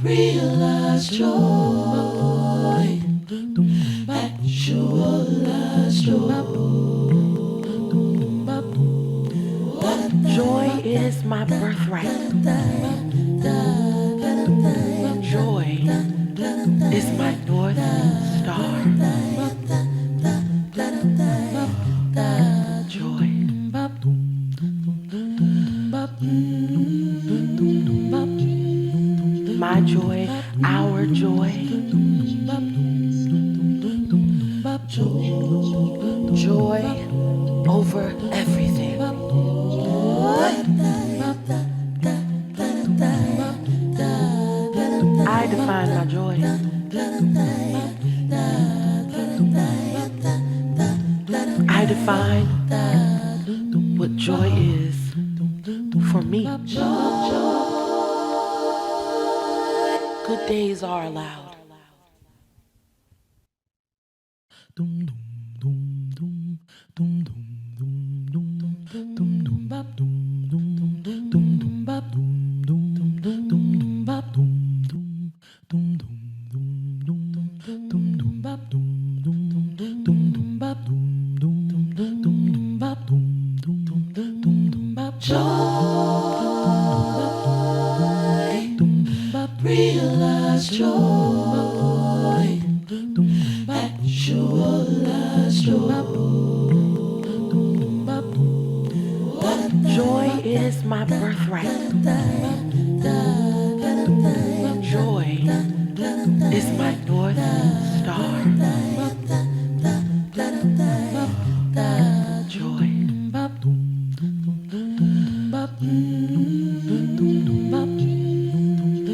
Realize joy, actualize joy. Joy is my birthright. Joy is my North Star. Joy. My joy, our joy. Joy over everything. I define my joy. I define what joy is for me. Good days are allowed. Realize joy, actualize joy. Joy is my birthright. Joy is my North Star. Joy.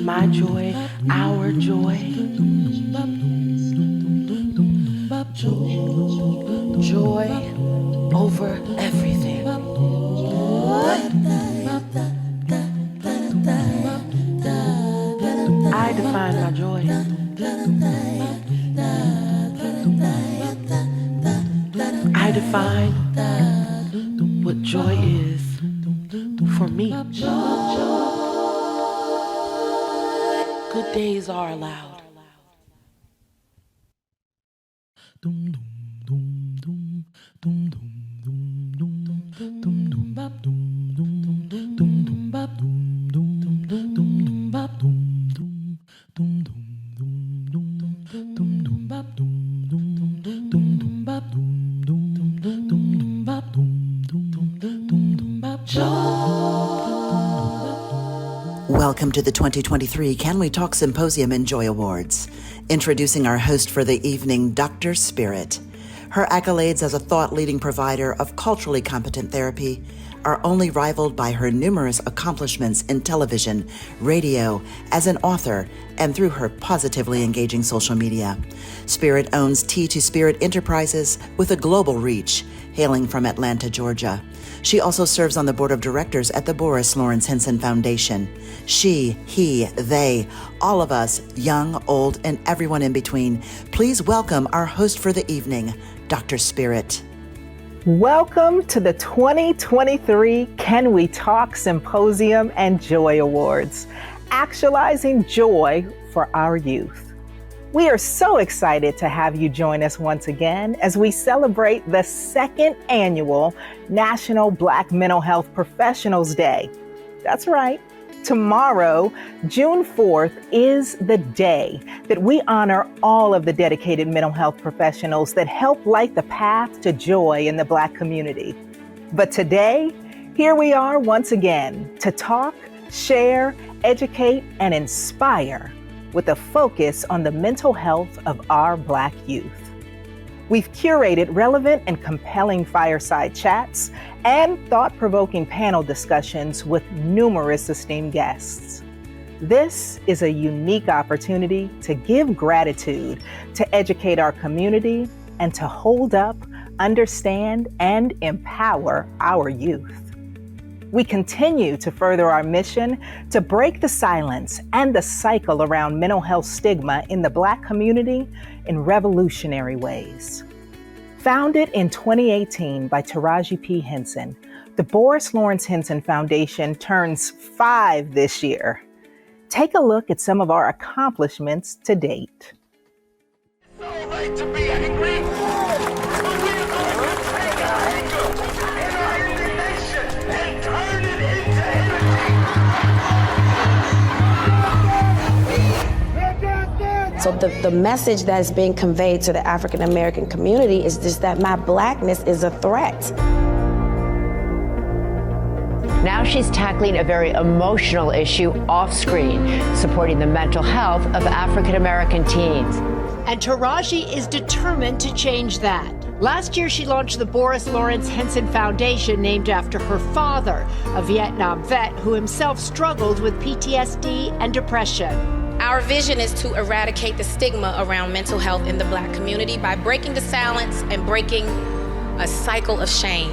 My joy, our joy. Joy over everything. I define my joy. I define what joy is for me. Good days are allowed. Welcome to the 2023 Can We Talk Symposium and Joy Awards. Introducing our host for the evening, Dr. Spirit. Her accolades as a thought-leading provider of culturally competent therapy are only rivaled by her numerous accomplishments in television, radio, as an author, and through her positively engaging social media. Spirit owns T2 Spirit Enterprises with a global reach, hailing from Atlanta, Georgia. She also serves on the board of directors at the Boris Lawrence Henson Foundation. She, he, they, all of us, young, old, and everyone in between, please welcome our host for the evening, Dr. Spirit. Welcome to the 2023 Can We Talk Symposium and Joy Awards, actualizing joy for our youth. We are so excited to have you join us once again as we celebrate the second annual National Black Mental Health Professionals Day. That's right. Tomorrow, June 4th, is the day that we honor all of the dedicated mental health professionals that help light the path to joy in the Black community. But today, here we are once again to talk, share, educate, and inspire with a focus on the mental health of our Black youth. We've curated relevant and compelling fireside chats and thought-provoking panel discussions with numerous esteemed guests. This is a unique opportunity to give gratitude, to educate our community, and to hold up, understand, and empower our youth. We continue to further our mission to break the silence and the cycle around mental health stigma in the Black community in revolutionary ways. Founded in 2018 by Tracie P. Henson, the Boris Lawrence Henson Foundation turns 5 this year. Take a look at some of our accomplishments to date. It's all right to be angry, but we're going to take our anger and our indignation and turn it into energy. So the message that is being conveyed to the African American community is just that my Blackness is a threat. Now she's tackling a very emotional issue off screen, supporting the mental health of African American teens. And Tracie is determined to change that. Last year, she launched the Boris Lawrence Henson Foundation, named after her father, a Vietnam vet who himself struggled with PTSD and depression. Our vision is to eradicate the stigma around mental health in the Black community by breaking the silence and breaking a cycle of shame.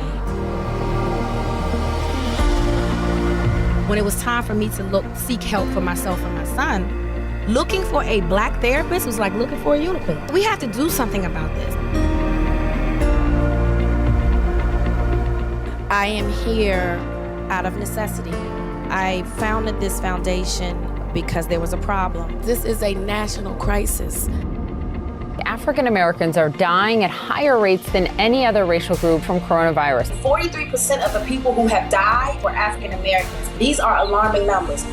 When it was time for me to seek help for myself and my son, looking for a Black therapist was like looking for a unicorn. We have to do something about this. I am here out of necessity. I founded this foundation because there was a problem. This is a national crisis. African Americans are dying at higher rates than any other racial group from coronavirus. 43% of the people who have died were African Americans. These are alarming numbers.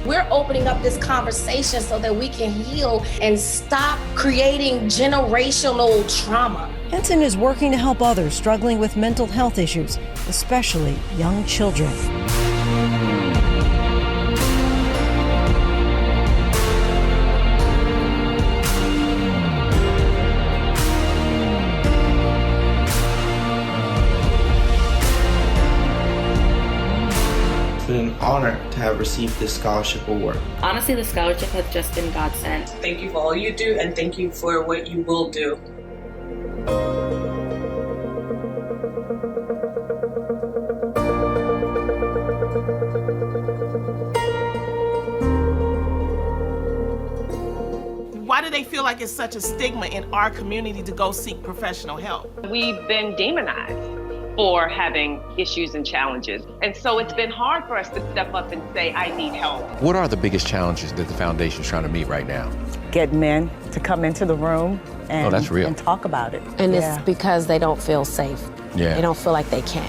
We're opening up this conversation so that we can heal and stop creating generational trauma. Henson is working to help others struggling with mental health issues, especially young children. It's been an honor to have received this scholarship award. Honestly, the scholarship has just been God-sent. Thank you for all you do, and thank you for what you will do. Why do they feel like it's such a stigma in our community to go seek professional help? We've been demonized for having issues and challenges. And so it's been hard for us to step up and say, I need help. What are the biggest challenges that the foundation's trying to meet right now? Getting men to come into the room and, that's real. and talk about it. And it's because they don't feel safe. Yeah. They don't feel like they can.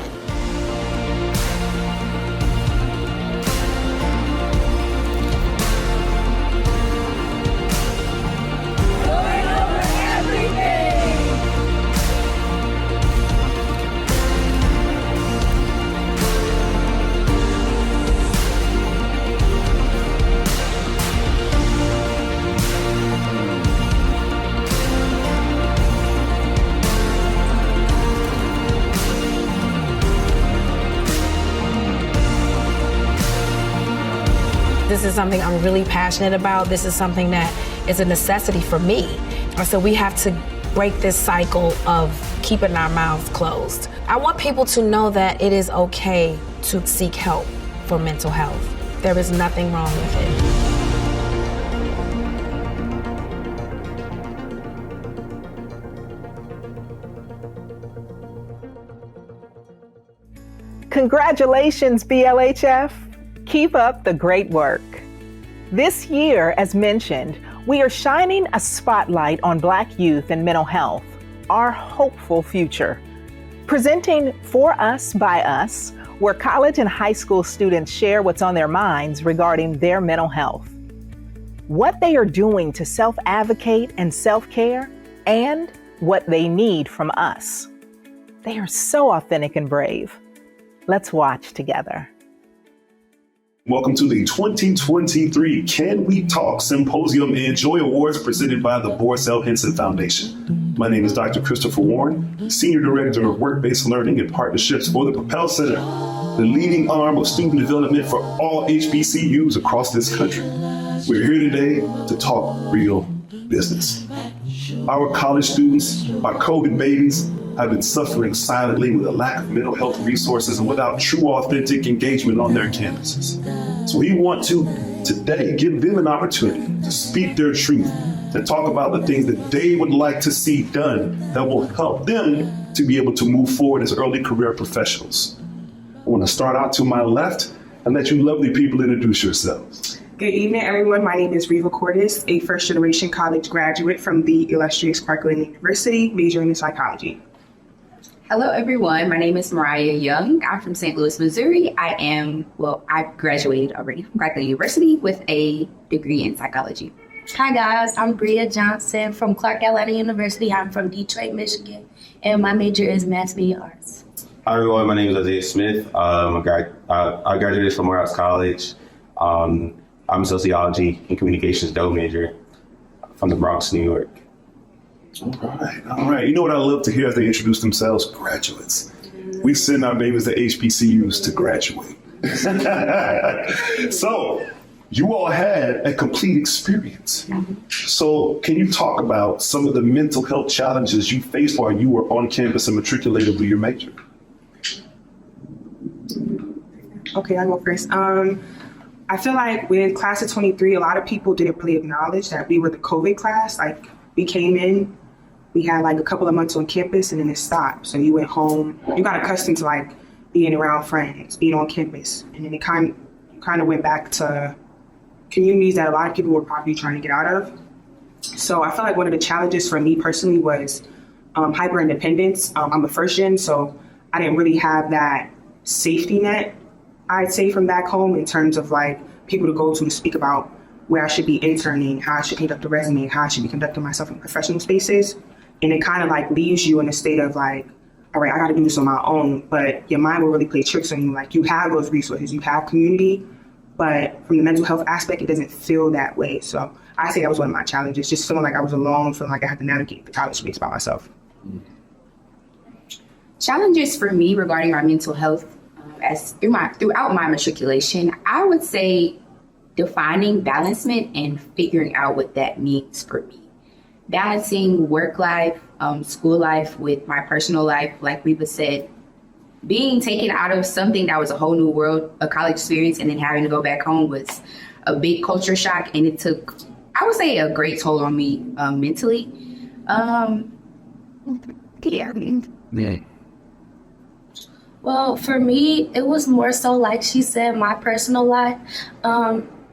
This is something I'm really passionate about. This is something that is a necessity for me. So we have to break this cycle of keeping our mouths closed. I want people to know that it is okay to seek help for mental health. There is nothing wrong with it. Congratulations, BLHF. Keep up the great work. This year, as mentioned, we are shining a spotlight on Black youth and mental health, our hopeful future. Presenting For Us by Us, where college and high school students share what's on their minds regarding their mental health, what they are doing to self-advocate and self-care, and what they need from us. They are so authentic and brave. Let's watch together. Welcome to the 2023 Can We Talk Symposium and Joy Awards presented by the Boris L. Henson Foundation. My name is Dr. Christopher Warren, Senior Director of Work-Based Learning and Partnerships for the Propel Center, the leading arm of student development for all HBCUs across this country. We're here today to talk real business. Our college students are COVID babies, have been suffering silently with a lack of mental health resources and without true, authentic engagement on their campuses. So we want to today give them an opportunity to speak their truth and talk about the things that they would like to see done that will help them to be able to move forward as early career professionals. I want to start out to my left and let you lovely people introduce yourselves. Good evening, everyone. My name is Riva, a first-generation college graduate from the illustrious Parkland University, majoring in psychology. Hello, everyone. My name is Mariah Young. I'm from St. Louis, Missouri. I graduated already from Parkland University with a degree in psychology. Hi, guys. I'm Bria Johnson from Clark Atlanta University. I'm from Detroit, Michigan, and my major is mass media arts. Hi, everyone. My name is Isaiah Smith. I graduated from Morehouse College. I'm a sociology and communications double major from the Bronx, New York. All right. You know what I love to hear as they introduce themselves? Graduates. We send our babies to HBCUs to graduate. So you all had a complete experience. So can you talk about some of the mental health challenges you faced while you were on campus and matriculated with your major? Okay, I'll go first. I feel like with class of 23, a lot of people didn't really acknowledge that we were the COVID class. Like, we came in, we had like a couple of months on campus, and then it stopped. So you went home, you got accustomed to like being around friends, being on campus. And then it kind of went back to communities that a lot of people were probably trying to get out of. So I feel like one of the challenges for me personally was hyper independence. I'm a first gen, so I didn't really have that safety net, I'd say, from back home in terms of like people to go to speak about where I should be interning, how I should conduct a resume, how I should be conducting myself in professional spaces. And it kind of like leaves you in a state of like, all right, I got to do this on my own. But your mind will really play tricks on you. Like, you have those resources, you have community, but from the mental health aspect, it doesn't feel that way. So I say that was one of my challenges, just feeling like I was alone, feeling like I had to navigate the college space by myself. Challenges for me regarding our mental health throughout my matriculation, I would say defining balancement and figuring out what that means for me. Balancing work life, school life with my personal life, like Riva said, being taken out of something that was a whole new world, a college experience, and then having to go back home was a big culture shock, and it took, I would say, a great toll on me mentally. Yeah. Well, for me, it was more so like she said, my personal life.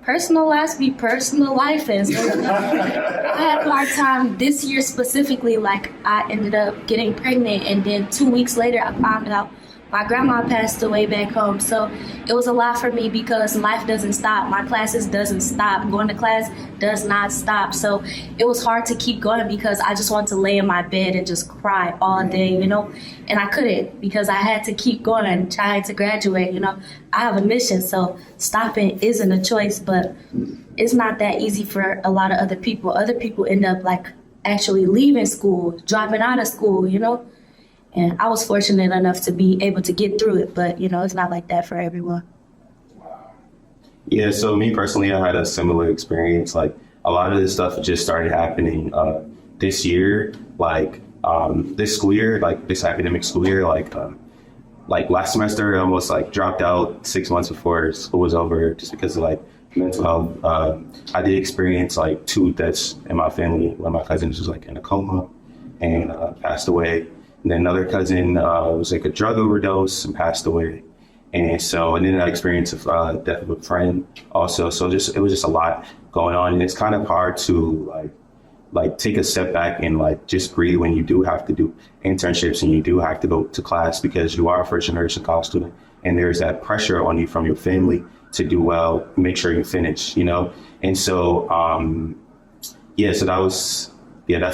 Personal life be personal life. And so I had a hard time this year specifically. Like, I ended up getting pregnant, and then 2 weeks later, I found out my grandma passed away back home. So it was a lot for me because life doesn't stop. My classes doesn't stop. Going to class does not stop. So it was hard to keep going because I just wanted to lay in my bed and just cry all day, you know? And I couldn't because I had to keep going and trying to graduate, you know? I have a mission, so stopping isn't a choice, but it's not that easy for a lot of other people. Other people end up like actually leaving school, dropping out of school, you know? And I was fortunate enough to be able to get through it, but, you know, it's not like that for everyone. Yeah, so me personally, I had a similar experience. Like, a lot of this stuff just started happening this year, like this school year, like this academic school year, like last semester, I almost like dropped out 6 months before school was over just because of like mental health. I did experience like 2 deaths in my family. One of my cousins was like in a coma and passed away. And then another cousin was like a drug overdose and passed away. And then I experienced the death of a friend also. So it was just a lot going on. And it's kind of hard to like take a step back and like just breathe when you do have to do internships and you do have to go to class because you are a first generation college student. And there's that pressure on you from your family to do well, make sure you finish, you know? And so, so that's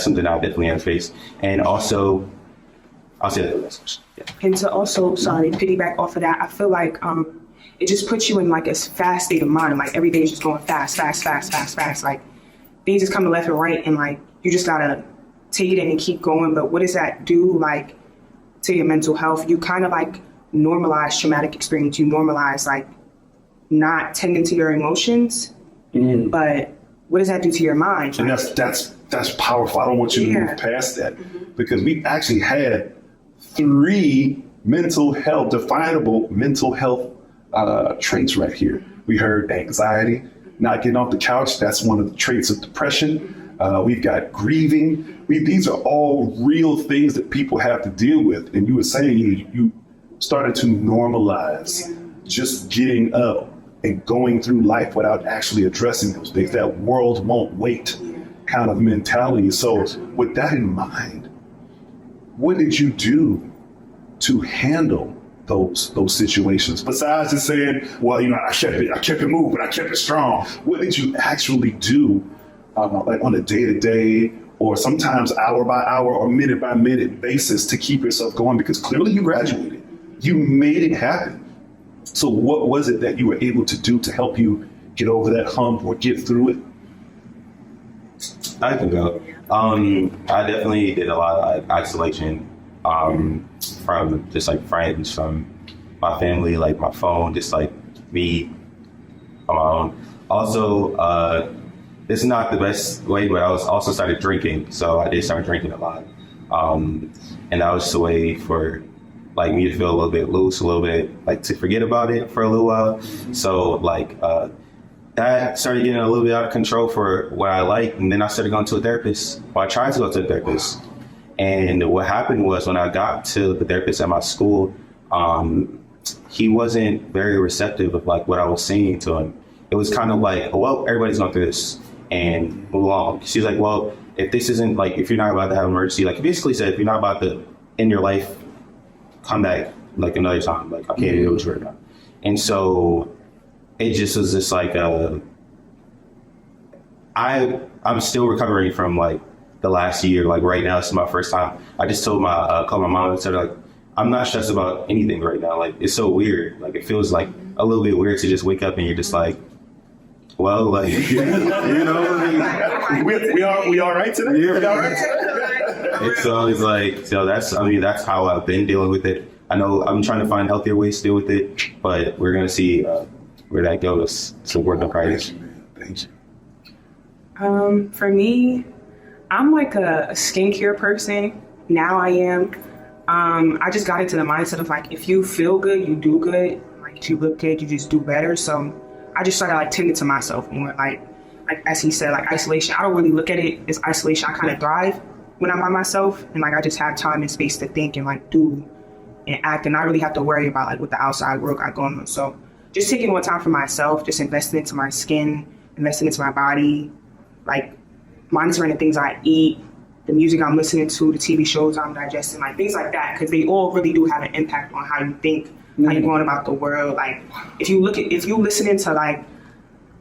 something I definitely have faced. And also, I'll say that last. Yeah. And to also, piggyback off of that, I feel like it just puts you in like a fast state of mind. Like, every day is just going fast. Like, things just come to left and right, and like you just gotta take it in and keep going. But what does that do like to your mental health? You kind of like normalize traumatic experience. You normalize like not tending to your emotions. Mm-hmm. But what does that do to your mind? And that's powerful. I don't want you to move past that because we actually had 3 definable mental health traits right here. We heard anxiety, not getting off the couch. That's one of the traits of depression. We've got grieving. These are all real things that people have to deal with. And you were saying you started to normalize just getting up and going through life without actually addressing those things. That world won't wait kind of mentality. So with that in mind, what did you do to handle those situations? Besides just saying, well, I kept it moving, I kept it strong. What did you actually do like on a day-to-day or sometimes hour by hour or minute by minute basis to keep yourself going? Because clearly you graduated. You made it happen. So what was it that you were able to do to help you get over that hump or get through it? I can go. I definitely did a lot of isolation from just like friends, from my family, like my phone, just like me. Also, it's not the best way, but I was also started drinking. So I did start drinking a lot. And that was the way for like me to feel a little bit loose, a little bit like to forget about it for a little while. So like that started getting a little bit out of control for what I like. And then I started going to a therapist. Well, I tried to go to a therapist. And what happened was when I got to the therapist at my school, he wasn't very receptive of like what I was saying to him. It was kind of like, well, everybody's going through this and move along. She's like, well, if this isn't like, if you're not about to have an emergency, like he basically said, if you're not about to end your life, come back like another time. Like I can't deal with you right now. And so it just was just like, I'm still recovering from like the last year. Like right now, it's my first time. I just told called my mom and said like, I'm not stressed about anything right now. Like it's so weird. Like it feels like a little bit weird to just wake up and you're just like, well, like, you know, we all right today? Yeah. We all right today? And so it's like, so that's how I've been dealing with it. I know I'm trying to find healthier ways to deal with it, but we're going to see where that goes. So work in progress. Thank you. For me, I'm like a skincare person. Now I am. I just got into the mindset of like, if you feel good, you do good. Like if you look good, you just do better. So I just started like tending to myself more. Like as he said, like isolation. I don't really look at it as isolation. I kind of thrive when I'm by myself, and like I just have time and space to think and like do and act, and not really have to worry about like what the outside world got going on. So just taking more time for myself, just investing into my skin, investing into my body, like monitoring the things I eat, the music I'm listening to, the TV shows I'm digesting, like things like that, because they all really do have an impact on how you think, how you're going about the world. Like if you listening to like,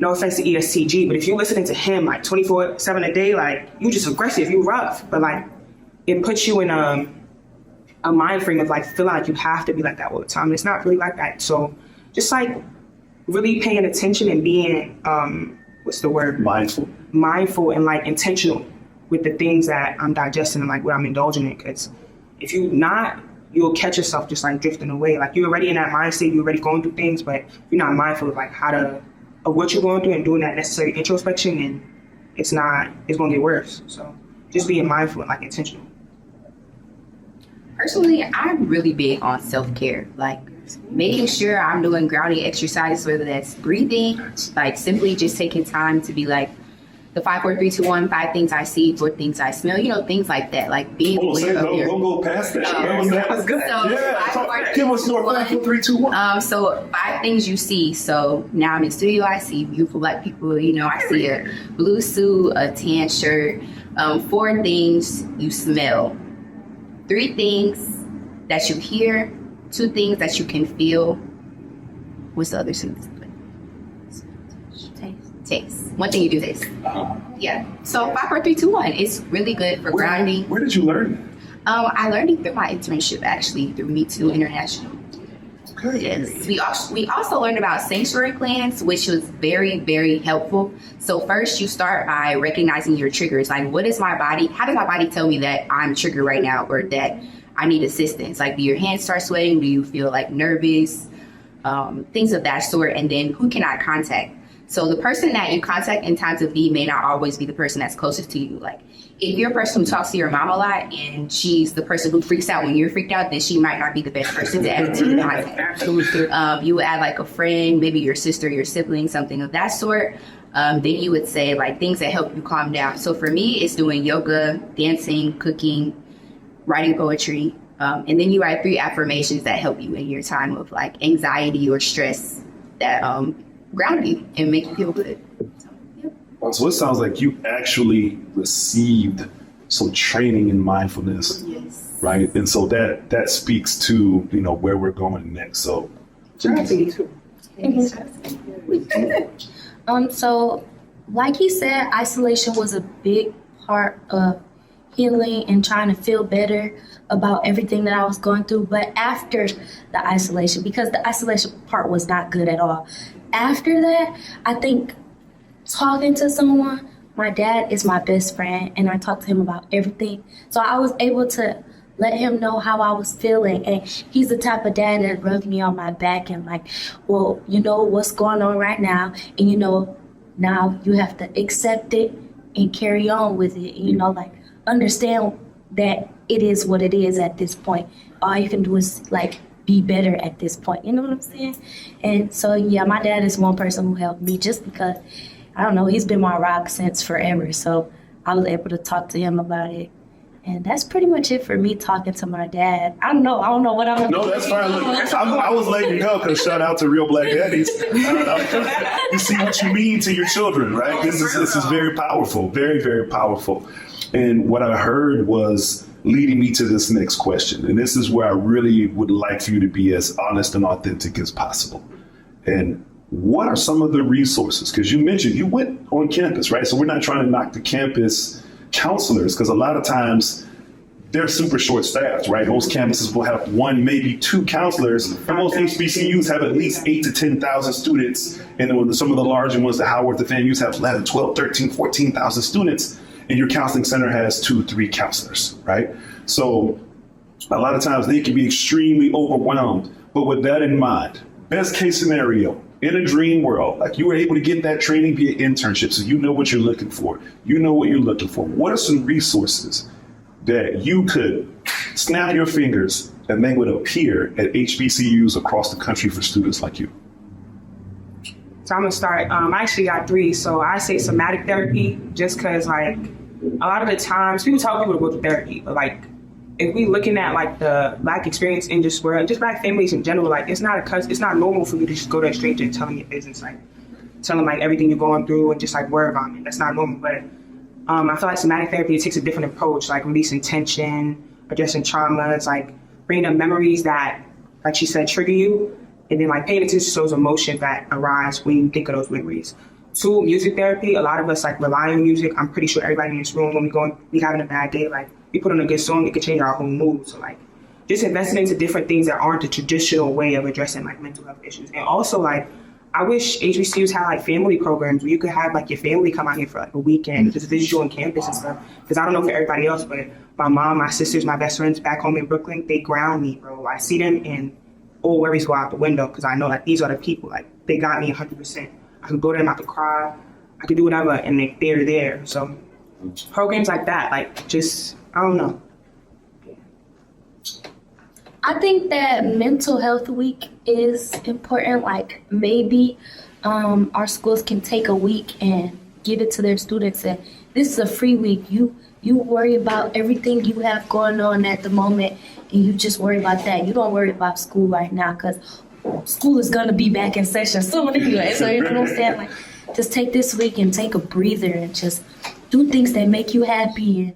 no offense to ESTG, but if you're listening to him like 24/7 a day, like you just aggressive, you rough, but like it puts you in a mind frame of like feeling like you have to be like that all the time. And it's not really like that. So just like really paying attention and being mindful and like intentional with the things that I'm digesting and like what I'm indulging in. Because if you're not, you'll catch yourself just like drifting away. Like you're already in that mindset, you're already going through things, but you're not mindful of like of what you're going through and doing that necessary introspection, and it's gonna get worse. So just being mindful and like intentional. Personally, I'm really big on self-care, like making sure I'm doing grounding exercises, whether that's breathing, like simply just taking time to be like, the 5, 4, 3, 2, 1, 5 things I see, 4 things I smell, things like that. Like being aware of your... Don't go past that. That was good. So yeah, give us your 5, 4, 3, 2, 1. So 5 things you see. So now I'm in studio, I see beautiful Black people, I see a blue suit, a tan shirt. 4 things you smell. 3 things that you hear. 2 things that you can feel. What's the other 2? Taste. 1 thing you do taste. Yeah. So 5, 4, 3, 2, 1. It's really good for grounding. Where did you learn it? I learned it through my internship, actually, through Me Too International. Okay. Yes. We also learned about sanctuary plans, which was very, very helpful. So first you start by recognizing your triggers. Like, how does my body tell me that I'm triggered right now or that I need assistance? Like, do your hands start sweating? Do you feel like nervous? Things of that sort. And then who can I contact? So the person that you contact in times of need may not always be the person that's closest to you. Like, if you're a person who talks to your mom a lot and she's the person who freaks out when you're freaked out, then she might not be the best person to add to the contact. You would add like a friend, maybe your sister, your sibling, something of that sort. Then you would say like things that help you calm down. So for me, it's doing yoga, dancing, cooking, writing poetry. And then you write 3 affirmations that help you in your time of like anxiety or stress that ground you and make you feel good. So it sounds like you actually received some training in mindfulness, right? And so that speaks to, you know, where we're going next. So, So, like he said, isolation was a big part of healing and trying to feel better about everything that I was going through. But after the isolation, because the isolation part was not good at all. After that, I think talking to someone, my dad is my best friend, and I talk to him about everything. So I was able to let him know how I was feeling. And he's the type of dad that rubbed me on my back and like, well, you know what's going on right now. And you know, now you have to accept it and carry on with it. You know, like understand that it is what it is at this point. All you can do is like be better at this point. You know what I'm saying? And so, yeah, my dad is one person who helped me just because, I don't know, he's been my rock since forever. So I was able to talk to him about it. And that's pretty much it for me talking to my dad. I don't know what I'm going to do. No, that's fine. Look, I was letting you go because shout out to real Black daddies. You see what you mean to your children, right? This is very powerful, very, very powerful. And what I heard was leading me to this next question. And this is where I really would like for you to be as honest and authentic as possible. And what are some of the resources? Because you mentioned you went on campus, right? So we're not trying to knock the campus counselors, because a lot of times they're super short staffed, right? Most campuses will have 1, maybe 2 counselors, and most HBCUs have at least 8,000 to 10,000 students. And some of the larger ones, the Howard, the FAMUs have 11, 12, 13, 14,000 students, and your counseling center has 2, 3 counselors, right? So a lot of times they can be extremely overwhelmed. But with that in mind, best case scenario, in a dream world, like you were able to get that training via internship, so you know what you're looking for. You know what you're looking for. What are some resources that you could snap your fingers and they would appear at HBCUs across the country for students like you? So I'm gonna start. I actually got 3. So I say somatic therapy, just because like a lot of the times people tell people to go to therapy, but like if we looking at like the Black experience in this world, just Black families in general, like it's not normal for you to just go to a stranger and tell them your business, like tell them like everything you're going through and just like worry about it. That's not normal. But I feel like somatic therapy, it takes a different approach, like releasing tension, addressing trauma. It's like bringing up memories that, like she said, trigger you, and then like paying attention to those emotions that arise when you think of those memories. 2, music therapy. A lot of us like rely on music. I'm pretty sure everybody in this room, when we having a bad day, like we put on a good song, it could change our whole mood. So like just investing into different things that aren't the traditional way of addressing like mental health issues. And also like I wish HBCUs had like family programs where you could have like your family come out here for like a weekend, just visit you on campus and stuff. Because I don't know for everybody else, but my mom, my sisters, my best friends back home in Brooklyn, they ground me, bro. I see them and all worries go out the window because I know like these are the people, like they got me 100%. I could go to them, I could cry, I could do whatever, and they're there. So programs like that, like just, I don't know. I think that mental health week is important. Like maybe our schools can take a week and give it to their students. And this is a free week. You worry about everything you have going on at the moment, and you just worry about that. You don't worry about school right now because school is gonna be back in session soon anyway. So you know what I'm saying? Like, just take this week and take a breather and just do things that make you happy.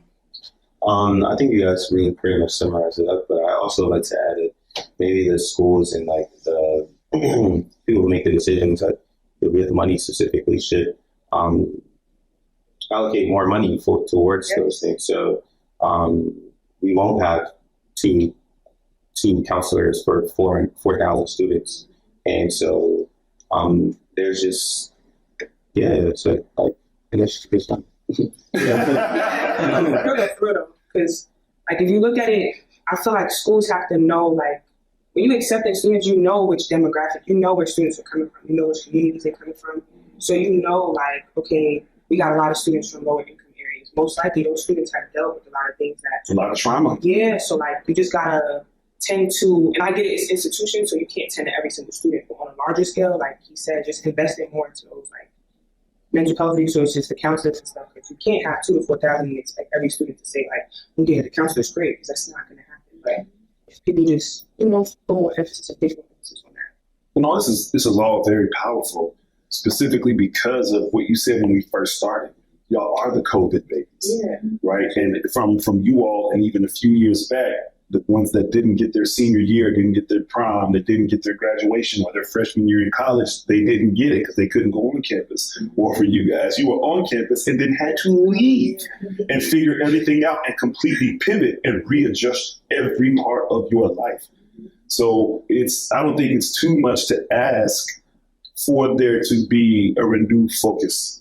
I think you guys really pretty much summarized it up, but I also like to add it. Maybe the schools and like the people who make the decisions, like with money specifically, should allocate more money towards those things. So we won't have two counselors for 4,000 students, and so there's just it's like I guess it's done. Because like if you look at it, I feel like schools have to know, like when you accept the students, you know which demographic, you know where students are coming from, you know which communities they're coming from, So like, okay, we got a lot of students from lower income areas. Most likely those students have dealt with a lot of things a lot of trauma. Yeah, so like we just gotta tend to, and I get it's institutions, so you can't tend to every single student, but on a larger scale, like he said, just investing more into those like mental health resources, the counselors and stuff, because you can't have 2,000 to 4,000 and expect every student to say like, okay, the counselor's great, because that's not gonna happen, right? People just, put more emphasis on that. This is all very powerful, specifically because of what you said when we first started. Y'all are the COVID babies, right? And from you all, and even a few years back, the ones that didn't get their senior year, didn't get their prom, that didn't get their graduation or their freshman year in college, they didn't get it because they couldn't go on campus. Or for you guys, you were on campus and then had to leave and figure everything out and completely pivot and readjust every part of your life. So I don't think it's too much to ask for there to be a renewed focus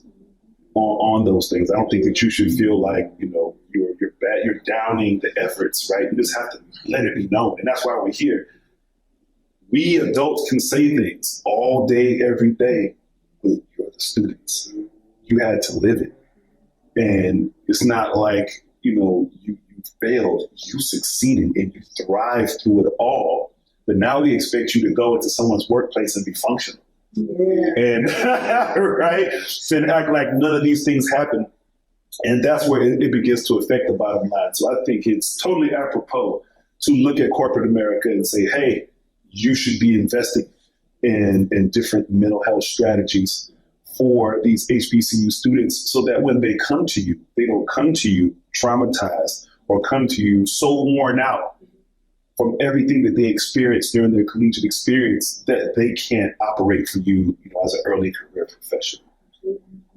on those things. I don't think that you should feel like, you're downing the efforts, right? You just have to let it be known. And that's why we're here. We adults can say things all day, every day, but you're the students. You had to live it. And it's not like, you failed, you succeeded and you thrived through it all. But now we expect you to go into someone's workplace and be functional. And right, and act like none of these things happen, and that's where it begins to affect the bottom line. So I think it's totally apropos to look at corporate America and say, hey, you should be investing in different mental health strategies for these HBCU students, so that when they come to you, they don't come to you traumatized or come to you so worn out from everything that they experienced during their collegiate experience that they can't operate for you, as an early career professional.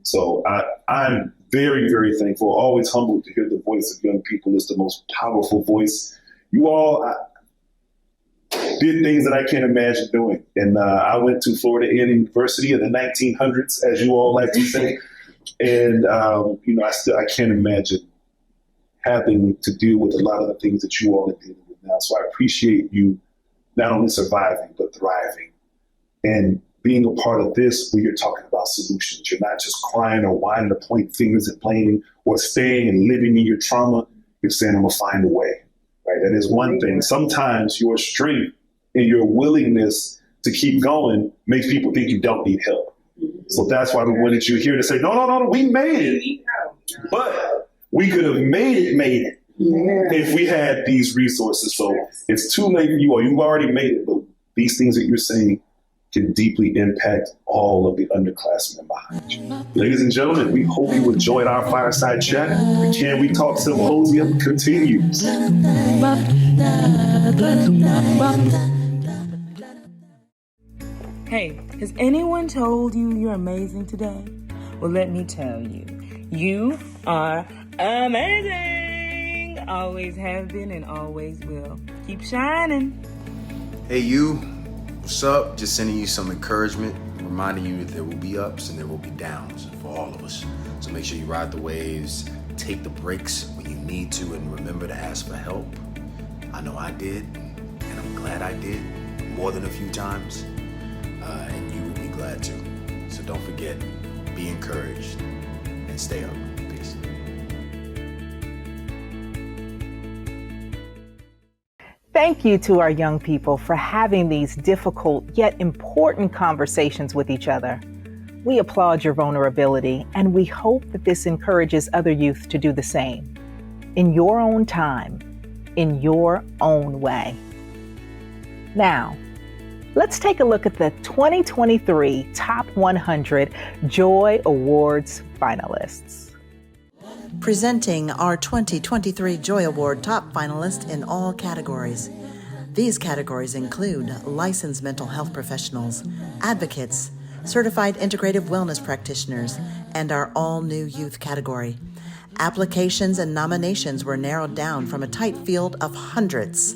So I'm very, very thankful, always humbled to hear the voice of young people. It's the most powerful voice. You all did things that I can't imagine doing. And I went to Florida A&M University in the 1900s, as you all like to say. And, I can't imagine having to deal with a lot of the things that you all are dealing with now. So I appreciate you not only surviving, but thriving and being a part of this where you're talking about solutions. You're not just crying or whining or pointing fingers and blaming or staying and living in your trauma. You're saying, I'm going to find a way, right? That is one thing. Sometimes your strength and your willingness to keep going makes people think you don't need help. So that's why we wanted you here to say, no, we made it. But we could have made it if we had these resources. So it's too late for you, or you've already made it. But these things that you're saying can deeply impact all of the underclassmen behind you. Ladies and gentlemen, we hope you enjoyed our fireside chat. The Can We Talk Symposium continues. Hey, has anyone told you you're amazing today? Well, let me tell you, you are amazing. Always have been and always will. Keep shining. Hey, you. What's up? Just sending you some encouragement, reminding you that there will be ups and there will be downs for all of us. So make sure you ride the waves, take the breaks when you need to, and remember to ask for help. I know I did, and I'm glad I did more than a few times, and you will be glad too. So don't forget, be encouraged and stay up. Peace. Thank you to our young people for having these difficult yet important conversations with each other. We applaud your vulnerability, and we hope that this encourages other youth to do the same, in your own time, in your own way. Now, let's take a look at the 2023 Top 100 Joy Awards Finalists. Presenting our 2023 Joy Award top finalists in all categories. These categories include licensed mental health professionals, advocates, certified integrative wellness practitioners, and our all-new youth category. Applications and nominations were narrowed down from a tight field of hundreds.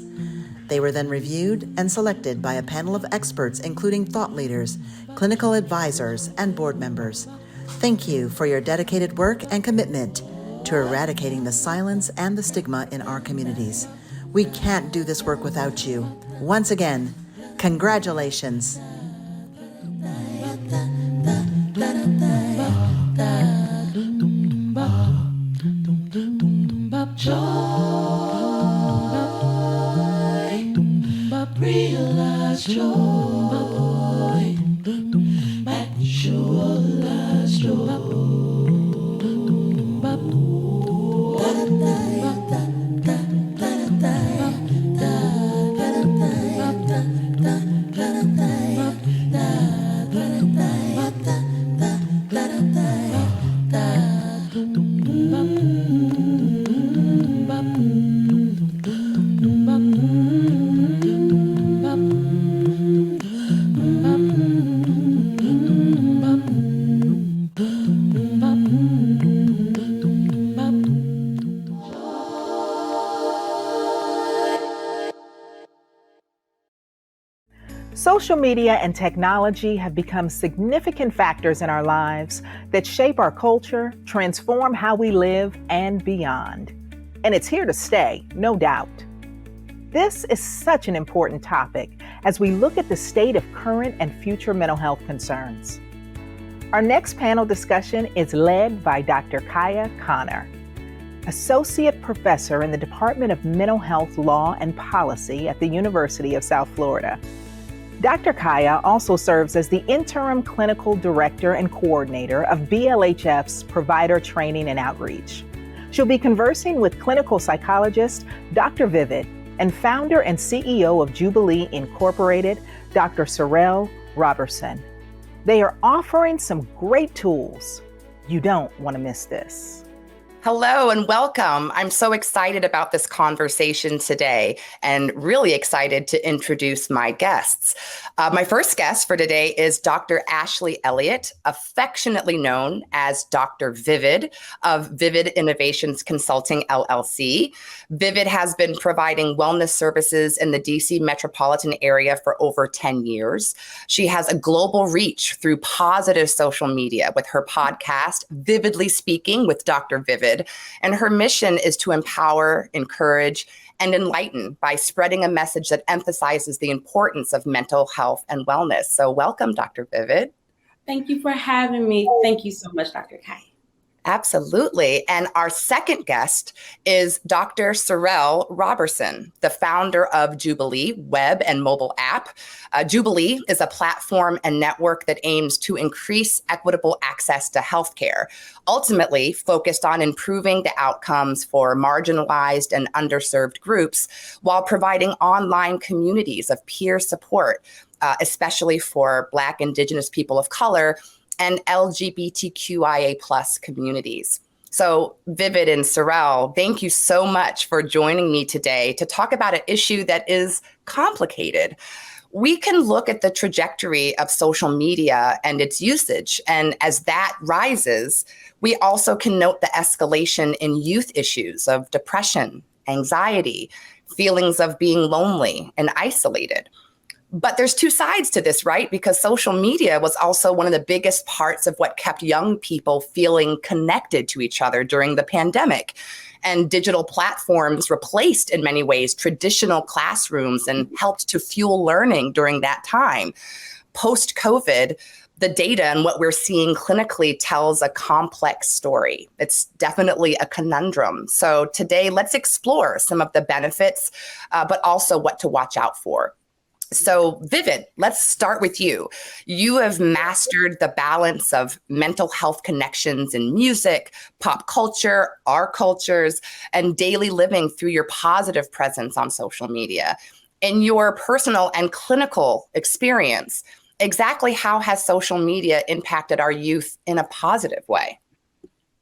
They were then reviewed and selected by a panel of experts, including thought leaders, clinical advisors, and board members. Thank you for your dedicated work and commitment to eradicating the silence and the stigma in our communities. We can't do this work without you. Once again, congratulations. Social media and technology have become significant factors in our lives that shape our culture, transform how we live, and beyond. And it's here to stay, no doubt. This is such an important topic as we look at the state of current and future mental health concerns. Our next panel discussion is led by Dr. Kyaien Connor, Associate Professor in the Department of Mental Health Law and Policy at the University of South Florida. Dr. Kyaien also serves as the Interim Clinical Director and Coordinator of BLHF's Provider Training and Outreach. She'll be conversing with clinical psychologist Dr. Vivid and founder and CEO of Jubilee Incorporated, Dr. Cyrell Robertson. They are offering some great tools. You don't want to miss this. Hello and welcome. I'm so excited about this conversation today and really excited to introduce my guests. My first guest for today is Dr. Ashley Elliott, affectionately known as Dr. Vivid of Vivid Innovations Consulting, LLC. Vivid has been providing wellness services in the DC metropolitan area for over 10 years. She has a global reach through positive social media with her podcast, Vividly Speaking with Dr. Vivid. And her mission is to empower, encourage, and enlighten by spreading a message that emphasizes the importance of mental health and wellness. So welcome, Dr. Vivid. Thank you for having me. Thank you so much, Dr. Kyaien. Absolutely. And our second guest is Dr. Cyrell Robertson, the founder of Jubilee web and mobile app. Jubilee is a platform and network that aims to increase equitable access to healthcare, ultimately focused on improving the outcomes for marginalized and underserved groups while providing online communities of peer support, especially for Black, Indigenous people of color, and LGBTQIA+ communities. So Vivid and Cyrell, thank you so much for joining me today to talk about an issue that is complicated. We can look at the trajectory of social media and its usage, and as that rises, we also can note the escalation in youth issues of depression, anxiety, feelings of being lonely and isolated. But there's two sides to this, right? Because social media was also one of the biggest parts of what kept young people feeling connected to each other during the pandemic. And digital platforms replaced, in many ways, traditional classrooms and helped to fuel learning during that time. Post-COVID, the data and what we're seeing clinically tells a complex story. It's definitely a conundrum. So today, let's explore some of the benefits, but also what to watch out for. So Vivid, let's start with you. You have mastered the balance of mental health connections in music, pop culture, our cultures, and daily living through your positive presence on social media. In your personal and clinical experience, exactly how has social media impacted our youth in a positive way?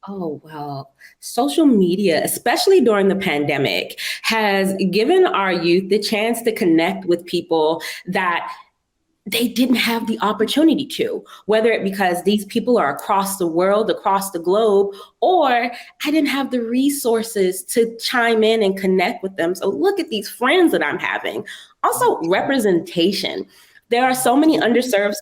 Oh, well, social media, especially during the pandemic, has given our youth the chance to connect with people that they didn't have the opportunity to, whether it because these people are across the world, across the globe, or I didn't have the resources to chime in and connect with them. So look at these friends that I'm having. Also, representation. There are so many underserved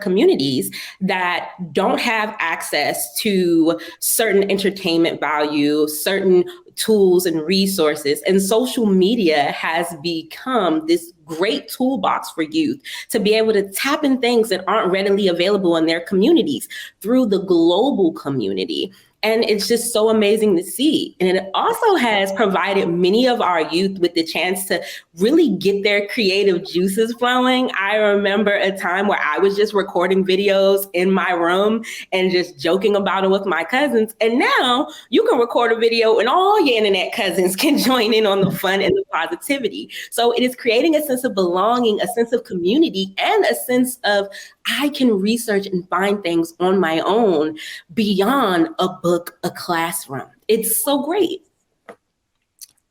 communities that don't have access to certain entertainment value, certain tools and resources. And social media has become this great toolbox for youth to be able to tap in things that aren't readily available in their communities through the global community. And it's just so amazing to see. And it also has provided many of our youth with the chance to really get their creative juices flowing. I remember a time where I was just recording videos in my room and just joking about it with my cousins. And now you can record a video and all your internet cousins can join in on the fun and the positivity. So it is creating a sense of belonging, a sense of community, and a sense of I can research and find things on my own beyond a book, a classroom. It's so great.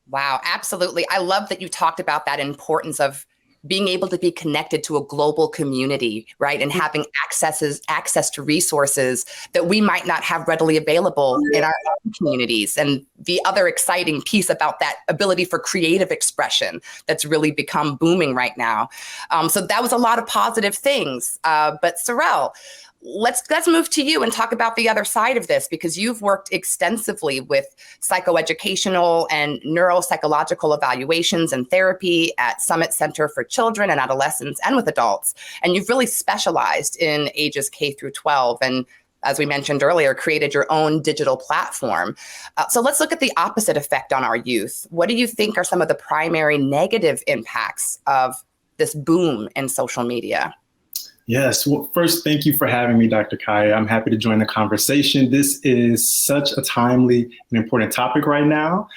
Wow, absolutely. I love that you talked about that importance of being able to be connected to a global community, right? And having access to resources that we might not have readily available in our own communities. And the other exciting piece about that ability for creative expression that's really become booming right now. So that was a lot of positive things. But Cyrell, let's move to you and talk about the other side of this, because you've worked extensively with psychoeducational and neuropsychological evaluations and therapy at Summit Center for Children and Adolescents and with adults. And you've really specialized in ages K through 12. And as we mentioned earlier, created your own digital platform. So let's look at the opposite effect on our youth. What do you think are some of the primary negative impacts of this boom in social media? Yes. Well, first, thank you for having me, Dr. Kyaien. I'm happy to join the conversation. This is such a timely and important topic right now.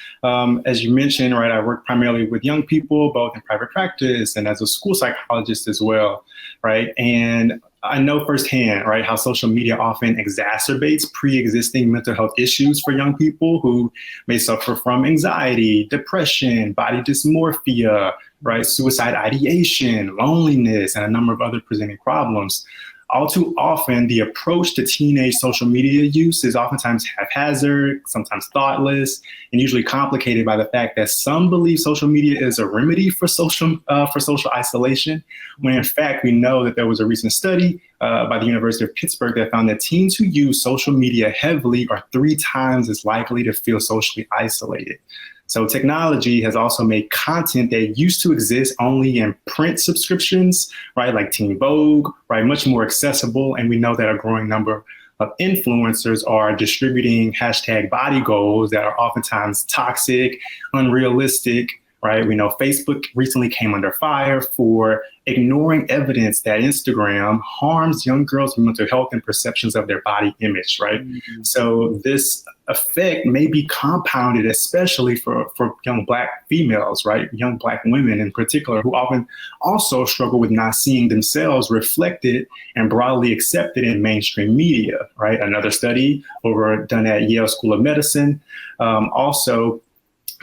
As you mentioned, right, I work primarily with young people, both in private practice and as a school psychologist as well, right? And I know firsthand, right, how social media often exacerbates pre-existing mental health issues for young people who may suffer from anxiety, depression, body dysmorphia, right, suicide ideation, loneliness, and a number of other presenting problems. All too often, the approach to teenage social media use is oftentimes haphazard, sometimes thoughtless, and usually complicated by the fact that some believe social media is a remedy for social isolation, when in fact we know that there was a recent study by the University of Pittsburgh that found that teens who use social media heavily are 3 times as likely to feel socially isolated. So technology has also made content that used to exist only in print subscriptions, right, like Teen Vogue, right, much more accessible. And we know that a growing number of influencers are distributing #body goals that are oftentimes toxic, unrealistic, right? We know Facebook recently came under fire for ignoring evidence that Instagram harms young girls' mental health and perceptions of their body image, right? Mm-hmm. So this effect may be compounded, especially for young Black females, right? Young Black women in particular, who often also struggle with not seeing themselves reflected and broadly accepted in mainstream media, right? Another study done at Yale School of Medicine also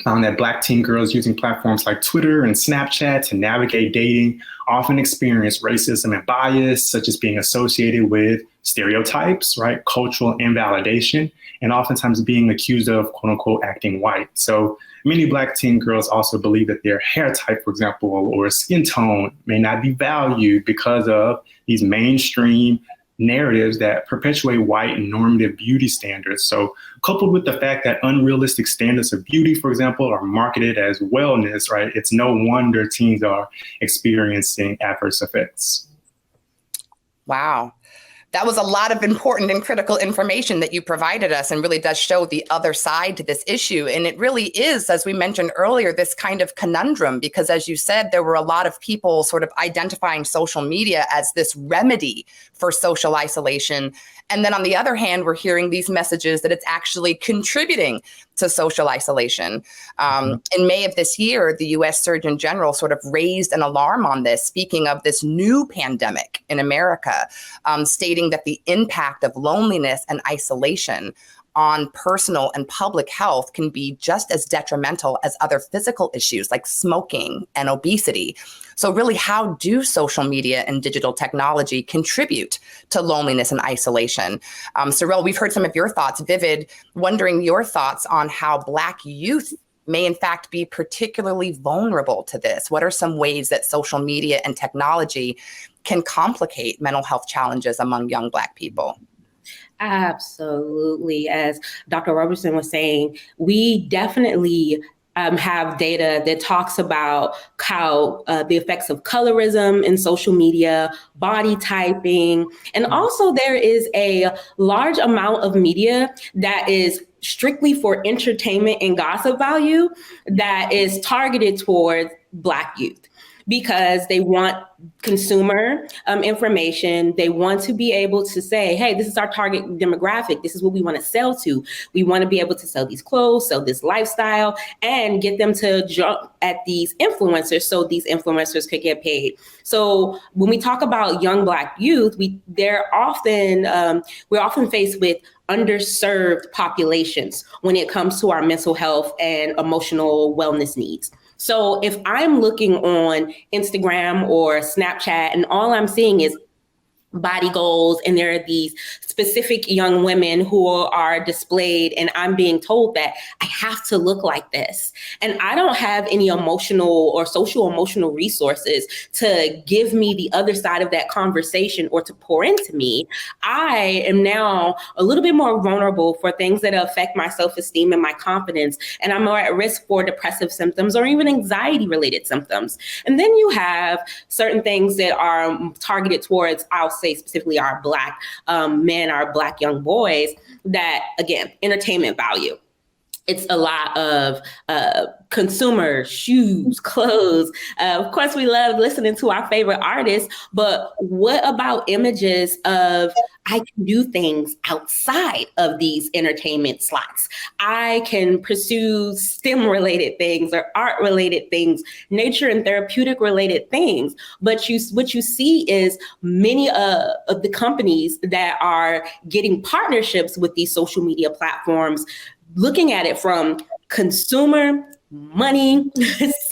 found that Black teen girls using platforms like Twitter and Snapchat to navigate dating often experience racism and bias, such as being associated with stereotypes, right, cultural invalidation, and oftentimes being accused of, quote unquote, acting white. So many Black teen girls also believe that their hair type, for example, or skin tone may not be valued because of these mainstream narratives that perpetuate white and normative beauty standards. So coupled with the fact that unrealistic standards of beauty, for example, are marketed as wellness, right? It's no wonder teens are experiencing adverse effects. Wow. That was a lot of important and critical information that you provided us, and really does show the other side to this issue. And it really is, as we mentioned earlier, this kind of conundrum, because as you said, there were a lot of people sort of identifying social media as this remedy for social isolation. And then on the other hand, we're hearing these messages that it's actually contributing to social isolation. In May of this year, the US Surgeon General sort of raised an alarm on this, speaking of this new pandemic in America, stating that the impact of loneliness and isolation on personal and public health can be just as detrimental as other physical issues like smoking and obesity. So really, how do social media and digital technology contribute to loneliness and isolation? Cyrell, we've heard some of your thoughts. Vivid, wondering your thoughts on how Black youth may in fact be particularly vulnerable to this. What are some ways that social media and technology can complicate mental health challenges among young Black people? Absolutely. As Dr. Robertson was saying, we definitely have data that talks about how the effects of colorism in social media, body typing, and also there is a large amount of media that is strictly for entertainment and gossip value that is targeted towards Black youth, because they want consumer information. They want to be able to say, hey, this is our target demographic. This is what we want to sell to. We want to be able to sell these clothes, sell this lifestyle, and get them to jump at these influencers so these influencers could get paid. So when we talk about young Black youth, we're often faced with underserved populations when it comes to our mental health and emotional wellness needs. So if I'm looking on Instagram or Snapchat and all I'm seeing is body goals, and there are these specific young women who are displayed, and I'm being told that I have to look like this, and I don't have any emotional or social emotional resources to give me the other side of that conversation or to pour into me, I am now a little bit more vulnerable for things that affect my self-esteem and my confidence, and I'm more at risk for depressive symptoms or even anxiety-related symptoms. And then you have certain things that are targeted towards, I'll say specifically our Black men, our Black young boys, that, again, entertainment value. It's a lot of consumer, shoes, clothes. Of course, we love listening to our favorite artists, but what about images of I can do things outside of these entertainment slots? I can pursue STEM-related things or art-related things, nature and therapeutic-related things. But what you see is many of the companies that are getting partnerships with these social media platforms, looking at it from consumer, money,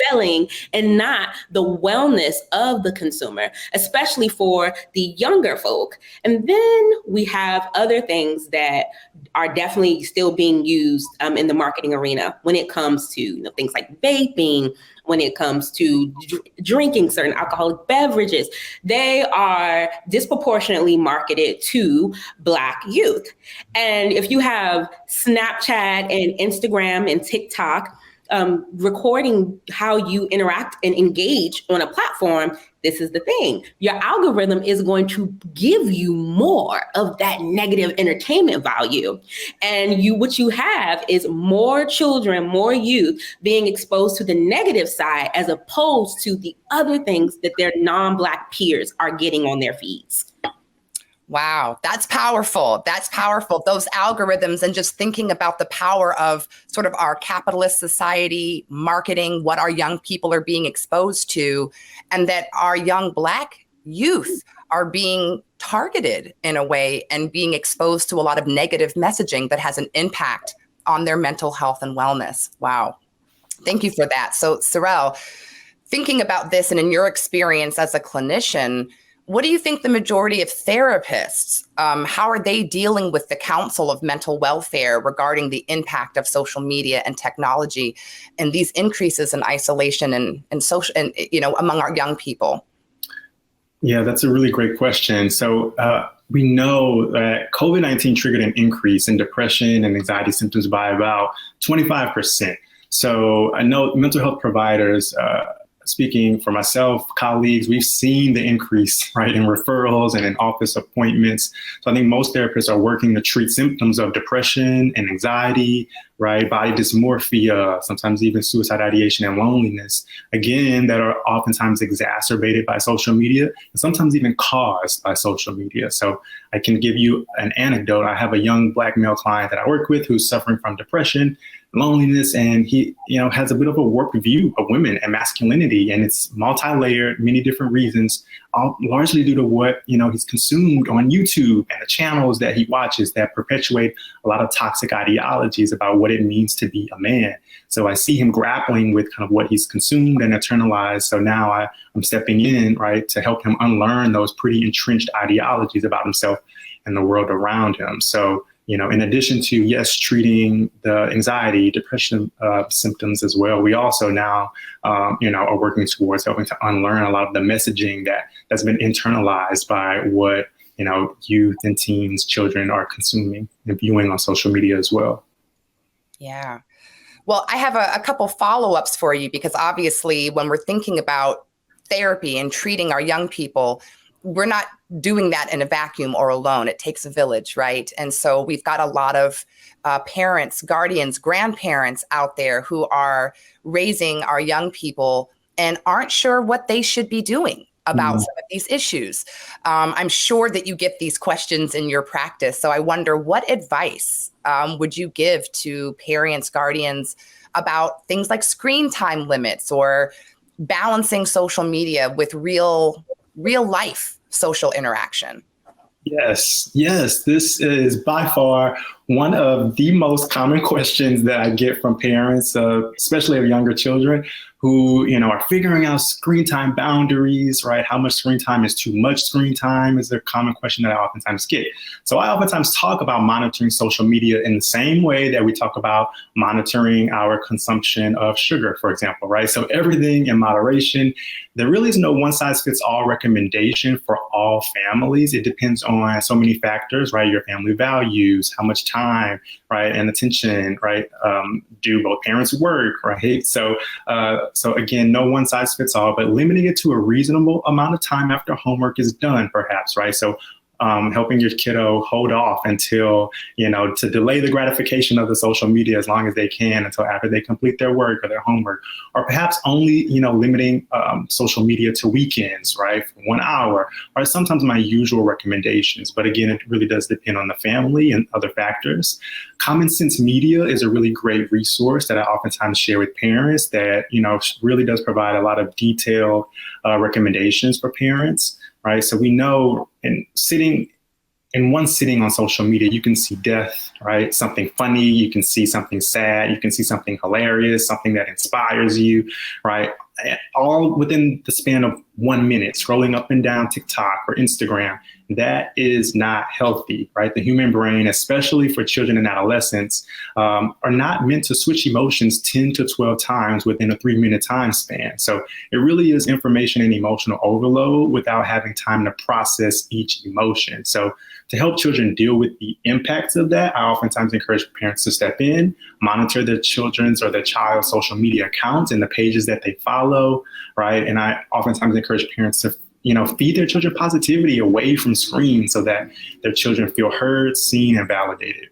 selling, and not the wellness of the consumer, especially for the younger folk. And then we have other things that are definitely still being used in the marketing arena when it comes to things like vaping, when it comes to drinking certain alcoholic beverages. They are disproportionately marketed to Black youth. And if you have Snapchat and Instagram and TikTok recording how you interact and engage on a platform, this is the thing. Your algorithm is going to give you more of that negative entertainment value. And what you have is more children, more youth being exposed to the negative side as opposed to the other things that their non-Black peers are getting on their feeds. Wow, that's powerful. That's powerful. Those algorithms, and just thinking about the power of sort of our capitalist society marketing, what our young people are being exposed to, and that our young Black youth are being targeted in a way and being exposed to a lot of negative messaging that has an impact on their mental health and wellness. Wow. Thank you for that. So, Cyrell, thinking about this and in your experience as a clinician, what do you think the majority of therapists, how are they dealing with the Council of Mental Welfare regarding the impact of social media and technology and these increases in isolation and social, and among our young people? Yeah, that's a really great question. So we know that COVID-19 triggered an increase in depression and anxiety symptoms by about 25%. So I know mental health providers, speaking for myself, colleagues, we've seen the increase, right, in referrals and in office appointments. So I think most therapists are working to treat symptoms of depression and anxiety, right, body dysmorphia, sometimes even suicide ideation and loneliness, again, that are oftentimes exacerbated by social media and sometimes even caused by social media. So I can give you an anecdote. I have a young Black male client that I work with who's suffering from depression, loneliness, and he, has a bit of a warped view of women and masculinity, and it's multi-layered, many different reasons, largely due to what, he's consumed on YouTube and the channels that he watches that perpetuate a lot of toxic ideologies about what it means to be a man. So I see him grappling with kind of what he's consumed and internalized. So now I'm stepping in, right, to help him unlearn those pretty entrenched ideologies about himself and the world around him. So, in addition to, yes, treating the anxiety, depression symptoms as well, we also now, are working towards helping to unlearn a lot of the messaging that's been internalized by what, youth and teens, children are consuming and viewing on social media as well. Yeah. Well, I have a couple follow-ups for you, because obviously when we're thinking about therapy and treating our young people, we're not doing that in a vacuum or alone. It takes a village, right? And so we've got a lot of parents, guardians, grandparents out there who are raising our young people and aren't sure what they should be doing about some of these issues. I'm sure that you get these questions in your practice. So I wonder, what advice would you give to parents, guardians about things like screen time limits or balancing social media with real life social interaction? Yes, this is by far one of the most common questions that I get from parents, especially of younger children who, are figuring out screen time boundaries, right? How much screen time is too much screen time is a common question that I oftentimes get. So I oftentimes talk about monitoring social media in the same way that we talk about monitoring our consumption of sugar, for example, right? So everything in moderation. There really is no one size fits all recommendation for all families. It depends on so many factors, right? Your family values, how much time, right, and attention, right? Do both parents work, right? So again, no one size fits all, but limiting it to a reasonable amount of time after homework is done, perhaps, right? So helping your kiddo hold off until, to delay the gratification of the social media as long as they can until after they complete their work or their homework, or perhaps only, limiting social media to weekends, right? For 1 hour, or sometimes my usual recommendations. But again, it really does depend on the family and other factors. Common Sense Media is a really great resource that I oftentimes share with parents that, really does provide a lot of detailed recommendations for parents. Right. So we know in one sitting on social media, you can see death, right? Something funny, you can see something sad, you can see something hilarious, something that inspires you, right? All within the span of 1 minute, scrolling up and down TikTok or Instagram. That is not healthy, right? The human brain, especially for children and adolescents, are not meant to switch emotions 10 to 12 times within a 3-minute time span. So it really is information and emotional overload without having time to process each emotion. So to help children deal with the impacts of that, I oftentimes encourage parents to step in, monitor their children's or their child's social media accounts and the pages that they follow, right? And I oftentimes encourage parents to feed their children positivity away from screens so that their children feel heard, seen, and validated.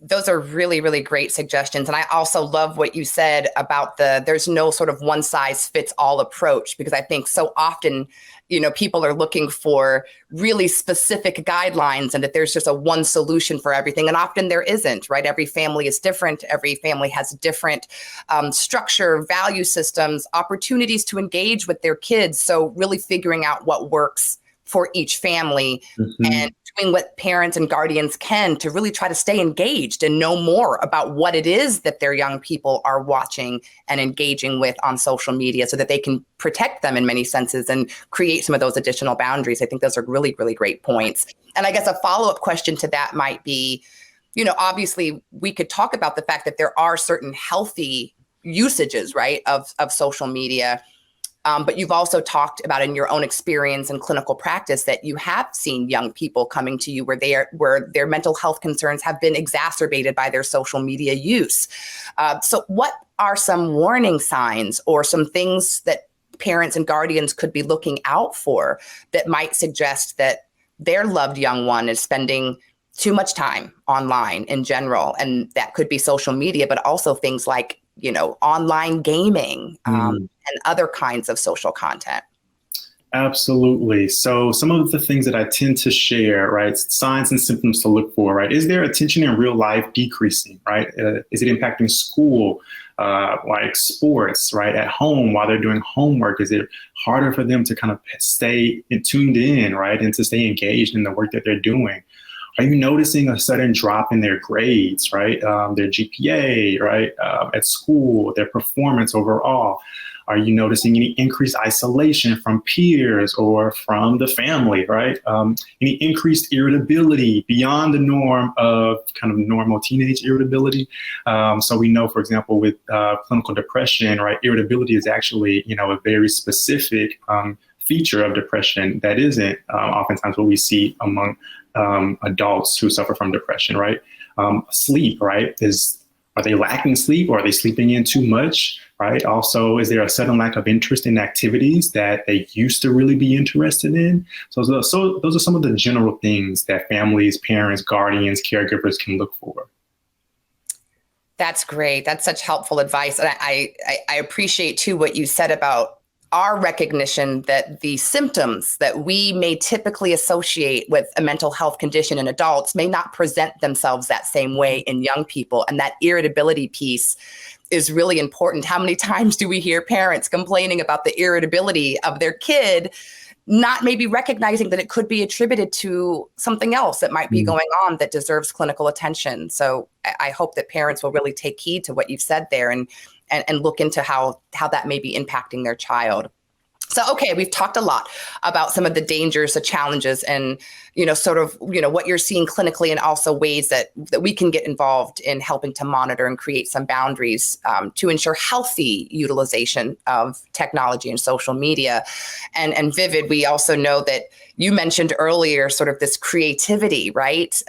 Those are really, really great suggestions. And I also love what you said about there's no sort of one size fits all approach, because I think so often, people are looking for really specific guidelines and that there's just a one solution for everything. And often there isn't, right? Every family is different. Every family has different structure, value systems, opportunities to engage with their kids. So really figuring out what works for each family and doing what parents and guardians can to really try to stay engaged and know more about what it is that their young people are watching and engaging with on social media so that they can protect them in many senses and create some of those additional boundaries. I think those are really, really great points. And I guess a follow-up question to that might be, obviously we could talk about the fact that there are certain healthy usages, right, of social media. But you've also talked about in your own experience and clinical practice that you have seen young people coming to you where their mental health concerns have been exacerbated by their social media use. So what are some warning signs or some things that parents and guardians could be looking out for that might suggest that their loved young one is spending too much time online in general? And that could be social media, but also things like online gaming and other kinds of social content. Absolutely. So some of the things that I tend to share, right, signs and symptoms to look for, right? Is their attention in real life decreasing, right? Is it impacting school, like sports, right? At home while they're doing homework? Is it harder for them to kind of stay tuned in, right? And to stay engaged in the work that they're doing? Are you noticing a sudden drop in their grades, right? Their GPA, right? At school, their performance overall? Are you noticing any increased isolation from peers or from the family, right? Any increased irritability beyond the norm of kind of normal teenage irritability? So we know, for example, with clinical depression, right? Irritability is actually, a very specific feature of depression that isn't oftentimes what we see among adults who suffer from depression, right? Sleep, right, is Are they lacking sleep, or are they sleeping in too much, right? Also, is there a sudden lack of interest in activities that they used to really be interested in? So those are some of the general things that families, parents, guardians, caregivers can look for. That's great. That's such helpful advice. And I appreciate too what you said about our recognition that the symptoms that we may typically associate with a mental health condition in adults may not present themselves that same way in young people. And that irritability piece is really important. How many times do we hear parents complaining about the irritability of their kid, not maybe recognizing that it could be attributed to something else that might be going on that deserves clinical attention? So I hope that parents will really take heed to what you've said there and look into how that may be impacting their child. So, okay, we've talked a lot about some of the dangers, the challenges, and, sort of, what you're seeing clinically, and also ways that we can get involved in helping to monitor and create some boundaries to ensure healthy utilization of technology and social media. And Vivid, we also know that you mentioned earlier sort of this creativity, right?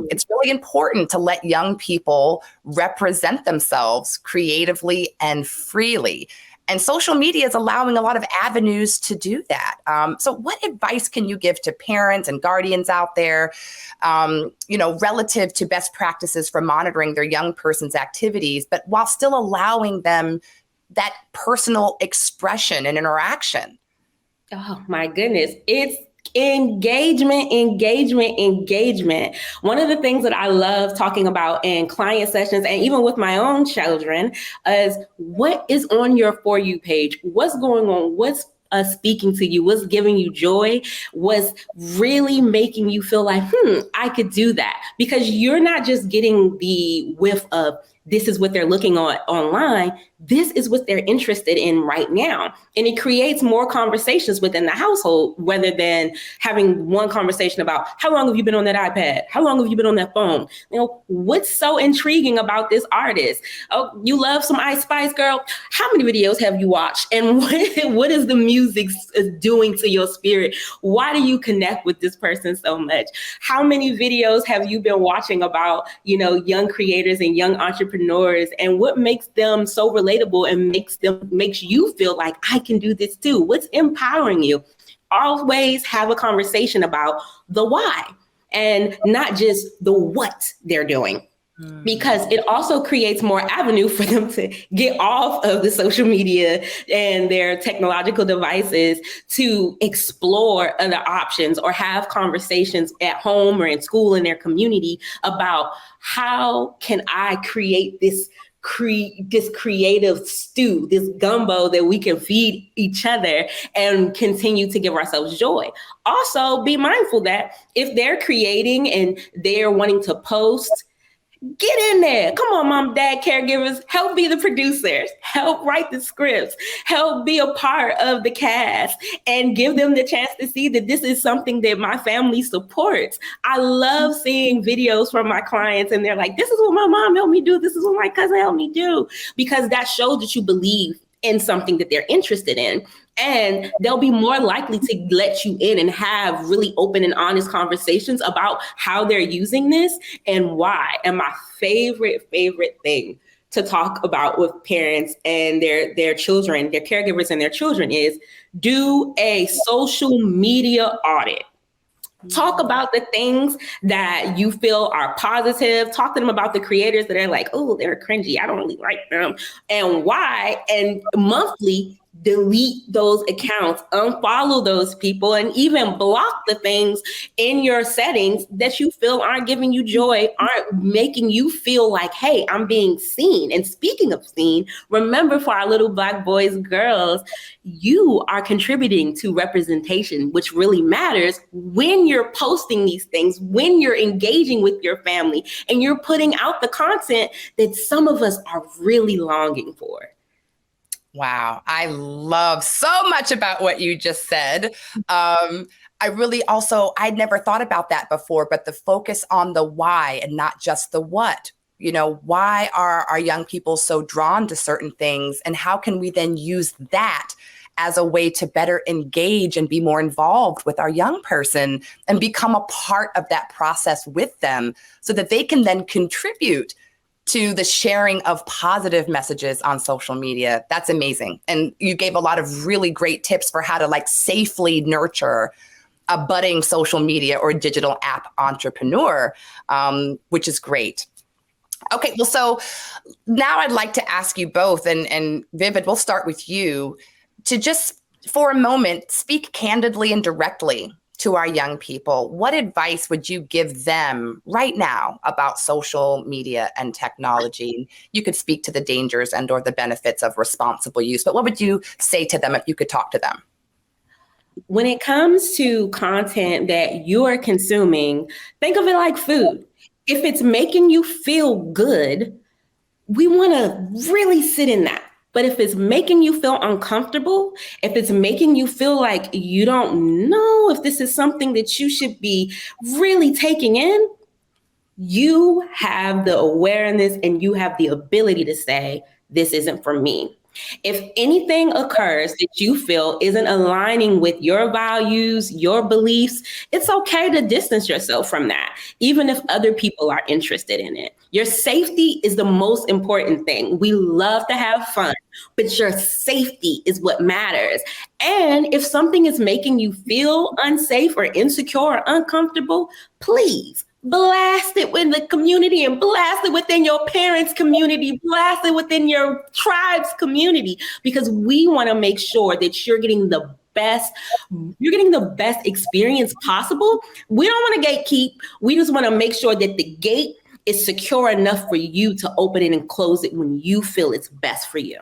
It's really important to let young people represent themselves creatively and freely. And social media is allowing a lot of avenues to do that. So what advice can you give to parents and guardians out there, relative to best practices for monitoring their young person's activities, but while still allowing them that personal expression and interaction? Oh, my goodness. It's engagement. One of the things that I love talking about in client sessions and even with my own children is what is on your For You page? What's going on? What's speaking to you? What's giving you joy? What's really making you feel like, I could do that? Because you're not just getting the whiff of this is what they're looking on online. This is what they're interested in right now. And it creates more conversations within the household, rather than having one conversation about how long have you been on that iPad? How long have you been on that phone? What's so intriguing about this artist? Oh, you love some Ice Spice, girl. How many videos have you watched? And what is the music doing to your spirit? Why do you connect with this person so much? How many videos have you been watching about, young creators and young entrepreneurs, and what makes them so relatable and makes you feel like I can do this too? What's empowering you? Always have a conversation about the why and not just the what they're doing, because it also creates more avenue for them to get off of the social media and their technological devices to explore other options or have conversations at home or in school in their community about how can I create this creative stew, this gumbo that we can feed each other and continue to give ourselves joy. Also, be mindful that if they're creating and they're wanting to post, get in there. Come on, mom, dad, caregivers, help be the producers, help write the scripts, help be a part of the cast, and give them the chance to see that this is something that my family supports. I love seeing videos from my clients and they're like, this is what my mom helped me do. This is what my cousin helped me do, because that shows that you believe in something that they're interested in. And they'll be more likely to let you in and have really open and honest conversations about how they're using this and why. And my favorite thing to talk about with parents and their children, their caregivers and their children, is do a social media audit. Talk about the things that you feel are positive. Talk to them about the creators that are like, oh, they're cringy, I don't really like them, and why. And monthly, delete those accounts, unfollow those people, and even block the things in your settings that you feel aren't giving you joy, aren't making you feel like, hey, I'm being seen. And speaking of seen, remember, for our little Black boys, girls, you are contributing to representation, which really matters when you're posting these things, when you're engaging with your family, and you're putting out the content that some of us are really longing for. Wow. I love so much about what you just said. I'd never thought about that before, but the focus on the why and not just the what. Why are our young people so drawn to certain things, and how can we then use that as a way to better engage and be more involved with our young person and become a part of that process with them, so that they can then contribute to the sharing of positive messages on social media. That's amazing. And you gave a lot of really great tips for how to like safely nurture a budding social media or digital app entrepreneur, which is great. Okay, well, so now I'd like to ask you both, and Vivid, we'll start with you, to just for a moment speak candidly and directly to our young people. What advice would you give them right now about social media and technology? You could speak to the dangers and or the benefits of responsible use, but what would you say to them if you could talk to them? When it comes to content that you're consuming, think of it like food. If it's making you feel good, we want to really sit in that. But if it's making you feel uncomfortable, if it's making you feel like you don't know if this is something that you should be really taking in, you have the awareness and you have the ability to say, this isn't for me. If anything occurs that you feel isn't aligning with your values, your beliefs, it's okay to distance yourself from that, even if other people are interested in it. Your safety is the most important thing. We love to have fun, but your safety is what matters. And if something is making you feel unsafe or insecure or uncomfortable, please blast it with the community and blast it within your parents' community, blast it within your tribe's community, because we want to make sure that you're getting the best experience possible. We don't want to gatekeep. We just want to make sure that the gate is secure enough for you to open it and close it when you feel it's best for you.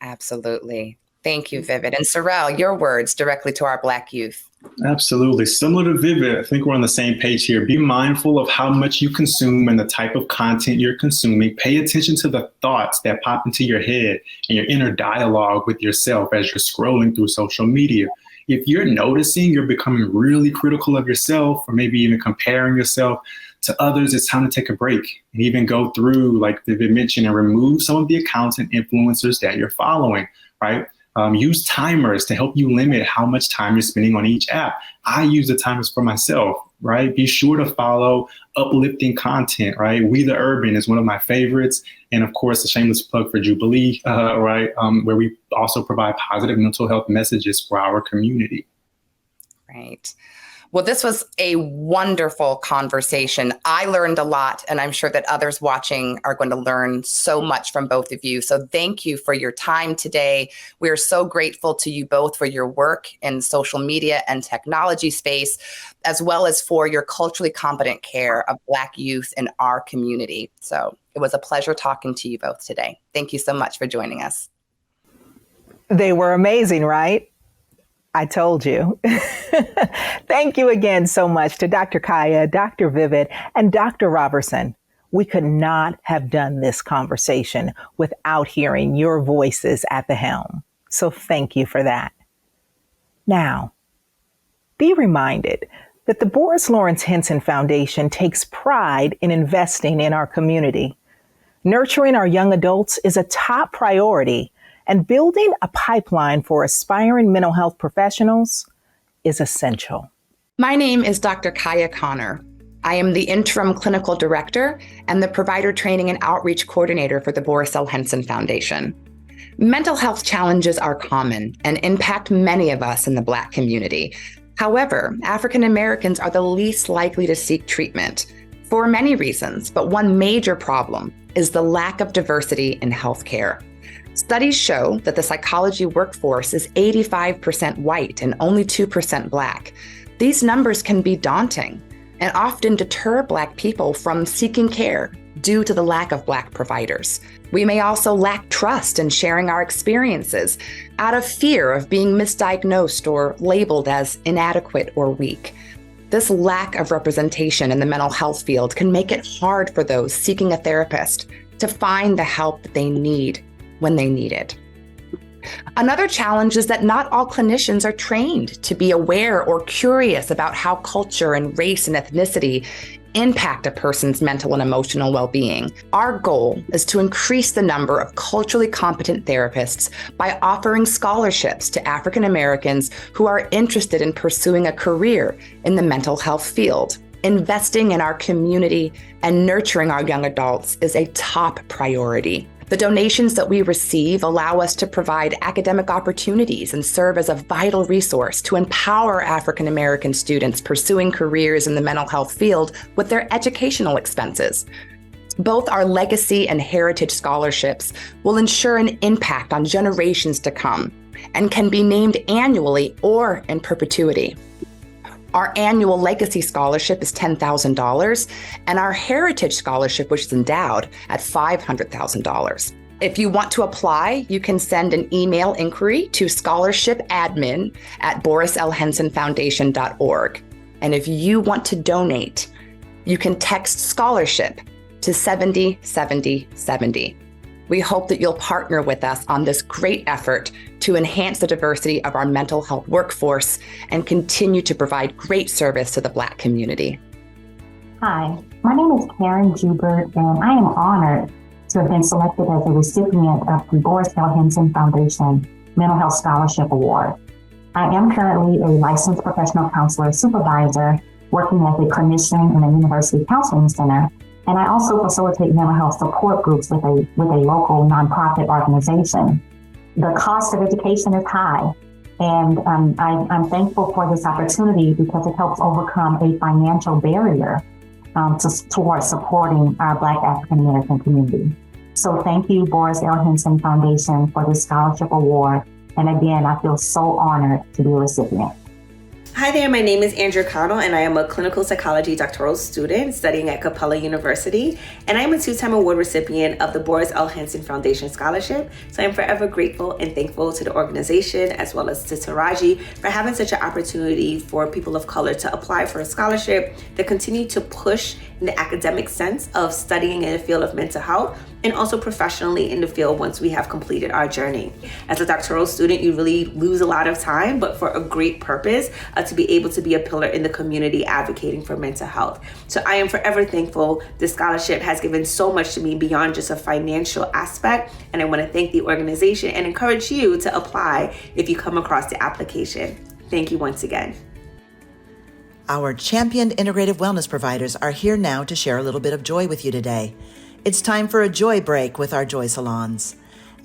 Absolutely. Thank you, Vivid. And Cyrell, your words directly to our Black youth. Absolutely. Similar to Vivid, I think we're on the same page here. Be mindful of how much you consume and the type of content you're consuming. Pay attention to the thoughts that pop into your head and your inner dialogue with yourself as you're scrolling through social media. If you're noticing you're becoming really critical of yourself, or maybe even comparing yourself to others, it's time to take a break and even go through, like Vivid mentioned, and remove some of the accounts and influencers that you're following, right? Use timers to help you limit how much time you're spending on each app. I use the timers for myself, right? Be sure to follow uplifting content, right? We the Urban is one of my favorites. And of course, a shameless plug for Jubilee, right? Where we also provide positive mental health messages for our community. Right. Well, this was a wonderful conversation. I learned a lot, and I'm sure that others watching are going to learn so much from both of you. So thank you for your time today. We are so grateful to you both for your work in social media and technology space, as well as for your culturally competent care of Black youth in our community. So it was a pleasure talking to you both today. Thank you so much for joining us. They were amazing, right? I told you. Thank you again so much to Dr. Kyaien, Dr. Vivid, and Dr. Robertson. We could not have done this conversation without hearing your voices at the helm. So thank you for that. Now, be reminded that the Boris Lawrence Henson Foundation takes pride in investing in our community. Nurturing our young adults is a top priority, and building a pipeline for aspiring mental health professionals is essential. My name is Dr. Kyaien Connor. I am the interim clinical director and the provider training and outreach coordinator for the Boris L. Henson Foundation. Mental health challenges are common and impact many of us in the Black community. However, African Americans are the least likely to seek treatment for many reasons, but one major problem is the lack of diversity in healthcare. Studies show that the psychology workforce is 85% white and only 2% Black. These numbers can be daunting and often deter Black people from seeking care due to the lack of Black providers. We may also lack trust in sharing our experiences out of fear of being misdiagnosed or labeled as inadequate or weak. This lack of representation in the mental health field can make it hard for those seeking a therapist to find the help that they need when they need it. Another challenge is that not all clinicians are trained to be aware or curious about how culture and race and ethnicity impact a person's mental and emotional well-being. Our goal is to increase the number of culturally competent therapists by offering scholarships to African Americans who are interested in pursuing a career in the mental health field. Investing in our community and nurturing our young adults is a top priority. The donations that we receive allow us to provide academic opportunities and serve as a vital resource to empower African American students pursuing careers in the mental health field with their educational expenses. Both our legacy and heritage scholarships will ensure an impact on generations to come and can be named annually or in perpetuity. Our annual legacy scholarship is $10,000, and our heritage scholarship, which is endowed, at $500,000. If you want to apply, you can send an email inquiry to scholarship@borislhensonfoundation.org. And if you want to donate, you can text scholarship to 707070. We hope that you'll partner with us on this great effort to enhance the diversity of our mental health workforce and continue to provide great service to the Black community. Hi, my name is Karen Joubert, and I am honored to have been selected as a recipient of the Boris Lawrence Henson Foundation Mental Health Scholarship Award. I am currently a licensed professional counselor supervisor working as a clinician in a university counseling center. And I also facilitate mental health support groups with a local nonprofit organization. The cost of education is high, and I'm thankful for this opportunity because it helps overcome a financial barrier towards supporting our Black African American community. So thank you, Boris L. Henson Foundation, for this scholarship award. And again, I feel so honored to be a recipient. Hi there, my name is Andrea Connell, and I am a clinical psychology doctoral student studying at Capella University, and I am a two-time award recipient of the Boris L. Henson Foundation Scholarship. So I'm forever grateful and thankful to the organization as well as to Tracie for having such an opportunity for people of color to apply for a scholarship that continue to push in the academic sense of studying in the field of mental health and also professionally in the field once we have completed our journey. As a doctoral student, you really lose a lot of time, but for a great purpose, to be able to be a pillar in the community advocating for mental health. So I am forever thankful. This scholarship has given so much to me beyond just a financial aspect, and I want to thank the organization and encourage you to apply if you come across the application. Thank you once again. Our championed integrative wellness providers are here now to share a little bit of joy with you today. It's time for a joy break with our joy salons.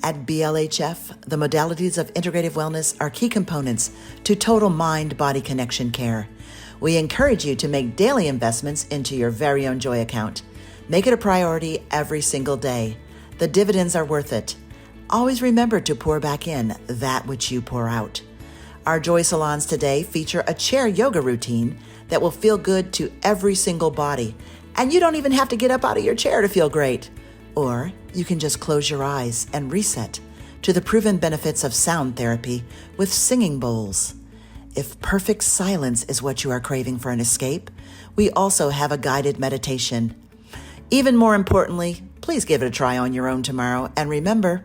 At BLHF, the modalities of integrative wellness are key components to total mind-body connection care. We encourage you to make daily investments into your very own joy account. Make it a priority every single day. The dividends are worth it. Always remember to pour back in that which you pour out. Our joy salons today feature a chair yoga routine that will feel good to every single body. And you don't even have to get up out of your chair to feel great. Or you can just close your eyes and reset to the proven benefits of sound therapy with singing bowls. If perfect silence is what you are craving for an escape, we also have a guided meditation. Even more importantly, please give it a try on your own tomorrow. And remember,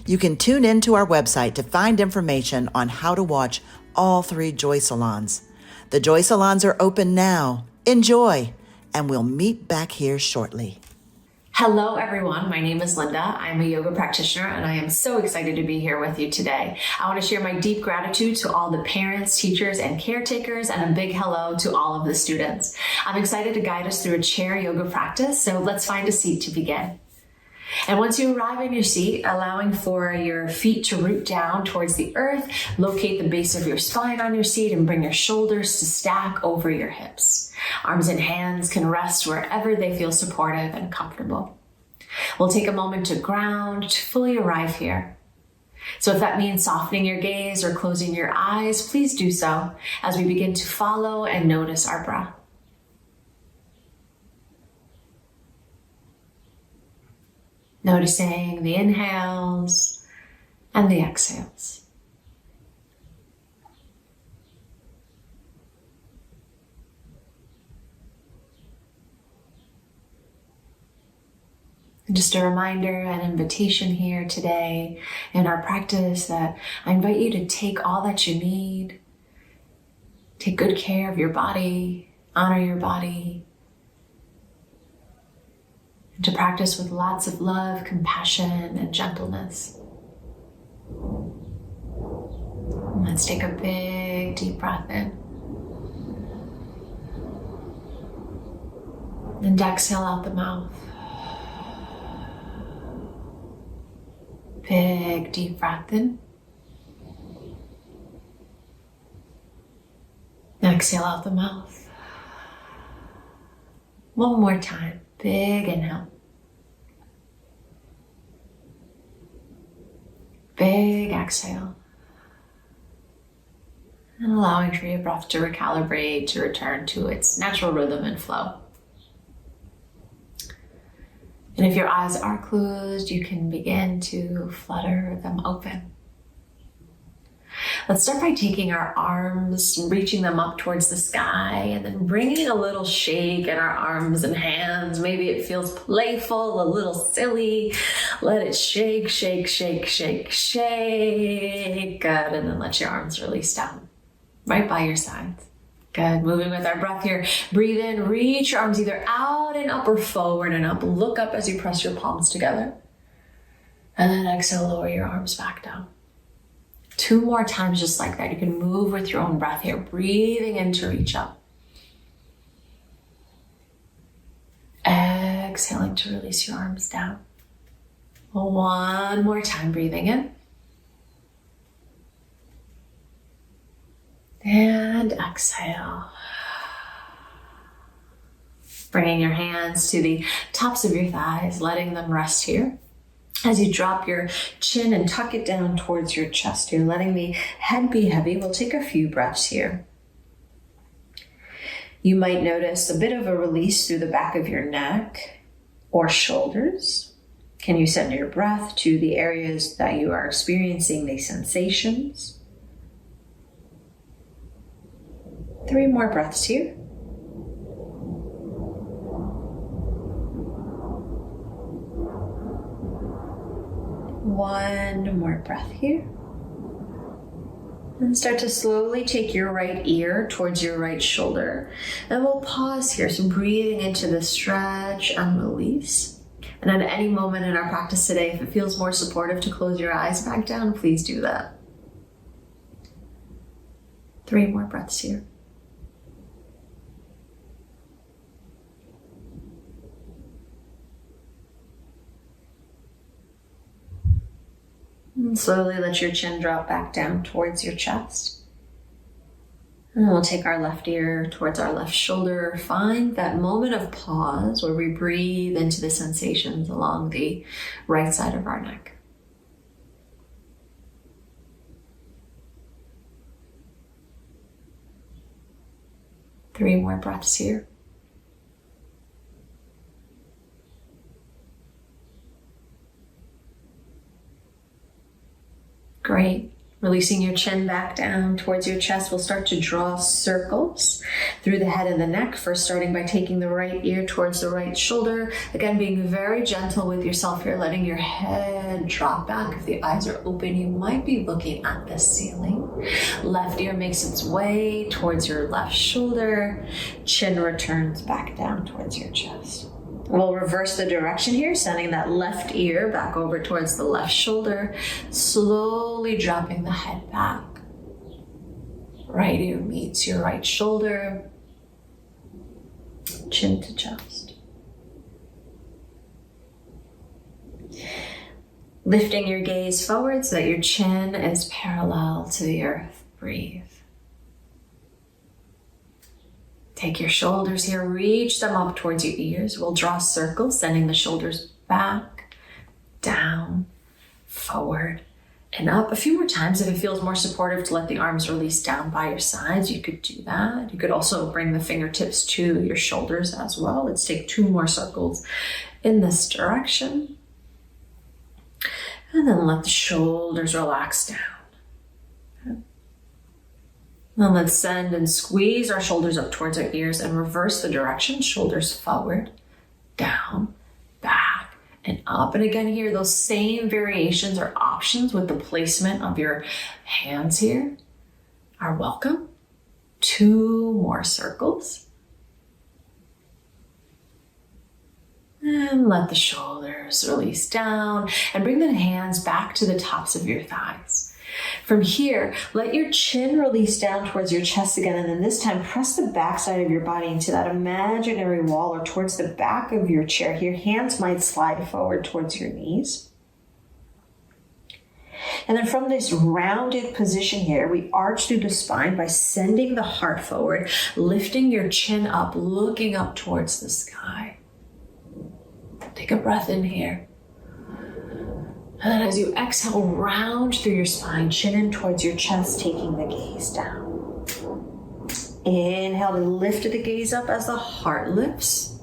you can tune in to our website to find information on how to watch all 3 Joy Salons. The Joy Salons are open now. Enjoy, and we'll meet back here shortly. Hello, everyone. My name is Linda. I'm a yoga practitioner, and I am so excited to be here with you today. I want to share my deep gratitude to all the parents, teachers, and caretakers, and a big hello to all of the students. I'm excited to guide us through a chair yoga practice, so let's find a seat to begin. And once you arrive in your seat, allowing for your feet to root down towards the earth, locate the base of your spine on your seat and bring your shoulders to stack over your hips. Arms and hands can rest wherever they feel supportive and comfortable. We'll take a moment to ground, to fully arrive here. So if that means softening your gaze or closing your eyes, please do so as we begin to follow and notice our breath. Noticing the inhales and the exhales. Just a reminder, an invitation here today in our practice that I invite you to take all that you need. Take good care of your body, honor your body, and to practice with lots of love, compassion, and gentleness. Let's take a big, deep breath in. And exhale out the mouth. Big deep breath in. Exhale out the mouth. One more time. Big inhale. Big exhale. And allowing for your breath to recalibrate, to return to its natural rhythm and flow. And if your eyes are closed, you can begin to flutter them open. Let's start by taking our arms, reaching them up towards the sky, and then bringing a little shake in our arms and hands. Maybe it feels playful, a little silly. Let it shake, shake, shake, shake, shake. Good, and then let your arms release down, right by your sides. Good, moving with our breath here. Breathe in, reach your arms either out and up or forward and up. Look up as you press your palms together. And then exhale, lower your arms back down. 2 more times just like that. You can move with your own breath here. Breathing in to reach up. Exhaling to release your arms down. 1 more time, breathing in. And exhale. Bringing your hands to the tops of your thighs, letting them rest here. As you drop your chin and tuck it down towards your chest, you're letting the head be heavy. We'll take a few breaths here. You might notice a bit of a release through the back of your neck or shoulders. Can you send your breath to the areas that you are experiencing these sensations? 3 more breaths here. One more breath here. And start to slowly take your right ear towards your right shoulder. And we'll pause here. So breathing into the stretch and release. And at any moment in our practice today, if it feels more supportive to close your eyes back down, please do that. 3 more breaths here. And slowly let your chin drop back down towards your chest. And we'll take our left ear towards our left shoulder. Find that moment of pause where we breathe into the sensations along the right side of our neck. Three more breaths here. Great. Releasing your chin back down towards your chest, we'll start to draw circles through the head and the neck. First, starting by taking the right ear towards the right shoulder. Again, being very gentle with yourself here, letting your head drop back. If the eyes are open, you might be looking at the ceiling. Left ear makes its way towards your left shoulder. Chin returns back down towards your chest. We'll reverse the direction here, sending that left ear back over towards the left shoulder, slowly dropping the head back. Right ear meets your right shoulder, chin to chest. Lifting your gaze forward so that your chin is parallel to the earth. Breathe. Take your shoulders here, reach them up towards your ears. We'll draw circles, sending the shoulders back, down, forward, and up. A few more times. If it feels more supportive to let the arms release down by your sides, you could do that. You could also bring the fingertips to your shoulders as well. Let's take 2 more circles in this direction. And then let the shoulders relax down. Now let's send and squeeze our shoulders up towards our ears and reverse the direction. Shoulders forward, down, back, and up. And again here, those same variations or options with the placement of your hands here are welcome. 2 more circles. And let the shoulders release down and bring the hands back to the tops of your thighs. From here, let your chin release down towards your chest again, and then this time press the backside of your body into that imaginary wall or towards the back of your chair here. Hands might slide forward towards your knees. And then from this rounded position here, we arch through the spine by sending the heart forward, lifting your chin up, looking up towards the sky. Take a breath in here. And then as you exhale, round through your spine, chin in towards your chest, taking the gaze down. Inhale to lift the gaze up as the heart lifts.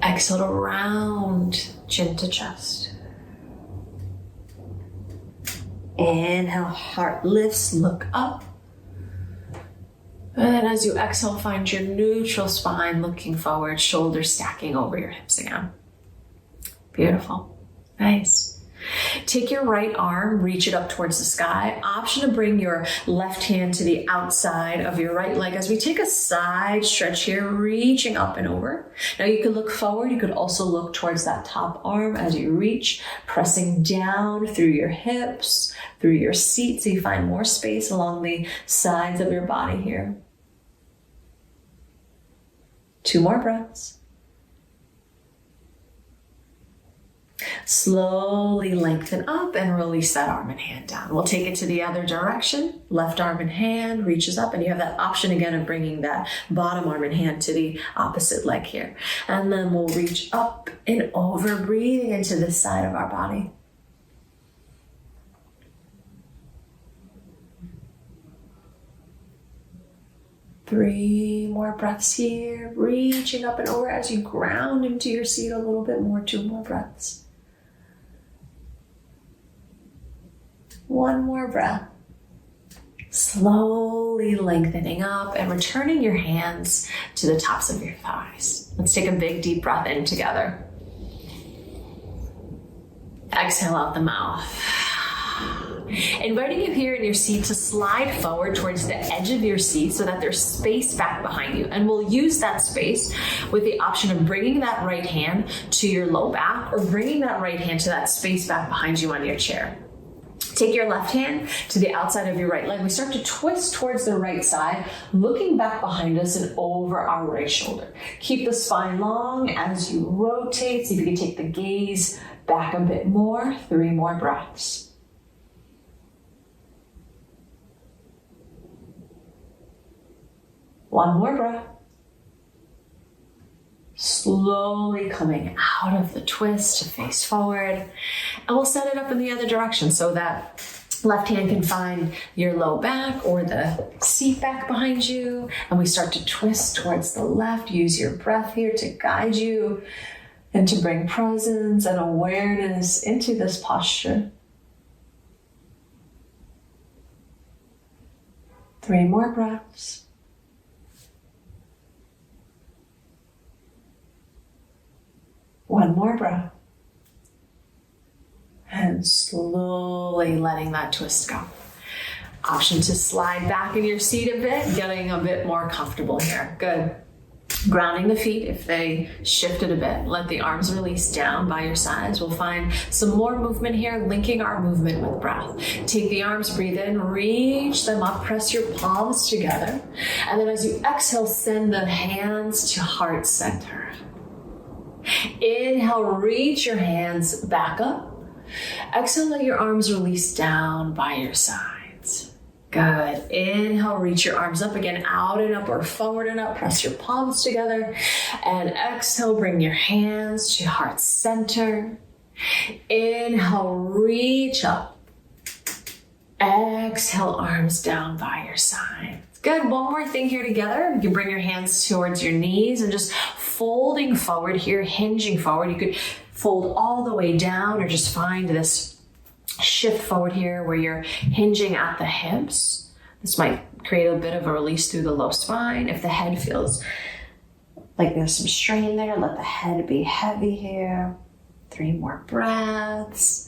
Exhale to round, chin to chest. Inhale, heart lifts, look up. And then as you exhale, find your neutral spine looking forward, shoulders stacking over your hips again. Beautiful. Nice. Take your right arm, reach it up towards the sky. Option to bring your left hand to the outside of your right leg as we take a side stretch here, reaching up and over. Now you could look forward. You could also look towards that top arm as you reach, pressing down through your hips, through your seat, so you find more space along the sides of your body here. 2 more breaths. Slowly lengthen up and release that arm and hand down. We'll take it to the other direction. Left arm and hand reaches up, and you have that option again of bringing that bottom arm and hand to the opposite leg here. And then we'll reach up and over, breathing into this side of our body. Three more breaths here, reaching up and over as you ground into your seat a little bit more. 2 more breaths. 1 more breath. Slowly lengthening up and returning your hands to the tops of your thighs. Let's take a big deep breath in together. Exhale out the mouth. Inviting you here in your seat to slide forward towards the edge of your seat so that there's space back behind you. And we'll use that space with the option of bringing that right hand to your low back or bringing that right hand to that space back behind you on your chair. Take your left hand to the outside of your right leg. We start to twist towards the right side, looking back behind us and over our right shoulder. Keep the spine long as you rotate. See if you can take the gaze back a bit more. 3 more breaths. 1 more breath. Slowly coming out of the twist to face forward. And we'll set it up in the other direction so that left hand can find your low back or the seat back behind you. And we start to twist towards the left. Use your breath here to guide you and to bring presence and awareness into this posture. 3 more breaths. 1 more breath. And slowly letting that twist go. Option to slide back in your seat a bit, getting a bit more comfortable here. Good. Grounding the feet if they shifted a bit. Let the arms release down by your sides. We'll find some more movement here, linking our movement with breath. Take the arms, breathe in, reach them up, press your palms together. And then as you exhale, send the hands to heart center. Inhale, reach your hands back up. Exhale, let your arms release down by your sides. Good. Inhale, reach your arms up again, out and up or forward and up. Press your palms together. And exhale, bring your hands to heart center. Inhale, reach up. Exhale, arms down by your side. Good. 1 more thing here together. You can bring your hands towards your knees and just folding forward here, hinging forward. You could fold all the way down or just find this shift forward here where you're hinging at the hips. This might create a bit of a release through the low spine. If the head feels like there's some strain there, let the head be heavy here. 3 more breaths.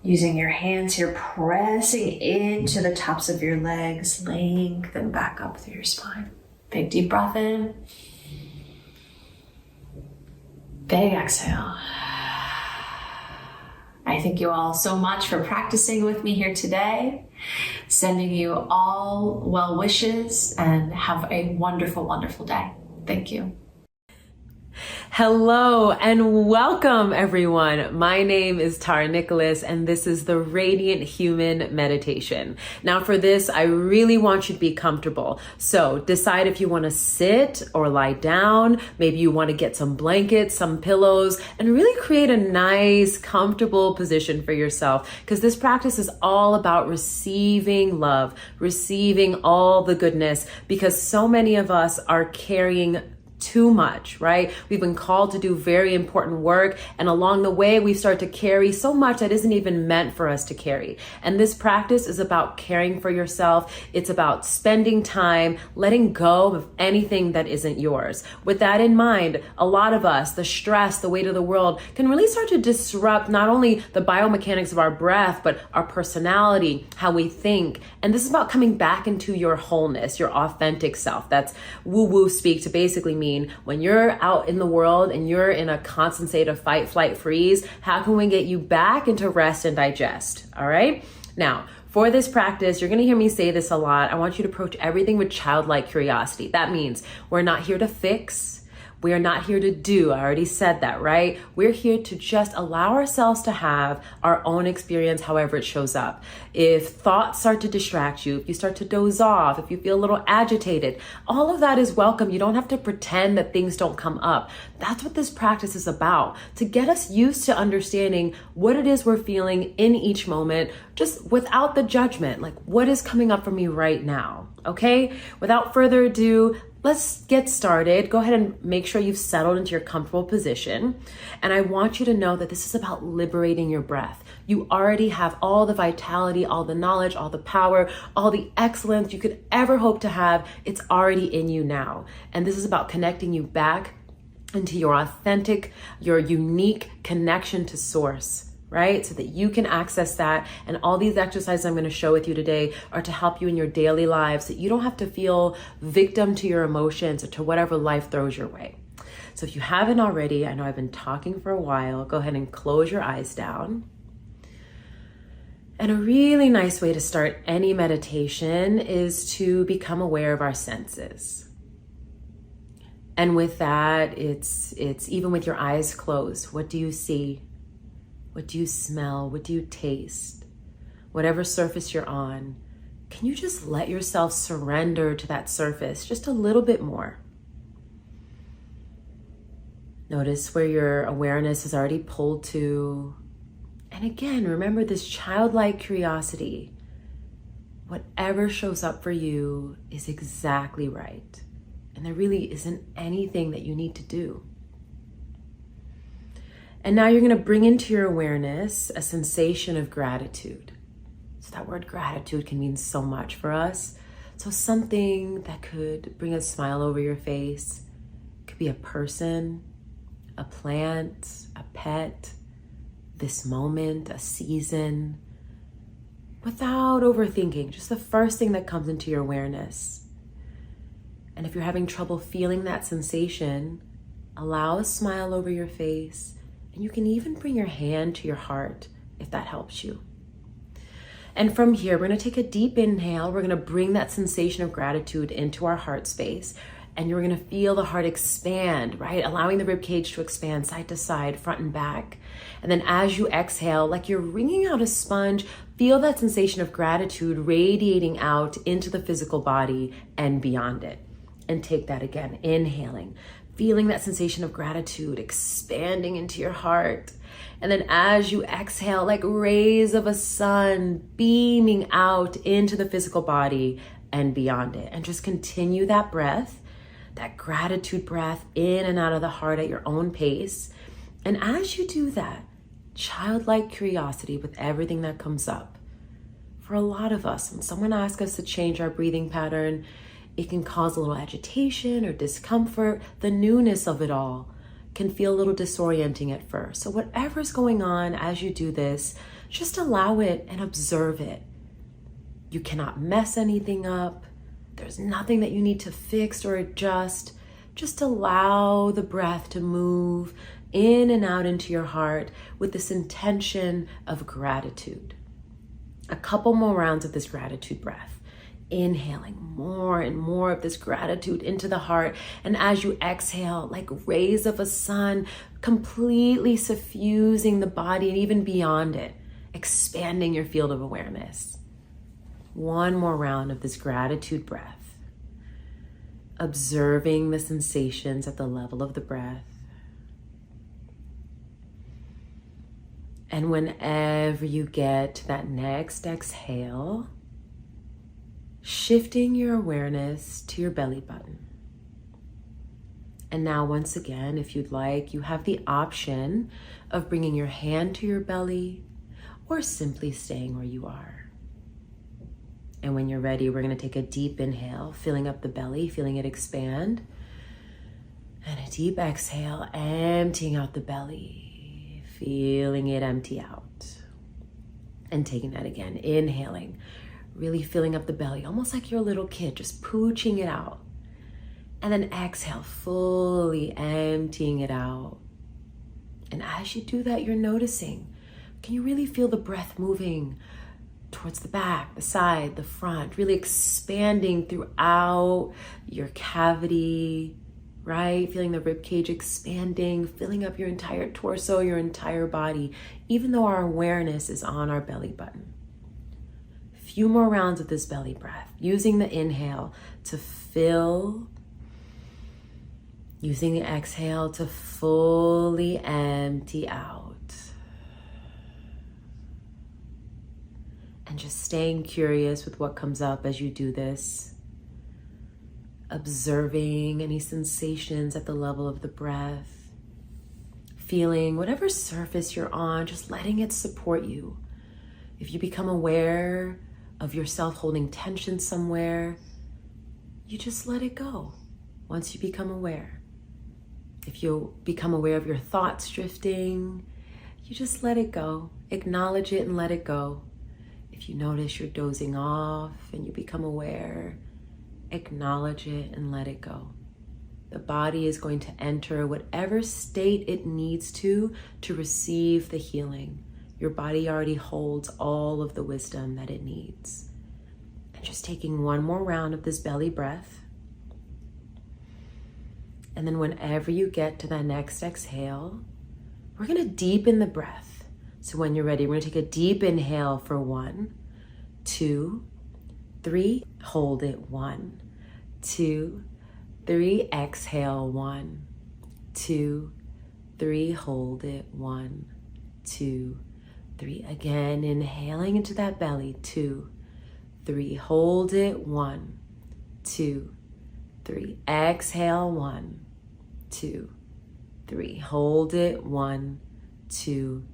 Using your hands here, pressing into the tops of your legs, lengthen back up through your spine. Big deep breath in. Big exhale. I thank you all so much for practicing with me here today. Sending you all well wishes and have a wonderful, wonderful day. Thank you. Hello and welcome everyone. My name is Tara Nicolas and this is the Radiant Human Meditation. Now for this, I really want you to be comfortable. So decide if you want to sit or lie down. Maybe you want to get some blankets, some pillows, and really create a nice, comfortable position for yourself, because this practice is all about receiving love, receiving all the goodness, because so many of us are carrying too much, right? We've been called to do very important work, and along the way we start to carry so much that isn't even meant for us to carry. And this practice is about caring for yourself. It's about spending time letting go of anything that isn't yours. With that in mind, a lot of us, the stress, the weight of the world can really start to disrupt not only the biomechanics of our breath, but our personality, how we think. And this is about coming back into your wholeness, your authentic self. That's woo-woo speak to basically mean when you're out in the world and you're in a constant state of fight, flight, freeze, how can we get you back into rest and digest? All right. Now, for this practice, you're going to hear me say this a lot. I want you to approach everything with childlike curiosity. That means we're not here to fix. We are not here to do. I already said that, right? We're here to just allow ourselves to have our own experience, however it shows up. If thoughts start to distract you, if you start to doze off, if you feel a little agitated, all of that is welcome. You don't have to pretend that things don't come up. That's what this practice is about, to get us used to understanding what it is we're feeling in each moment, just without the judgment, like what is coming up for me right now, okay? Without further ado, let's get started. Go ahead and make sure you've settled into your comfortable position. And I want you to know that this is about liberating your breath. You already have all the vitality, all the knowledge, all the power, all the excellence you could ever hope to have. It's already in you now. And this is about connecting you back into your authentic, your unique connection to source, right? So that you can access that. And all these exercises I'm going to show with you today are to help you in your daily lives, so that you don't have to feel victim to your emotions or to whatever life throws your way. So if you haven't already, I know I've been talking for a while, go ahead and close your eyes down. And a really nice way to start any meditation is to become aware of our senses. And with that, it's even with your eyes closed, what do you see? What do you smell? What do you taste? Whatever surface you're on, can you just let yourself surrender to that surface just a little bit more? Notice where your awareness is already pulled to. And again, remember this childlike curiosity. Whatever shows up for you is exactly right. And there really isn't anything that you need to do. And now you're going to bring into your awareness a sensation of gratitude. So that word gratitude can mean so much for us. So something that could bring a smile over your face. It could be a person, a plant, a pet, this moment, a season. Without overthinking, just the first thing that comes into your awareness. And if you're having trouble feeling that sensation, allow a smile over your face. And you can even bring your hand to your heart if that helps you. And from here, we're going to take a deep inhale. We're going to bring that sensation of gratitude into our heart space. And you're going to feel the heart expand, right? Allowing the rib cage to expand side to side, front and back. And then as you exhale, like you're wringing out a sponge, feel that sensation of gratitude radiating out into the physical body and beyond it. And take that again, inhaling. Feeling that sensation of gratitude expanding into your heart. And then as you exhale, like rays of a sun beaming out into the physical body and beyond it. And just continue that breath, that gratitude breath in and out of the heart at your own pace. And as you do that, childlike curiosity with everything that comes up. For a lot of us, when someone asks us to change our breathing pattern, it can cause a little agitation or discomfort. The newness of it all can feel a little disorienting at first. So whatever's going on as you do this, just allow it and observe it. You cannot mess anything up. There's nothing that you need to fix or adjust. Just allow the breath to move in and out into your heart with this intention of gratitude. A couple more rounds of this gratitude breath. Inhaling more and more of this gratitude into the heart. And as you exhale, like rays of a sun, completely suffusing the body and even beyond it, expanding your field of awareness. One more round of this gratitude breath. Observing the sensations at the level of the breath. And whenever you get to that next exhale, shifting your awareness to your belly button. And now once again, if you'd like, you have the option of bringing your hand to your belly or simply staying where you are. And when you're ready, we're going to take a deep inhale, filling up the belly, feeling it expand. And a deep exhale, emptying out the belly, feeling it empty out. And taking that again, inhaling, really filling up the belly, almost like you're a little kid, just pooching it out. And then exhale, fully emptying it out. And as you do that, you're noticing, can you really feel the breath moving towards the back, the side, the front, really expanding throughout your cavity, right? Feeling the rib cage expanding, filling up your entire torso, your entire body, even though our awareness is on our belly button. Few more rounds of this belly breath, using the inhale to fill, using the exhale to fully empty out. And just staying curious with what comes up as you do this. Observing any sensations at the level of the breath. Feeling whatever surface you're on, just letting it support you. If you become aware of yourself holding tension somewhere, you just let it go once you become aware. If you become aware of your thoughts drifting, you just let it go. Acknowledge it and let it go. If you notice you're dozing off and you become aware, acknowledge it and let it go. The body is going to enter whatever state it needs to receive the healing. Your body already holds all of the wisdom that it needs. And just taking one more round of this belly breath. And then whenever you get to that next exhale, we're going to deepen the breath. So when you're ready, we're going to take a deep inhale for 1, 2, 3. Hold it. 1, 2, 3. Exhale. 1, 2, 3. Hold it. 1, 2, 3. Again, inhaling into that belly. 2, 3. Hold it. 1, 2, 3. Exhale. 1, 2, 3. Hold it. 1, 2,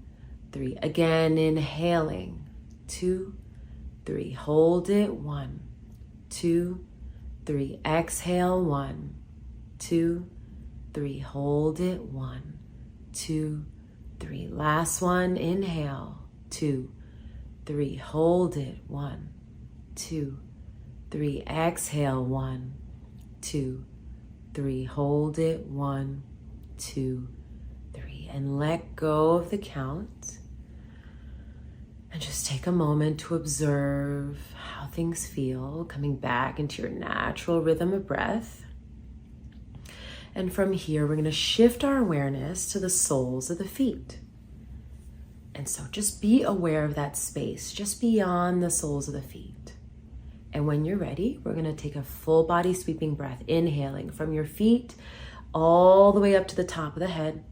3. Again, inhaling. 2, 3. Hold it. 1, 2, 3. Exhale. 1, 2, 3. Hold it. 1, 2, 3. Last one. Inhale. 2, 3. Hold it. 1, 2, 3. Exhale. 1, 2, 3. Hold it. 1, 2, 3. And let go of the count. And just take a moment to observe how things feel, coming back into your natural rhythm of breath. And from here, we're going to shift our awareness to the soles of the feet. And so just be aware of that space, just beyond the soles of the feet. And when you're ready, we're going to take a full body sweeping breath, inhaling from your feet all the way up to the top of the head.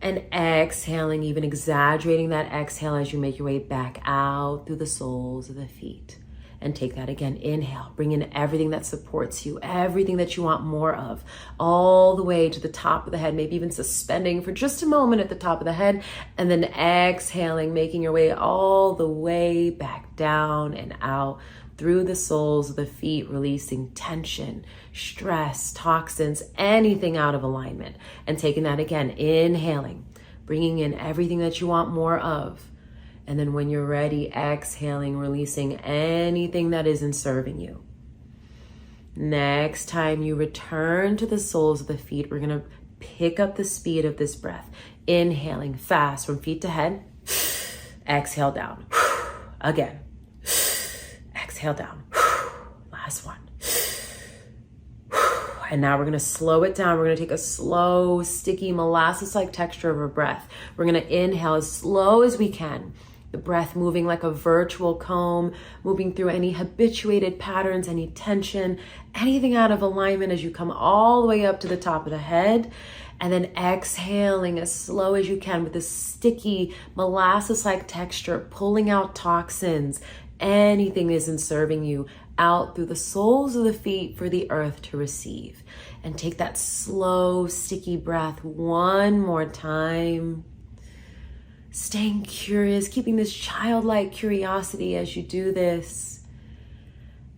And exhaling, even exaggerating that exhale as you make your way back out through the soles of the feet. And take that again. Inhale, bring in everything that supports you, everything that you want more of, all the way to the top of the head, maybe even suspending for just a moment at the top of the head. And then exhaling, making your way all the way back down and out through the soles of the feet, releasing tension, stress, toxins, anything out of alignment. And taking that again, inhaling, bringing in everything that you want more of. And then when you're ready, exhaling, releasing anything that isn't serving you. Next time you return to the soles of the feet, we're going to pick up the speed of this breath. Inhaling fast from feet to head. Exhale down. Again. Exhale down. Last one. And now we're gonna slow it down. We're gonna take a slow, sticky, molasses-like texture of a breath. We're gonna inhale as slow as we can. The breath moving like a virtual comb, moving through any habituated patterns, any tension, anything out of alignment as you come all the way up to the top of the head. And then exhaling as slow as you can with this sticky, molasses-like texture, pulling out toxins, anything that isn't serving you, out through the soles of the feet for the earth to receive. And take that slow, sticky breath one more time. Staying curious, keeping this childlike curiosity as you do this.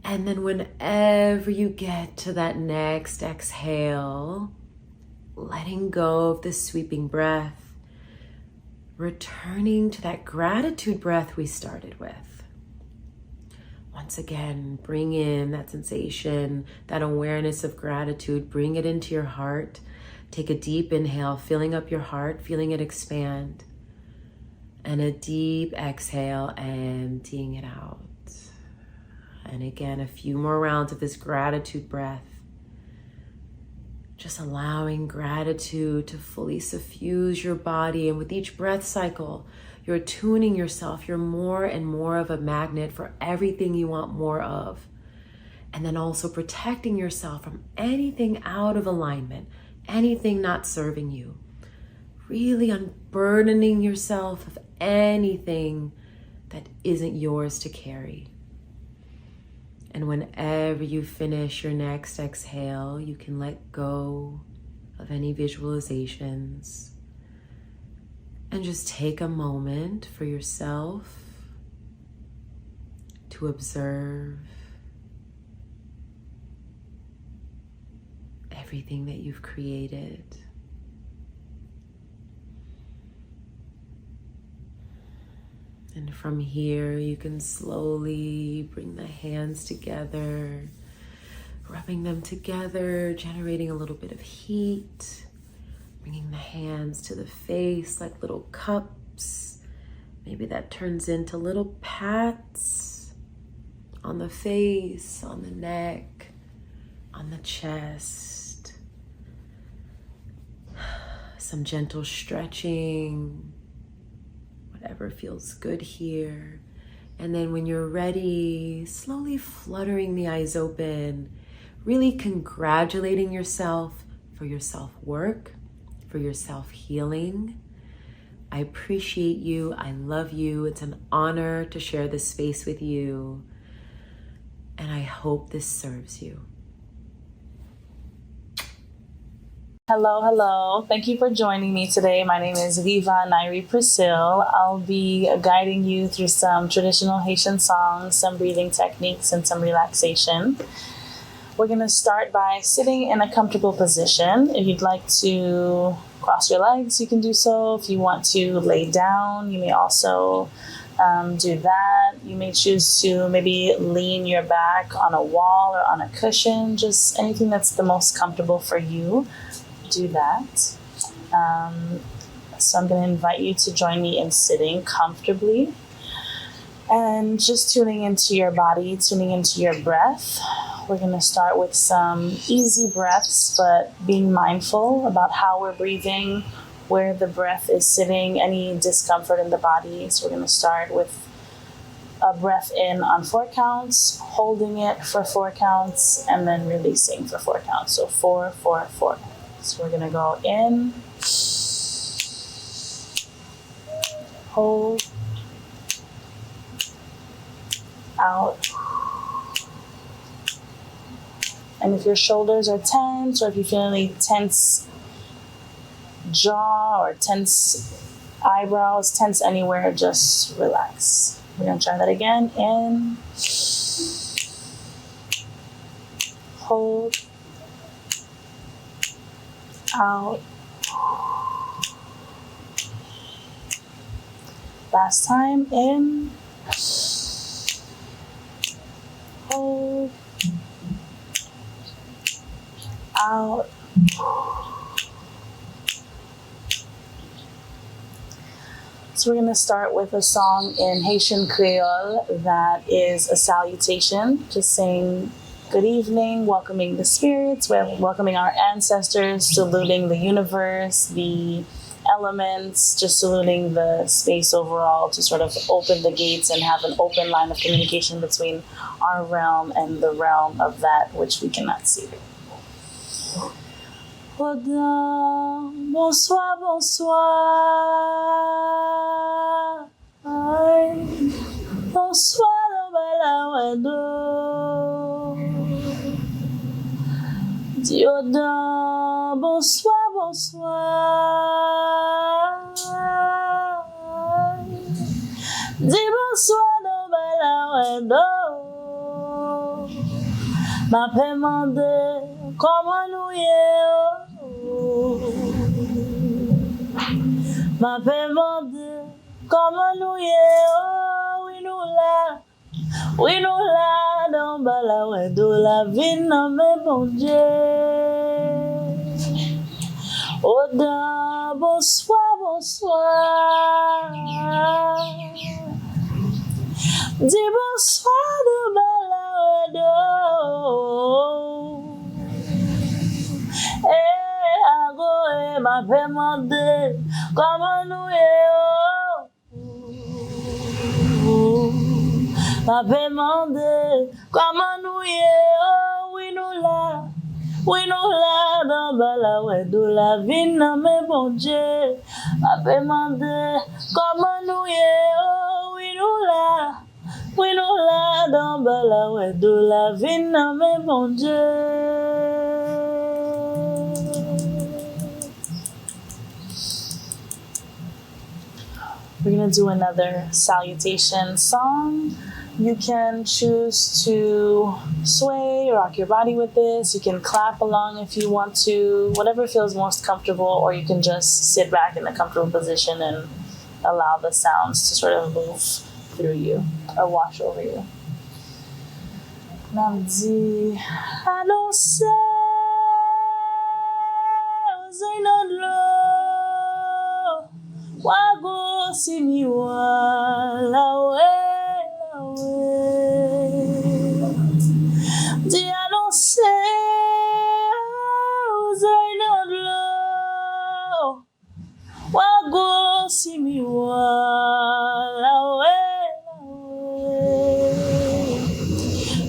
And then whenever you get to that next exhale, letting go of the sweeping breath, returning to that gratitude breath we started with. Once again, bring in that sensation, that awareness of gratitude, bring it into your heart. Take a deep inhale, filling up your heart, feeling it expand. And a deep exhale, emptying it out. And again, a few more rounds of this gratitude breath. Just allowing gratitude to fully suffuse your body. And with each breath cycle, you're tuning yourself. You're more and more of a magnet for everything you want more of. And then also protecting yourself from anything out of alignment, anything not serving you. Really unburdening yourself of anything that isn't yours to carry. And whenever you finish your next exhale, you can let go of any visualizations and just take a moment for yourself to observe everything that you've created. And from here, you can slowly bring the hands together, rubbing them together, generating a little bit of heat, bringing the hands to the face like little cups. Maybe that turns into little pats on the face, on the neck, on the chest. Some gentle stretching. Whatever feels good here. And then when you're ready, slowly fluttering the eyes open, really congratulating yourself for your self-work, for your self-healing. I appreciate you. I love you. It's an honor to share this space with you. And I hope this serves you. Hello. Thank you for joining me today. My name is Riva Nyri Percil. I'll be guiding you through some traditional Haitian songs, some breathing techniques, and some relaxation. We're going to start by sitting in a comfortable position. If you'd like to cross your legs, you can do so. If you want to lay down, you may also do that. You may choose to maybe lean your back on a wall or on a cushion, just anything that's the most comfortable for you. Do that. So I'm going to invite you to join me in sitting comfortably and just tuning into your body, tuning into your breath. We're going to start with some easy breaths, but being mindful about how we're breathing, where the breath is sitting, any discomfort in the body. So we're going to start with a breath in on 4 counts, holding it for 4 counts, and then releasing for 4 counts. So 4, 4, 4. So we're going to go in, hold, out. And if your shoulders are tense, or if you feel any tense jaw or tense eyebrows, tense anywhere, just relax. We're going to try that again. In, hold, out. Last time, in, hold, out. So we're going to start with a song in Haitian Creole that is a salutation, just saying good evening, welcoming the spirits, welcoming our ancestors, saluting the universe, the elements, just saluting the space overall to sort of open the gates and have an open line of communication between our realm and the realm of that which we cannot see. Bonsoir, bonsoir. Bonsoir, balawado. Diodan, bonsoir, bonsoir. Di bonsoir, balawado. Ma pemande, comment nous y Ma pemande, comment nous y oui nous là, dans balawado, la vie n'a me bon Dieu. Oh, bonsoir, bonsoir. Dis bonsoir de balawado. Ago ma demande comment nous ma demande comment nous oui nous là dans balawado la vie n'a me bon Dieu ma demande comment nous oui nous là dans balawado la vie n'a me bon Dieu. We're going to do another salutation song. You can choose to sway or rock your body with this. You can clap along if you want to, whatever feels most comfortable, or you can just sit back in a comfortable position and allow the sounds to sort of move through you or wash over you. Namdi, I don't say, Wago si mi lawe. Di anonse Zainadlo. Wago si mi lawe.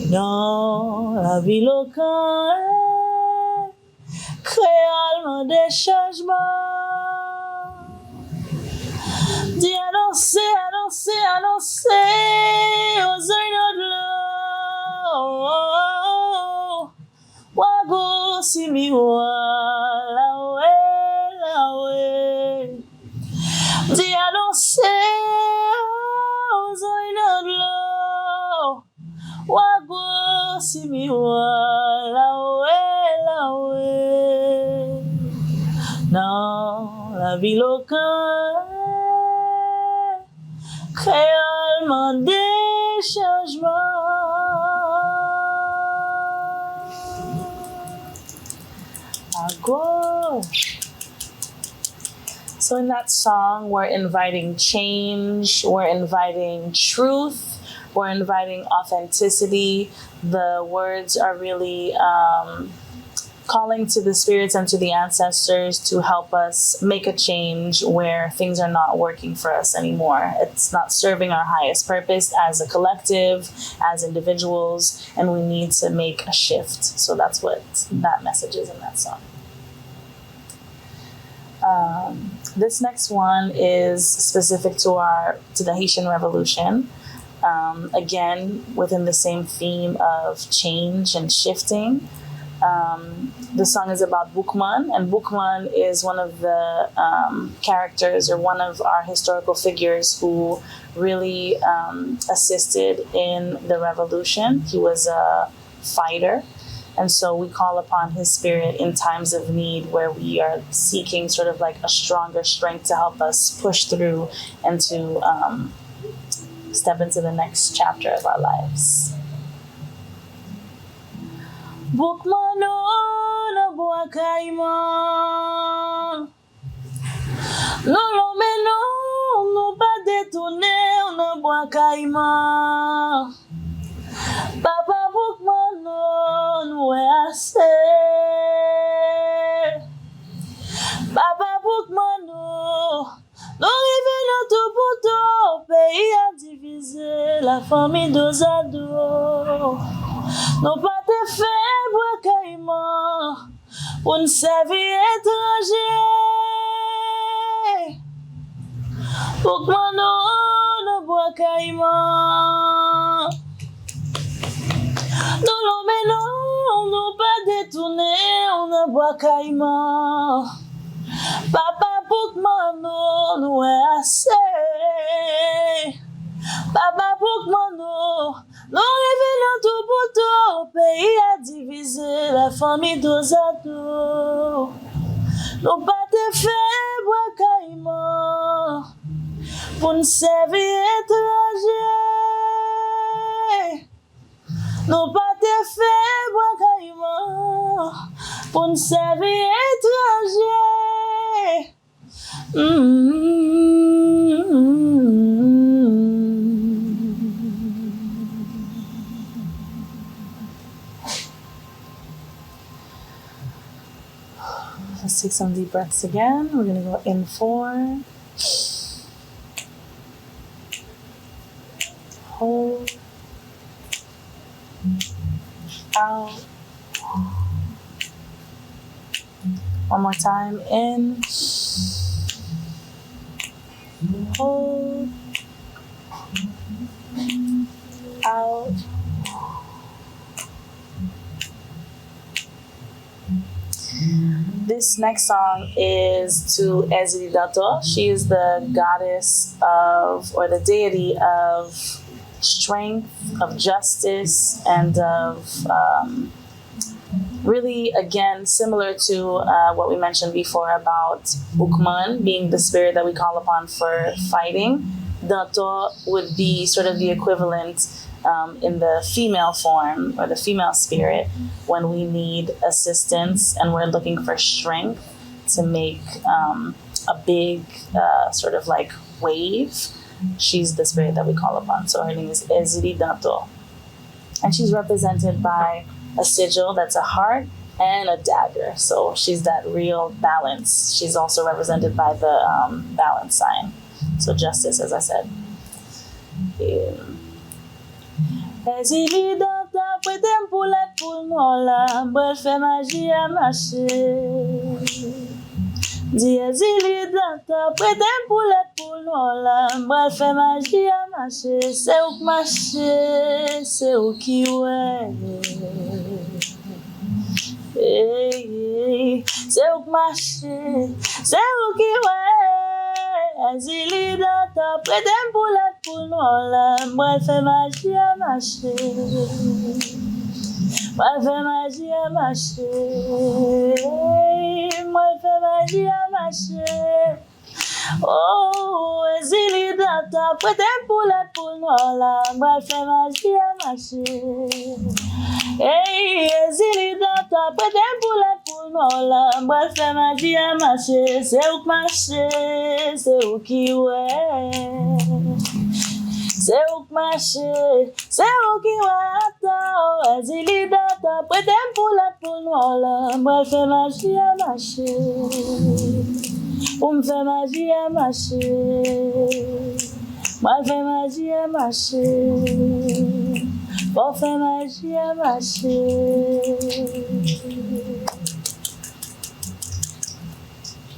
Dans la vie locale, créalement des changements. Di anonse Zainadlo. Wago si mi lawe. Di anonse Zainadlo. Wago si mi lawe. Dans la vie locale, créalement des changements. Go. So in that song, we're inviting change, we're inviting truth, we're inviting authenticity. The words are really calling to the spirits and to the ancestors to help us make a change where things are not working for us anymore. It's not serving our highest purpose as a collective, as individuals, and we need to make a shift. So that's what that message is in that song. This next one is specific to the Haitian Revolution. Again, within the same theme of change and shifting. The song is about Boukman, and Boukman is one of the characters or one of our historical figures who really assisted in the revolution. He was a fighter, and so we call upon his spirit in times of need where we are seeking sort of like a stronger strength to help us push through and to step into the next chapter of our lives. Boukmano na buakaima, no lo meno no ba wakaima. Papa Bookman where I say. Papa Bookman non rive tout pour pays à diviser la famille dos à dos. Non pas te faire wakaima pour ne servir étranger. Bookman no wakaima. Non, non, mais non, non, pas détourné, on ne boit caïman. Papa Bookman, non, est assez. Papa Bookman, non, révélant tout pour tout, pays à diviser, la famille dos à dos. Non, pas te faire boire caïman, pour ne servir étranger. Non pas te faire boire caïman pour ne servir étranger. Let's take some deep breaths again. We're going to go in 4. Hold. Out. One more time. In. Hold. Out. This next song is to Ezri Dato. She is the goddess of, or the deity of strength, of justice, and of really, again, similar to what we mentioned before about Ukman being the spirit that we call upon for fighting. Dato would be sort of the equivalent in the female form or the female spirit when we need assistance and we're looking for strength to make a big sort of like wave. She's the spirit that we call upon. So her name is Ezri Dato. And she's represented by a sigil that's a heart and a dagger. So she's that real balance. She's also represented by the balance sign. So justice, as I said. Ezri Dato, putem pulet pul mola, bel fe magia mache. Ezri Dato, putem pulet pul mola, bel fe magia mache. Se ou mache, se ou ki we. Se ou mache, se ou ki we. Ezri Dato, putem pulet pul mola, bel fe magia mache. Bel fe magia mache. Bel fe magia mache. Oh, Ezri Dato, putem pulet pul mola, bel fe magia mache. Hey, Ezri Dato, putem pulet pul mola, bel fe magia mache. Se ou mache, se ou ki we. Se ou mache, se ou ki we ato. Ezri Dato, putem pulet pul mola, bel fe magia mache. Me fe magia mache. Bel fe magia mache. Pour faire magia mache.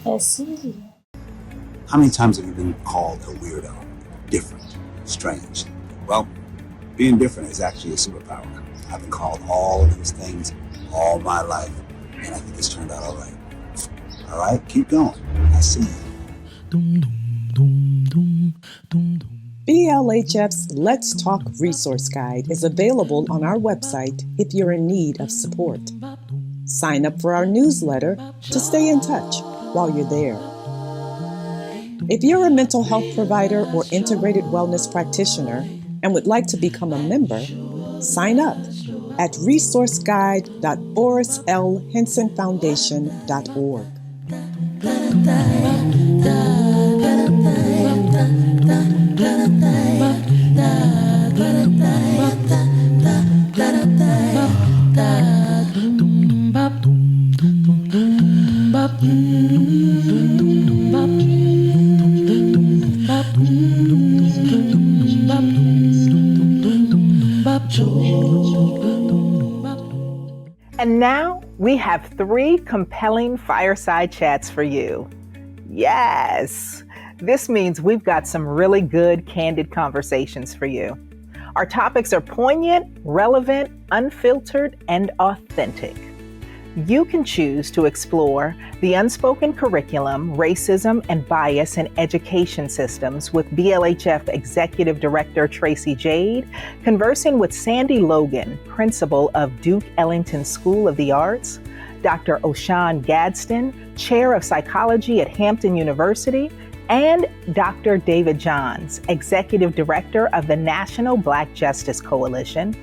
Merci. How many times have you been called a weirdo, different, strange? Well, being different is actually a superpower. I've been called all of these things all my life, and I think it's turned out all right. All right, keep going. I see you. BLHF's Let's Talk Resource Guide is available on our website if you're in need of support. Sign up for our newsletter to stay in touch while you're there. If you're a mental health provider or integrated wellness practitioner and would like to become a member, sign up at resourceguide.borislhensonfoundation.org. And now we have 3 compelling fireside chats for you. Yes, this means we've got some really good, candid conversations for you. Our topics are poignant, relevant, unfiltered, and authentic. You can choose to explore the unspoken curriculum, racism, and bias in education systems with BLHF Executive Director Tracie Jade, conversing with Sandi Logan, Principal of Duke Ellington School of the Arts, Dr. Oshan Gadsden, Chair of Psychology at Hampton University, and Dr. David Johns, Executive Director of the National Black Justice Coalition.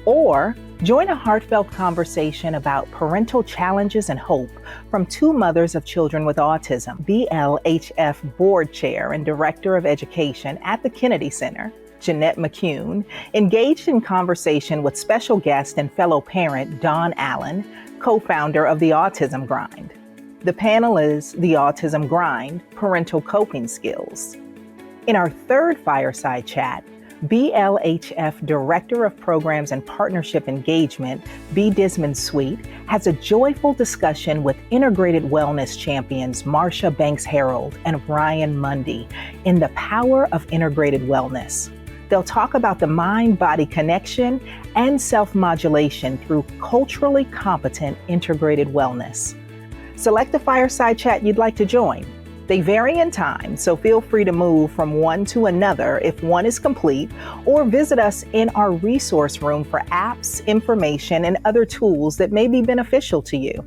Or join a heartfelt conversation about parental challenges and hope from 2 mothers of children with autism, BLHF Board Chair and Director of Education at the Kennedy Center, Jeanette McCune, engaged in conversation with special guest and fellow parent Dawn Allen, co-founder of the Autism Grind. The panel is The Autism Grind, Parental Coping Skills. In our 3rd fireside chat, BLHF Director of Programs and Partnership Engagement, B. Dismond Sweet, has a joyful discussion with integrated wellness champions Marsha Banks-Harold and Ryan Mundy in the power of integrated wellness. They'll talk about the mind-body connection and self-modulation through culturally competent integrated wellness. Select the fireside chat you'd like to join. They vary in time, so feel free to move from one to another if one is complete, or visit us in our resource room for apps, information, and other tools that may be beneficial to you.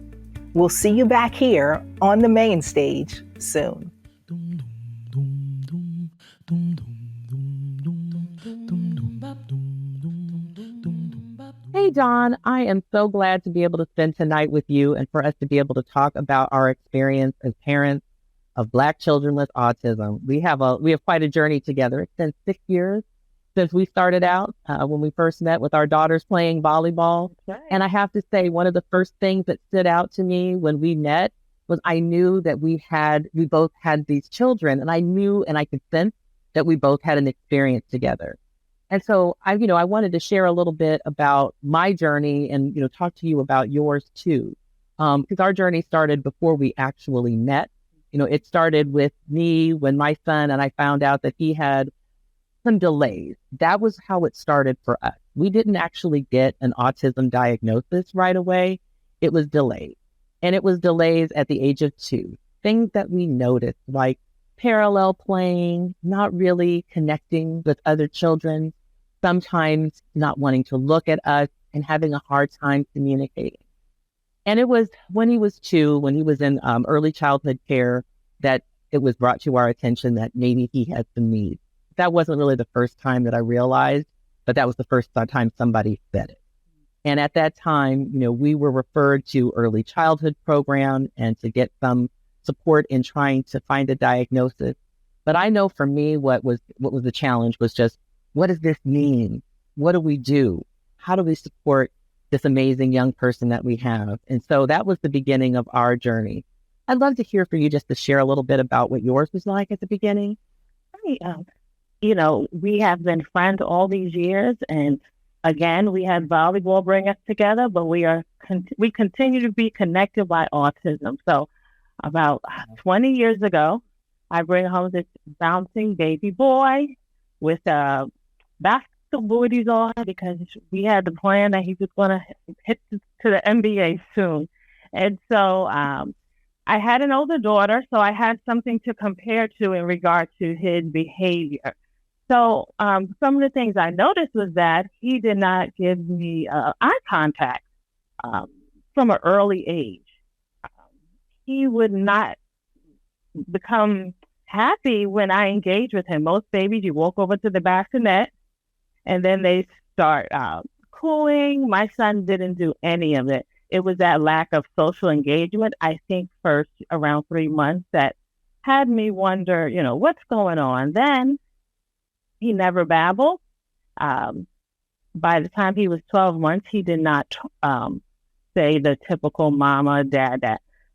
We'll see you back here on the main stage soon. Hey, Dawn, I am so glad to be able to spend tonight with you and for us to be able to talk about our experience as parents of Black children with autism. We have quite a journey together. It's been 6 years since we started out when we first met with our daughters playing volleyball. Okay. And I have to say, one of the first things that stood out to me when we met was I knew that we both had these children, and I knew and I could sense that we both had an experience together. And so I wanted to share a little bit about my journey and, talk to you about yours too. Because our journey started before we actually met. It started with me when my son and I found out that he had some delays. That was how it started for us. We didn't actually get an autism diagnosis right away. It was delayed. And it was delays at the age of 2. Things that we noticed, like parallel playing, not really connecting with other children, sometimes not wanting to look at us and having a hard time communicating. And it was when he was 2, when he was in early childhood care, that it was brought to our attention that maybe he had some needs. That wasn't really the first time that I realized, but that was the first time somebody said it. And at that time, we were referred to early childhood program and to get some support in trying to find a diagnosis. But I know for me, what was the challenge was just, what does this mean? What do we do? How do we support this amazing young person that we have? And so that was the beginning of our journey. I'd love to hear from you just to share a little bit about what yours was like at the beginning. We have been friends all these years, and again, we had volleyball bring us together, but we continue to be connected by autism. So about 20 years ago, I bring home this bouncing baby boy with basketball booties on, because we had the plan that he was going to hit to the NBA soon. And so I had an older daughter, so I had something to compare to in regard to his behavior. So some of the things I noticed was that he did not give me eye contact from an early age. He would not become happy when I engage with him. Most babies, you walk over to the bassinet and then they start cooing. My son didn't do any of it. It was that lack of social engagement, I think, first around 3 months that had me wonder, what's going on. Then he never babbled. By the time he was 12 months, he did not say the typical mama, dad.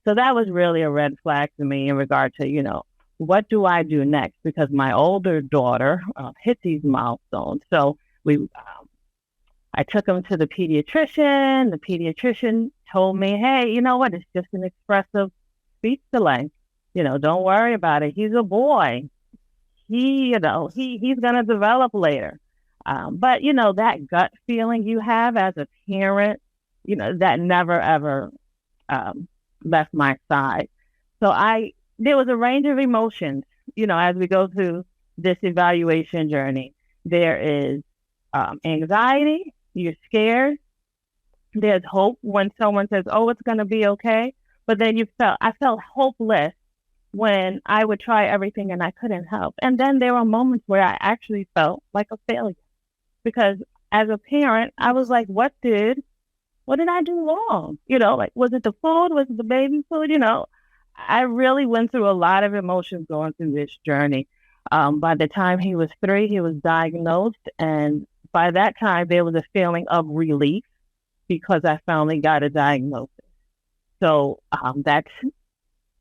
So that was really a red flag to me in regard to, what do I do next? Because my older daughter hit these milestones. So I took him to the pediatrician. The pediatrician told me, hey, you know what? It's just an expressive speech delay. Don't worry about it. He's a boy. He's going to develop later. But, that gut feeling you have as a parent, that never, ever left my side. So there was a range of emotions, as we go through this evaluation journey. There is anxiety. You're scared. There's hope when someone says, oh, it's going to be okay. But then I felt hopeless when I would try everything and I couldn't help. And then there were moments where I actually felt like a failure, because as a parent, I was like, what did I do wrong? Was it the food? Was it the baby food? I really went through a lot of emotions going through this journey. By the time he was 3, he was diagnosed. And by that time, there was a feeling of relief because I finally got a diagnosis. So that's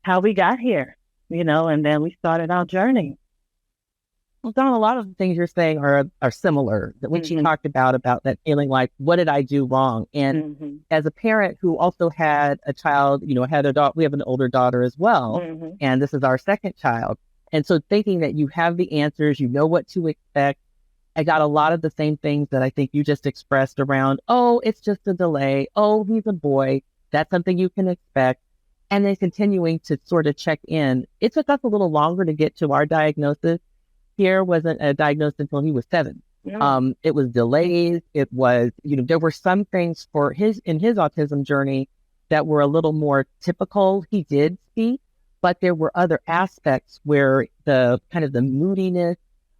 how we got here, and then we started our journey. Well, Don, a lot of the things you're saying are similar. When she talked about that feeling like, what did I do wrong? And as a parent who also had a child, had a daughter, we have an older daughter as well. And this is our second child. And so thinking that you have the answers, what to expect. I got a lot of the same things that I think you just expressed around, oh, it's just a delay. Oh, he's a boy. That's something you can expect. And then continuing to sort of check in. It took us a little longer to get to our diagnosis. Pierre wasn't diagnosed until he was 7. It was delays. It was, there were some things in his autism journey that were a little more typical. He did speak, but there were other aspects where the kind of the moodiness,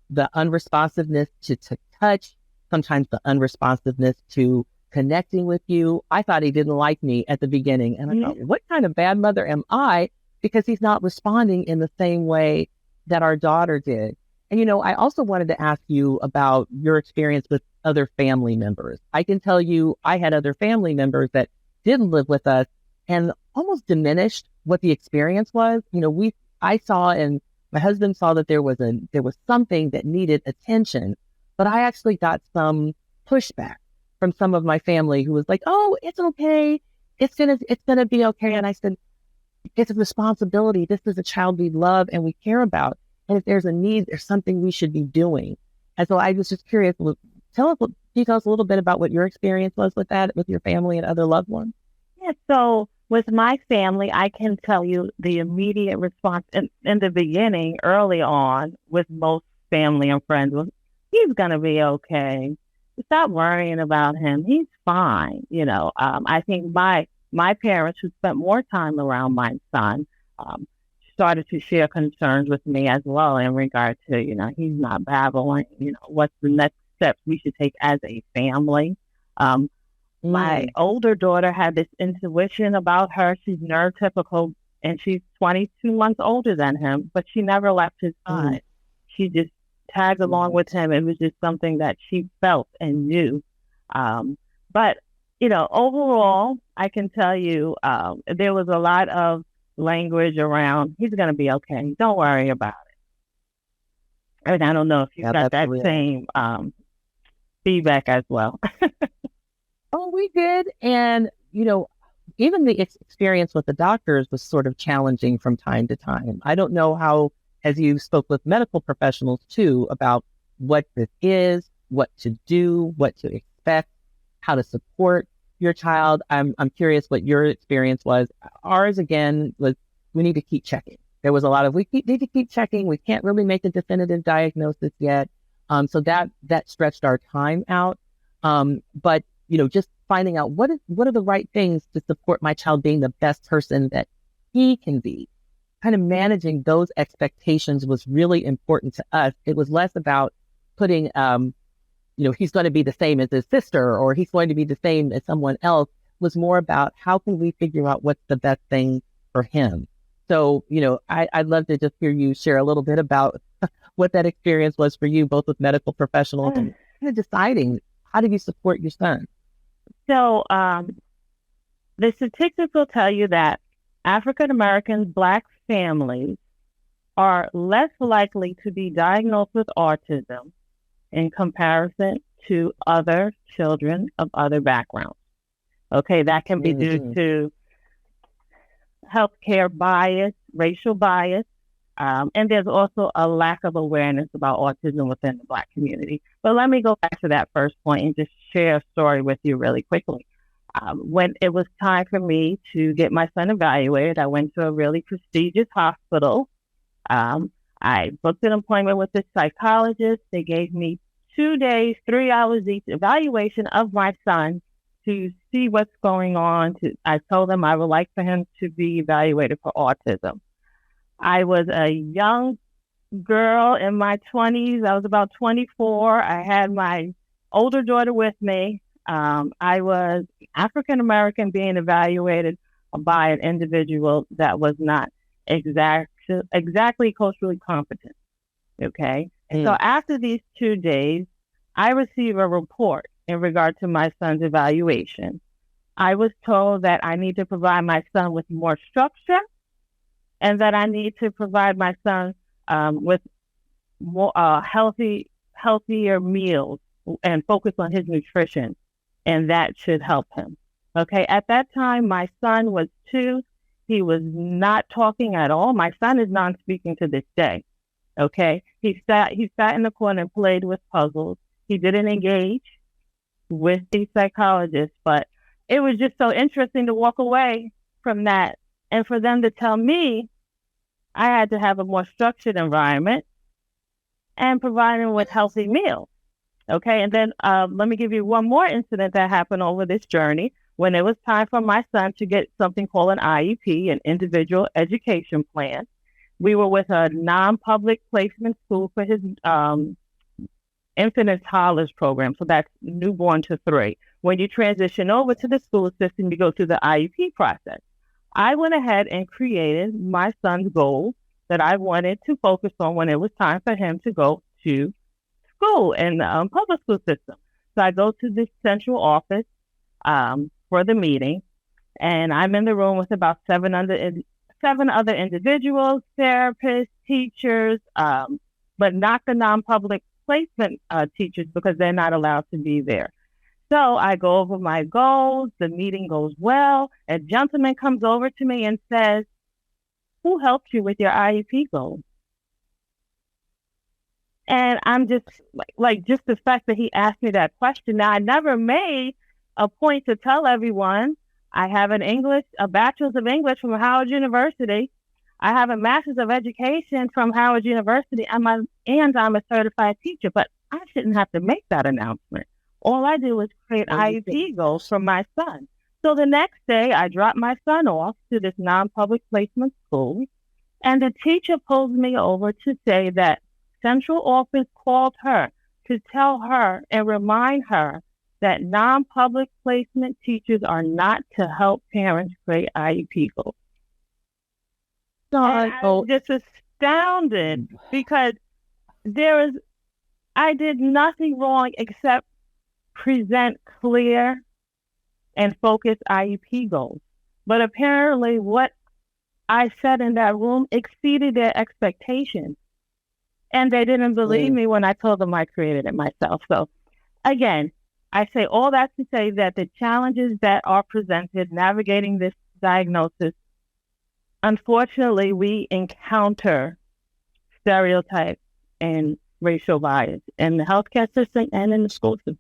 the unresponsiveness to touch, sometimes the unresponsiveness to connecting with you. I thought he didn't like me at the beginning. And I thought, what kind of bad mother am I? Because he's not responding in the same way that our daughter did. And, I also wanted to ask you about your experience with other family members. I can tell you, I had other family members that didn't live with us and almost diminished what the experience was. I saw, and my husband saw that there was something that needed attention, but I actually got some pushback from some of my family who was like, oh, it's okay. It's gonna be okay. And I said, it's a responsibility. This is a child we love and we care about. And if there's a need, there's something we should be doing. And so I was just curious, can you tell us a little bit about what your experience was with that, with your family and other loved ones? Yeah, so with my family, I can tell you the immediate response in the beginning, early on, with most family and friends was, he's going to be okay. Stop worrying about him. He's fine. I think my parents, who spent more time around my son, started to share concerns with me as well in regard to, he's not babbling, what's the next steps we should take as a family. My older daughter had this intuition about her. She's neurotypical and she's 22 months older than him, but she never left his side. She just tagged along with him. It was just something that she felt and knew. But, overall, I can tell you there was a lot of language around, he's going to be okay. Don't worry about it. And I don't know if you got that same feedback as well. Oh, we did. And, even the experience with the doctors was sort of challenging from time to time. I don't know how, as you spoke with medical professionals too, about what this is, what to do, what to expect, how to support your child. I'm curious what your experience was. Ours, again, was we need to keep checking. There was a lot of, need to keep checking. We can't really make a definitive diagnosis yet. So that stretched our time out. But, just finding out what are the right things to support my child being the best person that he can be. Kind of managing those expectations was really important to us. It was less about putting, he's going to be the same as his sister or he's going to be the same as someone else. It was more about how can we figure out what's the best thing for him. So, I'd love to just hear you share a little bit about what that experience was for you, both with medical professionals and kind of deciding how do you support your son? So the statistics will tell you that African Americans, Black families are less likely to be diagnosed with autism in comparison to other children of other backgrounds. Okay, that can be due to healthcare bias, racial bias, and there's also a lack of awareness about autism within the Black community. But let me go back to that first point and just share a story with you really quickly. When it was time for me to get my son evaluated, I went to a really prestigious hospital. I booked an appointment with the psychologist. They gave me 2 days, 3 hours each evaluation of my son to see what's going on. I told them I would like for him to be evaluated for autism. I was a young girl in my 20s. I was about 24. I had my older daughter with me. I was African American being evaluated by an individual that was not exactly culturally competent. Okay. So after these 2 days, I received a report in regard to my son's evaluation. I was told that I need to provide my son with more structure and that I need to provide my son with more healthier meals and focus on his nutrition, and that should help him. Okay, at that time, my son was 2. He was not talking at all. My son is non-speaking to this day. Okay, he sat in the corner and played with puzzles. He didn't engage with the psychologist, but it was just so interesting to walk away from that and for them to tell me I had to have a more structured environment and provide him with healthy meals. Okay, and then let me give you one more incident that happened over this journey. When it was time for my son to get something called an IEP, an individual education plan, we were with a non-public placement school for his infant and toddlers program. So that's newborn to 3. When you transition over to the school system, you go through the IEP process. I went ahead and created my son's goals that I wanted to focus on when it was time for him to go to school in the public school system. So I go to the central office for the meeting, and I'm in the room with about 7 other individuals, therapists, teachers, but not the non-public placement teachers because they're not allowed to be there. So I go over my goals, the meeting goes well, a gentleman comes over to me and says, "Who helped you with your IEP goals?" And I'm just like just the fact that he asked me that question. Now, I never made a point to tell everyone I have a bachelor's of English from Howard University. I have a master's of education from Howard University, and I'm a certified teacher, but I shouldn't have to make that announcement. All I do is create IEP goals for my son. So the next day, I drop my son off to this non-public placement school, and the teacher pulls me over to say that central office called her to tell her and remind her that non-public placement teachers are not to help parents create IEP goals. So I'm just astounded because I did nothing wrong except present clear and focused IEP goals. But apparently what I said in that room exceeded their expectations. And they didn't believe me when I told them I created it myself. So again, I say all that to say that the challenges that are presented navigating this diagnosis, unfortunately, we encounter stereotypes and racial bias in the healthcare system and in the school system.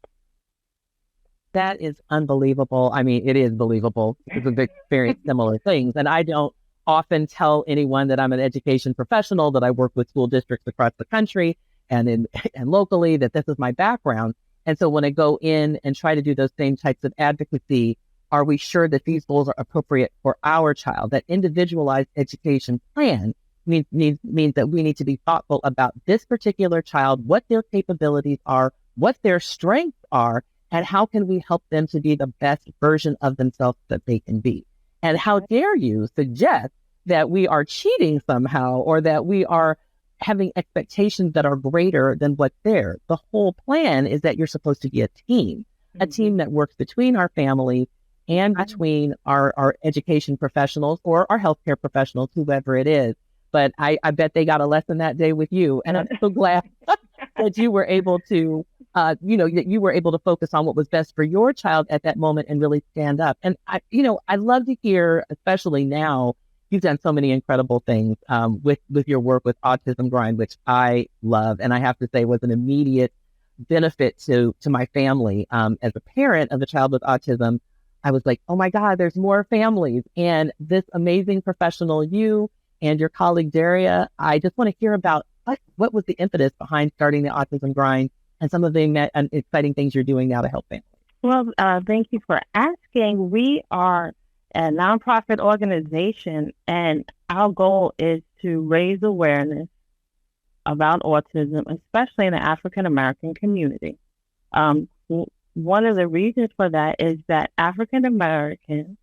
That is unbelievable. I mean, it is believable because we've experienced similar things. And I don't often tell anyone that I'm an education professional, that I work with school districts across the country and locally, that this is my background. And so when I go in and try to do those same types of advocacy, are we sure that these goals are appropriate for our child? That individualized education plan means that we need to be thoughtful about this particular child, what their capabilities are, what their strengths are, and how can we help them to be the best version of themselves that they can be. And how dare you suggest that we are cheating somehow or that we are having expectations that are greater than what's there. The whole plan is that you're supposed to be a team that works between our family and between our education professionals or our healthcare professionals, whoever it is. But I bet they got a lesson that day with you. And I'm so glad that you were able to, that you were able to focus on what was best for your child at that moment and really stand up. And I love to hear, especially now, you've done so many incredible things with your work with Autism Grind, which I love, and I have to say was an immediate benefit to my family. As a parent of a child with autism, I was like, oh my God, there's more families. And this amazing professional, you and your colleague, Daria, I just want to hear about what was the impetus behind starting the Autism Grind and some of the exciting things you're doing now to help families. Well, thank you for asking. We are a nonprofit organization, and our goal is to raise awareness about autism, especially in the African American community. One of the reasons for that is that African Americans,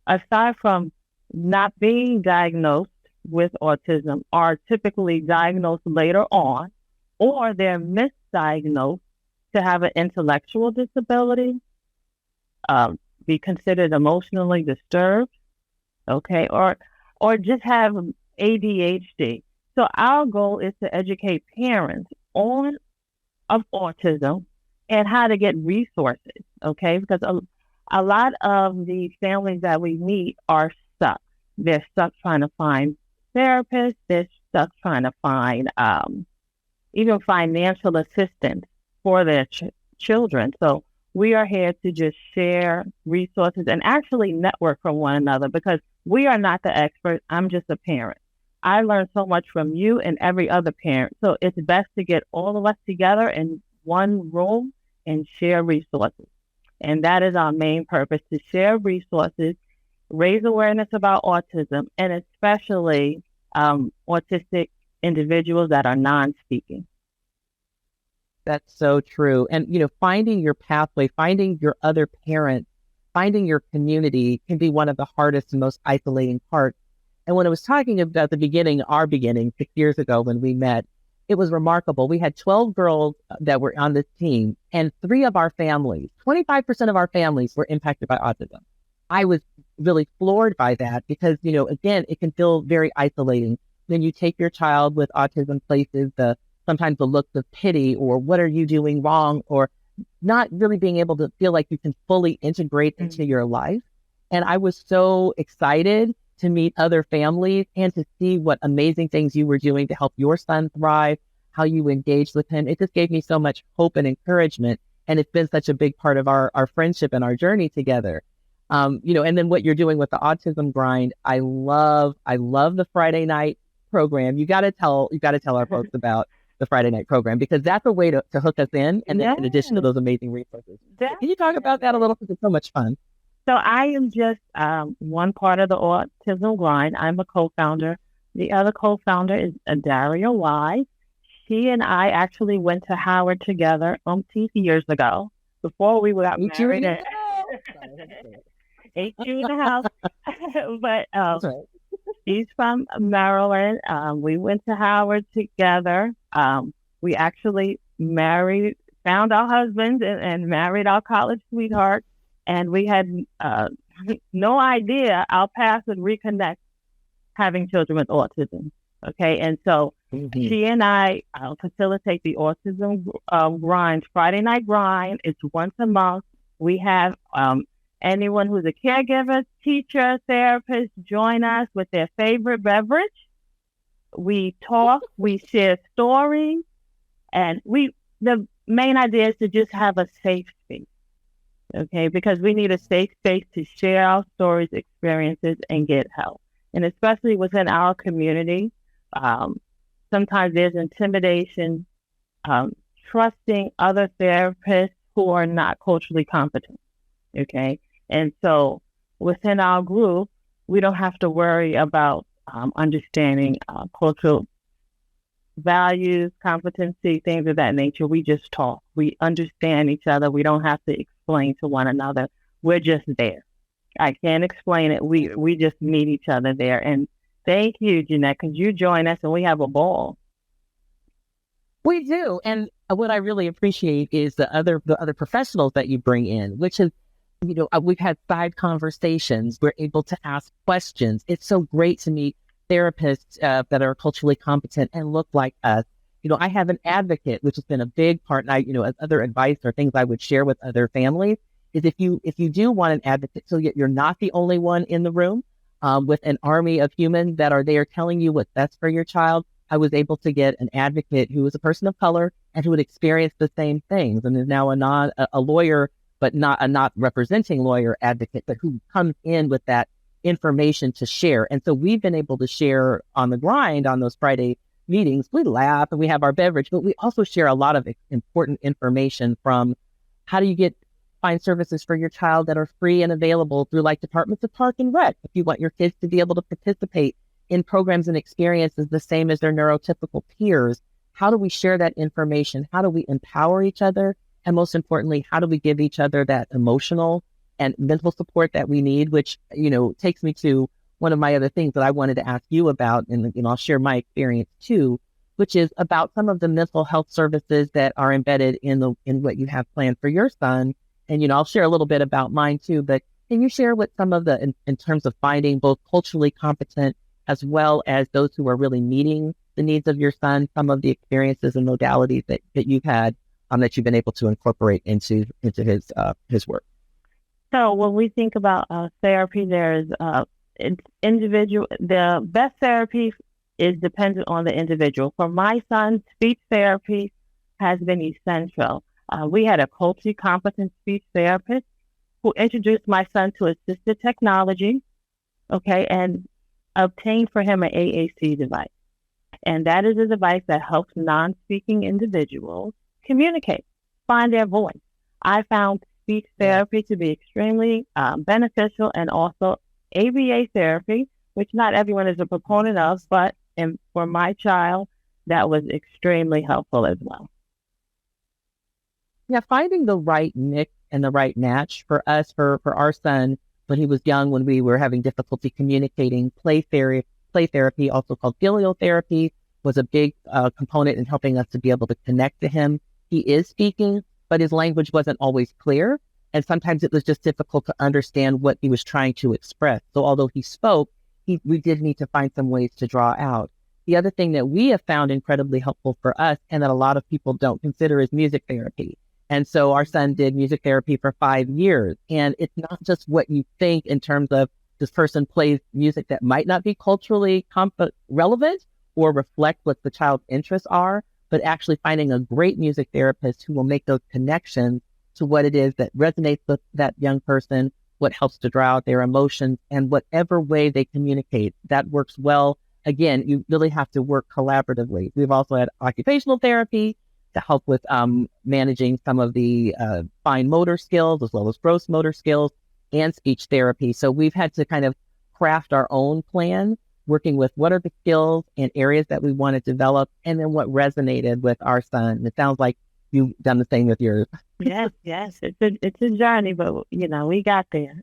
aside from not being diagnosed with autism, are typically diagnosed later on, or they're misdiagnosed to have an intellectual disability, be considered emotionally disturbed, okay, or just have ADHD. So our goal is to educate parents of autism and how to get resources, okay? Because a lot of the families that we meet are stuck. They're stuck trying to find therapists. They're stuck trying to find even financial assistance for their children. So we are here to just share resources and actually network from one another, because we are not the experts. I'm just a parent. I learned so much from you and every other parent. So it's best to get all of us together in one room and share resources. And that is our main purpose, to share resources, raise awareness about autism, and especially autistic individuals that are non-speaking. That's so true. And, finding your pathway, finding your other parents, finding your community can be one of the hardest and most isolating parts. And when I was talking about our beginning 6 years ago when we met, it was remarkable. We had 12 girls that were on this team, and 3 of our families, 25% of our families were impacted by autism. I was really floored by that because, again, it can feel very isolating. When you take your child with autism places, sometimes the looks of pity or what are you doing wrong, or not really being able to feel like you can fully integrate into your life. And I was so excited to meet other families and to see what amazing things you were doing to help your son thrive, how you engaged with him. It just gave me so much hope and encouragement. And it's been such a big part of our friendship and our journey together. And then what you're doing with the Autism Grind, I love the Friday night program. You got to tell our folks about the Friday night program, because that's a way to hook us in. And then in addition to those amazing resources, can you talk about that a little? Because it's so much fun. So I am just one part of the Autism Grind. I'm a co-founder. The other co-founder is Daria Y. She and I actually went to Howard together 18 years ago before we got married. Ain't you in the house? But right. She's from Maryland. We went to Howard together. We actually found our husbands and married our college sweetheart. And we had no idea our paths would reconnect having children with autism. Okay. And so she and I facilitate the Autism Grind, Friday night grind. It's once a month. We have anyone who's a caregiver, teacher, therapist join us with their favorite beverage. We talk, we share stories, and the main idea is to just have a safe space. Okay, because we need a safe space to share our stories, experiences, and get help. And especially within our community, sometimes there's intimidation, trusting other therapists who are not culturally competent. Okay, and so within our group, we don't have to worry about understanding cultural values, competency, things of that nature. We just talk. We understand each other. We don't have to explain to one another. We're just there. I can't explain it. We just meet each other there. And thank you, Jeanette, because you join us and we have a ball. We do. And what I really appreciate is the other professionals that you bring in, which is, we've had side conversations. We're able to ask questions. It's so great to meet therapists that are culturally competent and look like us. I have an advocate, which has been a big part. And as other advice or things I would share with other families is if you do want an advocate, so you're not the only one in the room with an army of humans that are there telling you what's best for your child. I was able to get an advocate who was a person of color and who had experienced the same things and is now a lawyer, but not a not representing lawyer advocate, but who comes in with that information to share. And so we've been able to share on the grind on those Friday meetings. We laugh and we have our beverage, but we also share a lot of important information from how do you find services for your child that are free and available through like departments of park and rec. If you want your kids to be able to participate in programs and experiences the same as their neurotypical peers, how do we share that information? How do we empower each other? And most importantly, how do we give each other that emotional and mental support that we need, which, takes me to one of my other things that I wanted to ask you about, and I'll share my experience too, which is about some of the mental health services that are embedded in what you have planned for your son. And, I'll share a little bit about mine too, but can you share what some of in terms of finding both culturally competent as well as those who are really meeting the needs of your son, some of the experiences and modalities that you've had that you've been able to incorporate into his work? So when we think about therapy, there's individual. The best therapy is dependent on the individual. For my son, speech therapy has been essential. We had a culturally competent speech therapist who introduced my son to assistive technology, and obtained for him an AAC device. And that is a device that helps non-speaking individuals communicate, find their voice. I found speech therapy to be extremely beneficial, and also ABA therapy, which not everyone is a proponent of, but for my child, that was extremely helpful as well. Yeah, finding the right mix and the right match for us, for our son, when he was young, when we were having difficulty communicating, play therapy, also called filial therapy, was a big component in helping us to be able to connect to him. He is speaking, but his language wasn't always clear. And sometimes it was just difficult to understand what he was trying to express. So although he spoke, we did need to find some ways to draw out. The other thing that we have found incredibly helpful for us, and that a lot of people don't consider, is music therapy. And so our son did music therapy for 5 years. And it's not just what you think in terms of this person plays music that might not be culturally relevant or reflect what the child's interests are, but actually finding a great music therapist who will make those connections to what it is that resonates with that young person, what helps to draw out their emotions, and whatever way they communicate, that works well. Again, you really have to work collaboratively. We've also had occupational therapy to help with managing some of the fine motor skills as well as gross motor skills, and speech therapy. So we've had to kind of craft our own plan, working with what are the skills and areas that we want to develop, and then what resonated with our son. It sounds like you've done the same with yours. Yes. It's a journey, but we got there.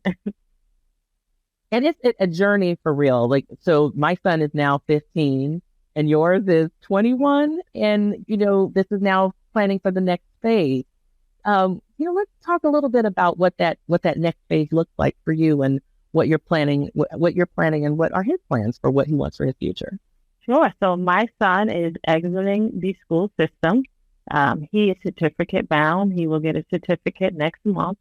And it's a journey for real. So my son is now 15 and yours is 21. And, this is now planning for the next phase. Let's talk a little bit about what that next phase looks like for you, and what you're planning, and what are his plans for what he wants for his future. Sure. So my son is exiting the school system. He is certificate bound. He will get a certificate next month.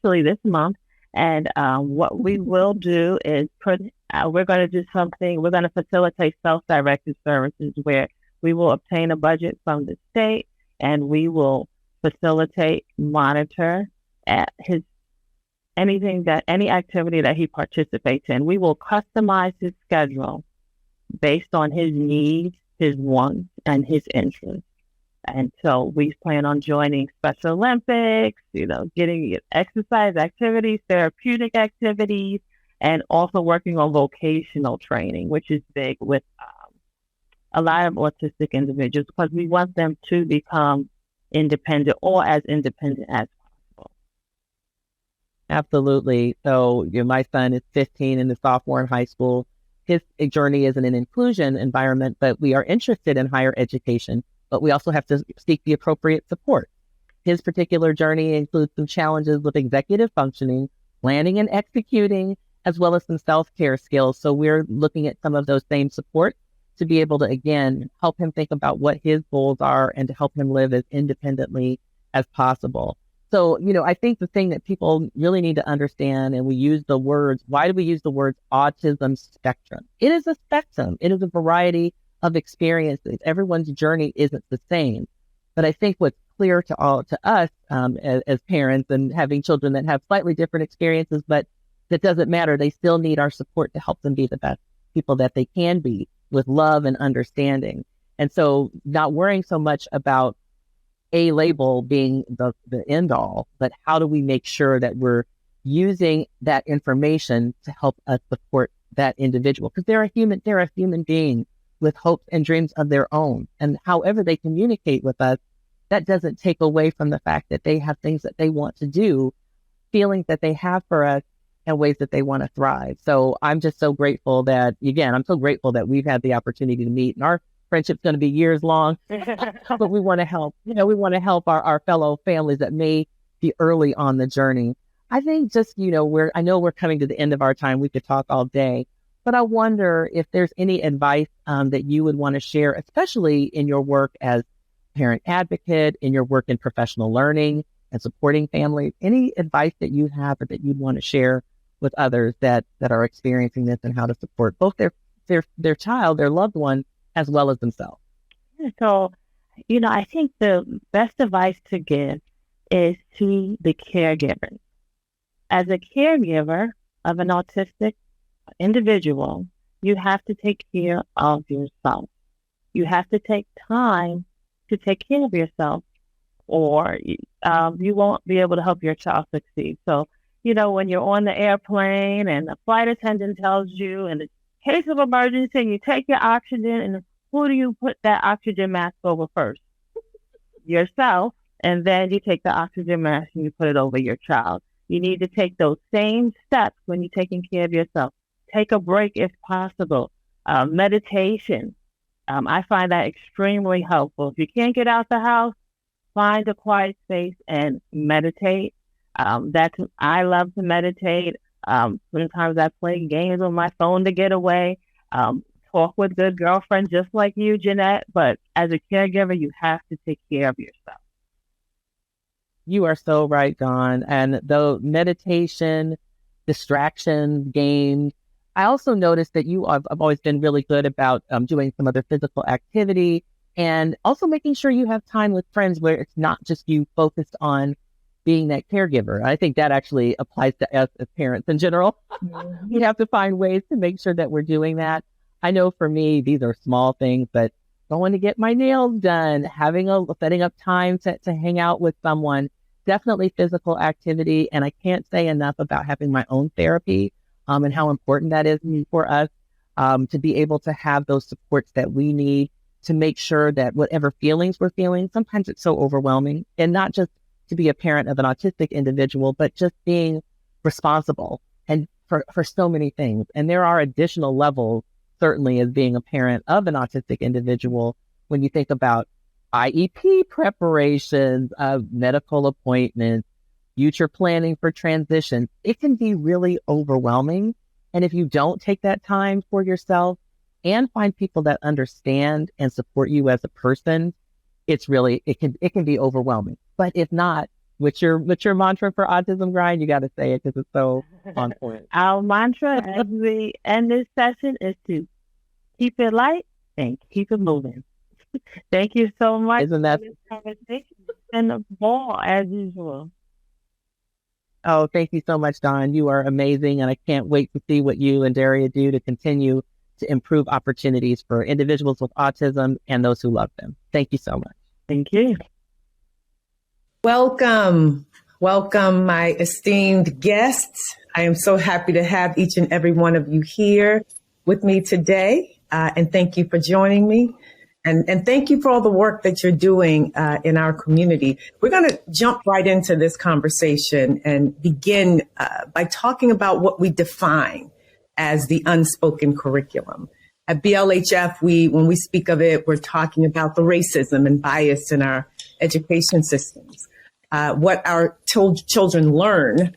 This month. And what we will do is we're going to do something. We're going to facilitate self-directed services where we will obtain a budget from the state, and we will facilitate, monitor any activity that he participates in. We will customize his schedule based on his needs, his wants, and his interests. And so we plan on joining Special Olympics, getting exercise activities, therapeutic activities, and also working on vocational training, which is big with a lot of autistic individuals, because we want them to become independent, or as independent as possible. Absolutely. So my son is 15 and a sophomore in high school. His journey is in an inclusion environment, but we are interested in higher education, but we also have to seek the appropriate support. His particular journey includes some challenges with executive functioning, planning and executing, as well as some self-care skills. So we're looking at some of those same supports to be able to, again, help him think about what his goals are and to help him live as independently as possible. So, I think the thing that people really need to understand, and why do we use the words autism spectrum? It is a spectrum. It is a variety of experiences. Everyone's journey isn't the same. But I think what's clear to us as parents and having children that have slightly different experiences, but that doesn't matter. They still need our support to help them be the best people that they can be with love and understanding. And so not worrying so much about a label being the end all, but how do we make sure that we're using that information to help us support that individual? Because they're a human being with hopes and dreams of their own. And however they communicate with us, that doesn't take away from the fact that they have things that they want to do, feelings that they have for us, and ways that they want to thrive. So I'm just so grateful that, I'm so grateful that we've had the opportunity to meet, and our friendship's going to be years long, but we want to help, we want to help our fellow families that may be early on the journey. I think just, I know we're coming to the end of our time. We could talk all day, but I wonder if there's any advice that you would want to share, especially in your work as parent advocate, in your work in professional learning and supporting families, any advice that you have or that you'd want to share with others that are experiencing this and how to support both their child, their loved one, as well as themselves. So, I think the best advice to give is to the caregiver. As a caregiver of an autistic individual, you have to take care of yourself. You have to take time to take care of yourself, or you won't be able to help your child succeed. So, when you're on the airplane and the flight attendant tells you, in the case of emergency, you take your oxygen, and who do you put that oxygen mask over first? Yourself, and then you take the oxygen mask and you put it over your child. You need to take those same steps when you're taking care of yourself. Take a break if possible. Meditation. I find that extremely helpful. If you can't get out the house, find a quiet space and meditate. I love to meditate. Sometimes I play games on my phone to get away. Talk with good girlfriends just like you, Jeanette. But as a caregiver, you have to take care of yourself. You are so right, Dawn. And the meditation, distraction, games. I also noticed that you have always been really good about doing some other physical activity, and also making sure you have time with friends where it's not just you focused on being that caregiver. I think that actually applies to us as parents in general. We have to find ways to make sure that we're doing that. I know for me, these are small things, but going to get my nails done, setting up time to hang out with someone, definitely physical activity. And I can't say enough about having my own therapy and how important that is for us to be able to have those supports that we need to make sure that whatever feelings we're feeling, sometimes it's so overwhelming, and not just to be a parent of an autistic individual, but just being responsible and for so many things. And there are additional levels, certainly, as being a parent of an autistic individual, when you think about IEP preparations, medical appointments, future planning for transition. It can be really overwhelming. And if you don't take that time for yourself and find people that understand and support you as a person, it can be overwhelming. But if not, what's your mantra for Autism Grind? You got to say it because it's so on point. Our mantra as we end this session is to keep it light and keep it moving. Thank you so much. Isn't that and the ball as usual? Oh, thank you so much, Dawn. You are amazing, and I can't wait to see what you and Daria do to continue to improve opportunities for individuals with autism and those who love them. Thank you so much. Thank you. Welcome, my esteemed guests. I am so happy to have each and every one of you here with me today, and thank you for joining me. And thank you for all the work that you're doing in our community. We're going to jump right into this conversation and begin by talking about what we define as the unspoken curriculum. At BLHF, when we speak of it, we're talking about the racism and bias in our education systems, what our children learn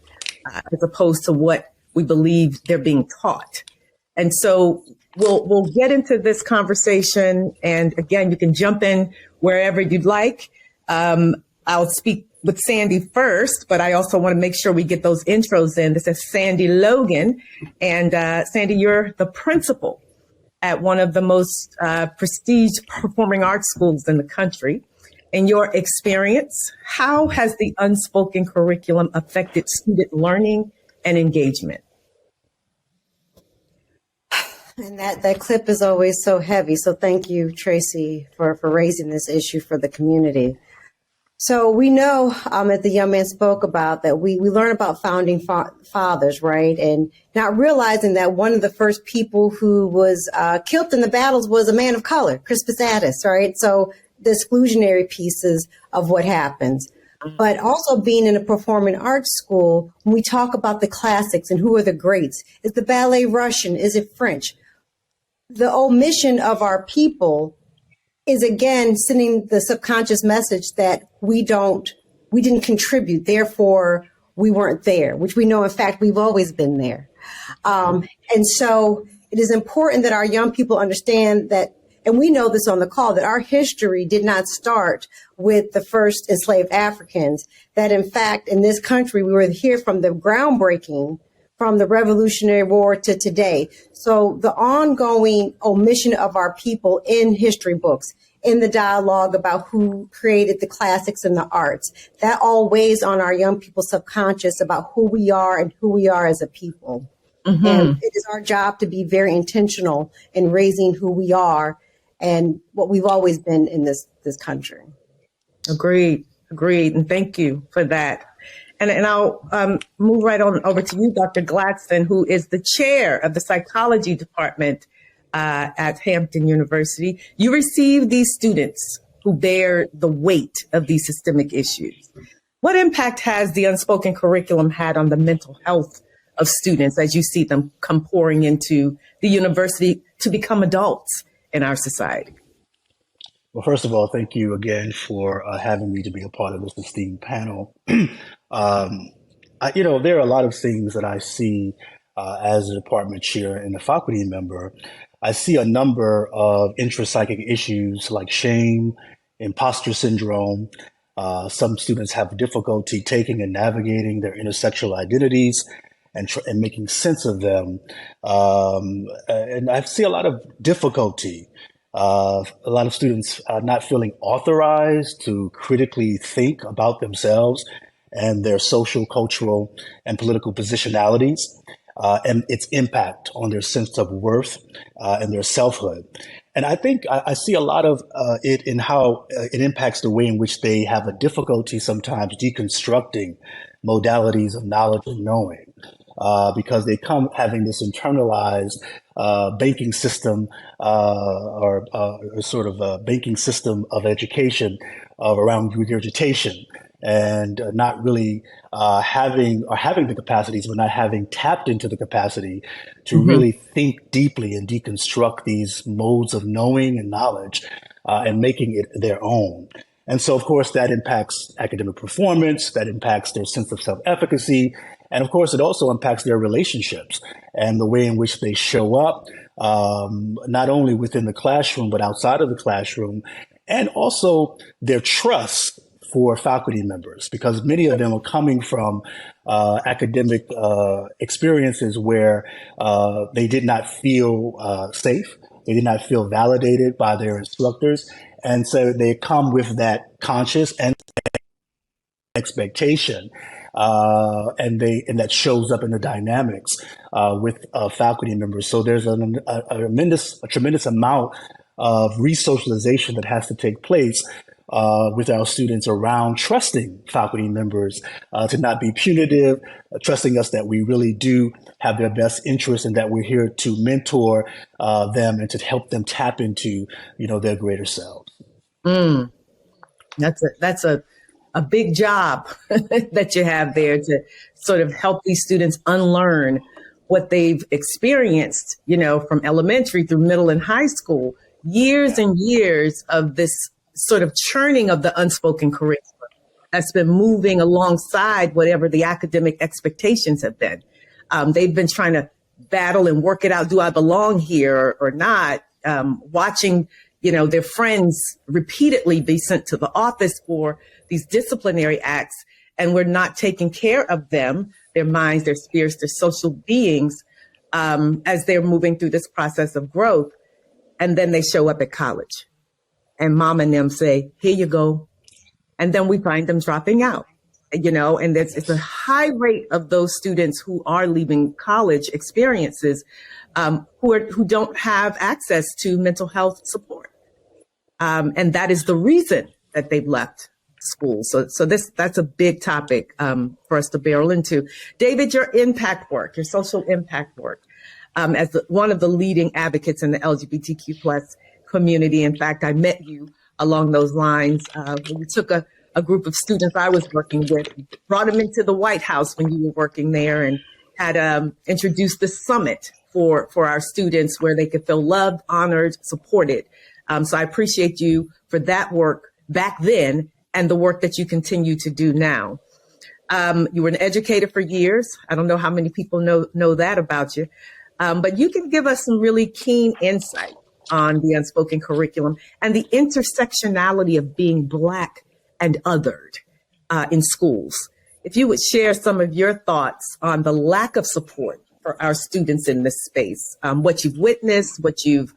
as opposed to what we believe they're being taught. And so we'll get into this conversation. And again, you can jump in wherever you'd like. I'll speak with Sandi first, but I also want to make sure we get those intros in. This is Sandi Logan. And Sandi, you're the principal at one of the most prestige performing arts schools in the country. In your experience, how has the unspoken curriculum affected student learning and engagement? And that clip is always so heavy. So thank you, Tracie, for raising this issue for the community. So we know, as the young man spoke about, that we learn about founding fathers, right? And not realizing that one of the first people who was killed in the battles was a man of color, Crispus Attucks, right? So the exclusionary pieces of what happens. But also being in a performing arts school, when we talk about the classics and who are the greats, is the ballet Russian? Is it French? The omission of our people is again sending the subconscious message that we didn't contribute, therefore we weren't there, which we know, in fact, we've always been there. And so it is important that our young people understand that, and we know this on the call, that our history did not start with the first enslaved Africans, that in fact, in this country, we were here from the groundbreaking, from the Revolutionary War to today. So the ongoing omission of our people in history books, in the dialogue about who created the classics and the arts, that all weighs on our young people's subconscious about who we are and who we are as a people. Mm-hmm. And it is our job to be very intentional in raising who we are and what we've always been in this country. Agreed. And thank you for that. And I'll move right on over to you, Dr. Gadsden, who is the chair of the psychology department at Hampton University. You receive these students who bear the weight of these systemic issues. What impact has the unspoken curriculum had on the mental health of students as you see them come pouring into the university to become adults in our society? Well, first of all, thank you again for having me to be a part of this esteemed panel. There are a lot of things that I see as a department chair and a faculty member. I see a number of intrapsychic issues like shame, imposter syndrome. Some students have difficulty taking and navigating their intersexual identities and making sense of them. And I see a lot of difficulty. A lot of students are not feeling authorized to critically think about themselves and their social, cultural, and political positionalities, and its impact on their sense of worth and their selfhood. And I think I see a lot of it in how it impacts the way in which they have a difficulty sometimes deconstructing modalities of knowledge and knowing. Because they come having this internalized banking system or sort of a banking system of education around regurgitation, and not really having the capacities, but not having tapped into the capacity to really think deeply and deconstruct these modes of knowing and knowledge and making it their own. And so, of course, that impacts academic performance, that impacts their sense of self-efficacy, and of course, it also impacts their relationships and the way in which they show up, not only within the classroom, but outside of the classroom, and also their trust for faculty members, because many of them are coming from academic experiences where they did not feel safe, they did not feel validated by their instructors, and so they come with that conscious and expectation. And that shows up in the dynamics with faculty members. So there's a tremendous amount of resocialization that has to take place with our students around trusting faculty members to not be punitive, trusting us that we really do have their best interests and that we're here to mentor them and to help them tap into, their greater selves. That's a big job that you have there to sort of help these students unlearn what they've experienced, from elementary through middle and high school, years and years of this sort of churning of the unspoken curriculum that's been moving alongside whatever the academic expectations have been. They've been trying to battle and work it out. Do I belong here or not? Watching, their friends repeatedly be sent to the office for these disciplinary acts, and we're not taking care of them, their minds, their spirits, their social beings, as they're moving through this process of growth. And then they show up at college and mom and them say, here you go. And then we find them dropping out, and it's a high rate of those students who are leaving college experiences who don't have access to mental health support. And that is the reason that they've left school. So that's a big topic for us to barrel into. David, your impact work, your social impact work, as one of the leading advocates in the LGBTQ plus community. In fact, I met you along those lines. We took a group of students I was working with, brought them into the White House when you were working there, and had introduced the summit for our students where they could feel loved, honored, supported. So I appreciate you for that work back then and the work that you continue to do now. You were an educator for years. I don't know how many people know that about you, but you can give us some really keen insight on the Unspoken curriculum and the intersectionality of being Black and othered in schools. If you would share some of your thoughts on the lack of support for our students in this space, what you've witnessed, what you've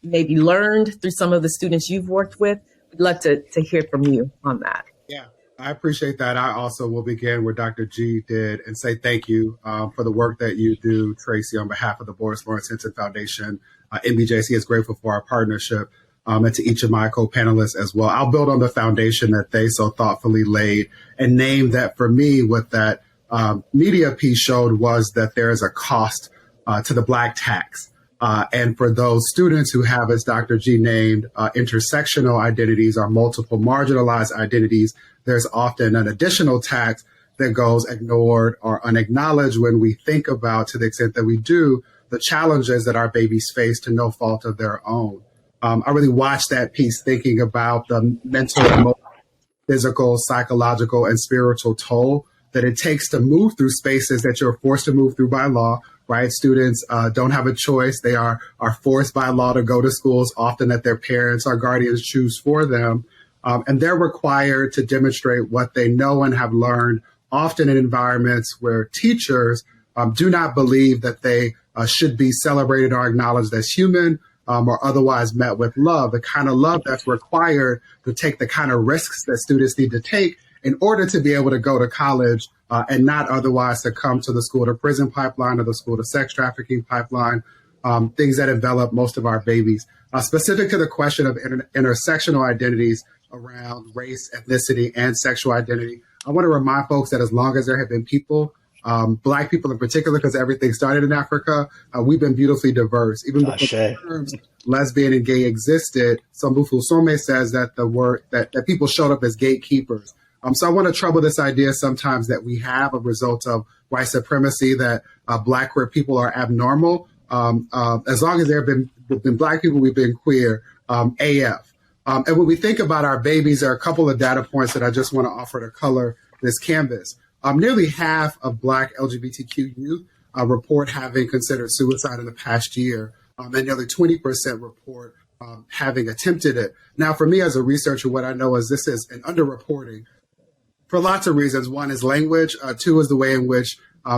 maybe learned through some of the students you've worked with. We'd love to hear from you on that. Yeah, I appreciate that. I also will begin where Dr. G did and say thank you for the work that you do, Tracie, on behalf of the Boris Lawrence Henson Foundation. NBJC is grateful for our partnership. And to each of my co-panelists as well. I'll build on the foundation that they so thoughtfully laid and name that for me, what that media piece showed was that there is a cost to the Black tax. And for those students who have, as Dr. G named, intersectional identities or multiple marginalized identities, there's often an additional tax that goes ignored or unacknowledged when we think about, to the extent that we do, the challenges that our babies face to no fault of their own. I really watched that piece thinking about the mental, emotional, physical, psychological, and spiritual toll that it takes to move through spaces that you're forced to move through by law, right? Students don't have a choice. They are forced by law to go to schools, often that their parents or guardians choose for them. And they're required to demonstrate what they know and have learned, often in environments where teachers do not believe that they should be celebrated or acknowledged as human, or otherwise met with love, the kind of love that's required to take the kind of risks that students need to take in order to be able to go to college and not otherwise succumb to the school to prison pipeline or the school to sex trafficking pipeline, things that envelop most of our babies. Specific to the question of intersectional identities around race, ethnicity, and sexual identity, I want to remind folks that as long as there have been people, Black people in particular, because everything started in Africa, we've been beautifully diverse. Even before the terms lesbian and gay existed, Sambufu Some says that the word that people showed up as gatekeepers. So I want to trouble this idea sometimes that we have a result of white supremacy, that Black queer people are abnormal. As long as there have been Black people, we've been queer, AF. And when we think about our babies, there are a couple of data points that I just want to offer to color this canvas. Nearly half of Black LGBTQ youth report having considered suicide in the past year, and nearly 20% report having attempted it. Now, for me as a researcher, what I know is this is an underreporting for lots of reasons. One is language. Two is the way in which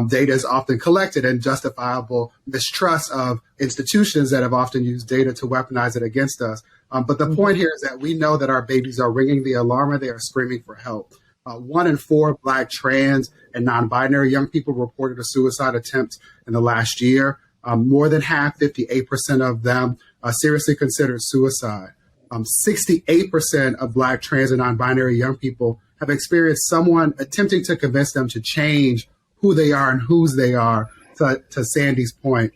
data is often collected and justifiable mistrust of institutions that have often used data to weaponize it against us. But the point here is that we know that our babies are ringing the alarm and they are screaming for help. 1 in 4 Black, trans, and non-binary young people reported a suicide attempt in the last year. More than half, 58% of them, seriously considered suicide. 68% of Black, trans, and non-binary young people have experienced someone attempting to convince them to change who they are and whose they are, to Sandi's point.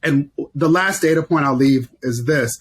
And the last data point I'll leave is this.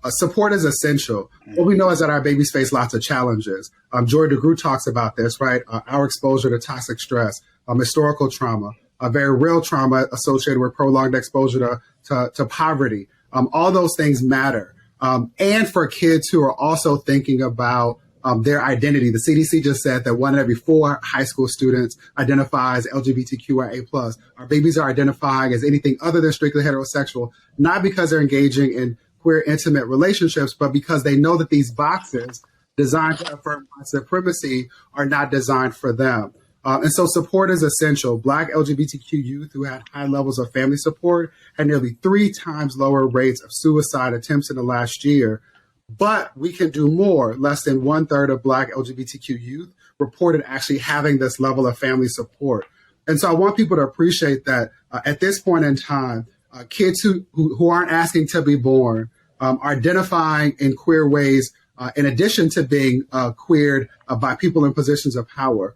Support is essential. What we know is that our babies face lots of challenges. Joy DeGroot talks about this, right? Our exposure to toxic stress, historical trauma, a very real trauma associated with prolonged exposure to poverty. All those things matter. And for kids who are also thinking about their identity. The CDC just said that 1 in every 4 high school students identifies LGBTQIA+. Our babies are identifying as anything other than strictly heterosexual, not because they're engaging in queer intimate relationships, but because they know that these boxes designed to affirm white supremacy are not designed for them. And so support is essential. Black LGBTQ youth who had high levels of family support had nearly 3 times lower rates of suicide attempts in the last year. But we can do more. Less than 1/3 of Black LGBTQ youth reported actually having this level of family support. And so I want people to appreciate that at this point in time, kids who aren't asking to be born are identifying in queer ways, in addition to being queered by people in positions of power.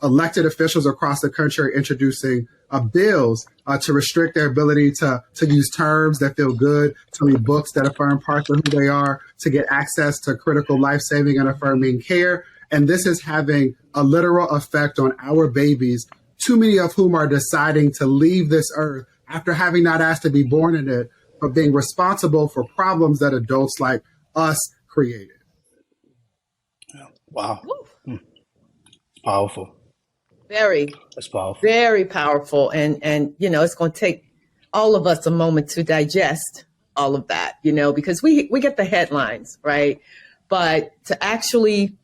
Elected officials across the country are introducing bills to restrict their ability to use terms that feel good, to read books that affirm parts of who they are, to get access to critical life-saving and affirming care. And this is having a literal effect on our babies, too many of whom are deciding to leave this earth after having not asked to be born in it, but being responsible for problems that adults like us created. Wow. Powerful. That's powerful. Very powerful. And it's going to take all of us a moment to digest all of that, because we get the headlines, right? But to actually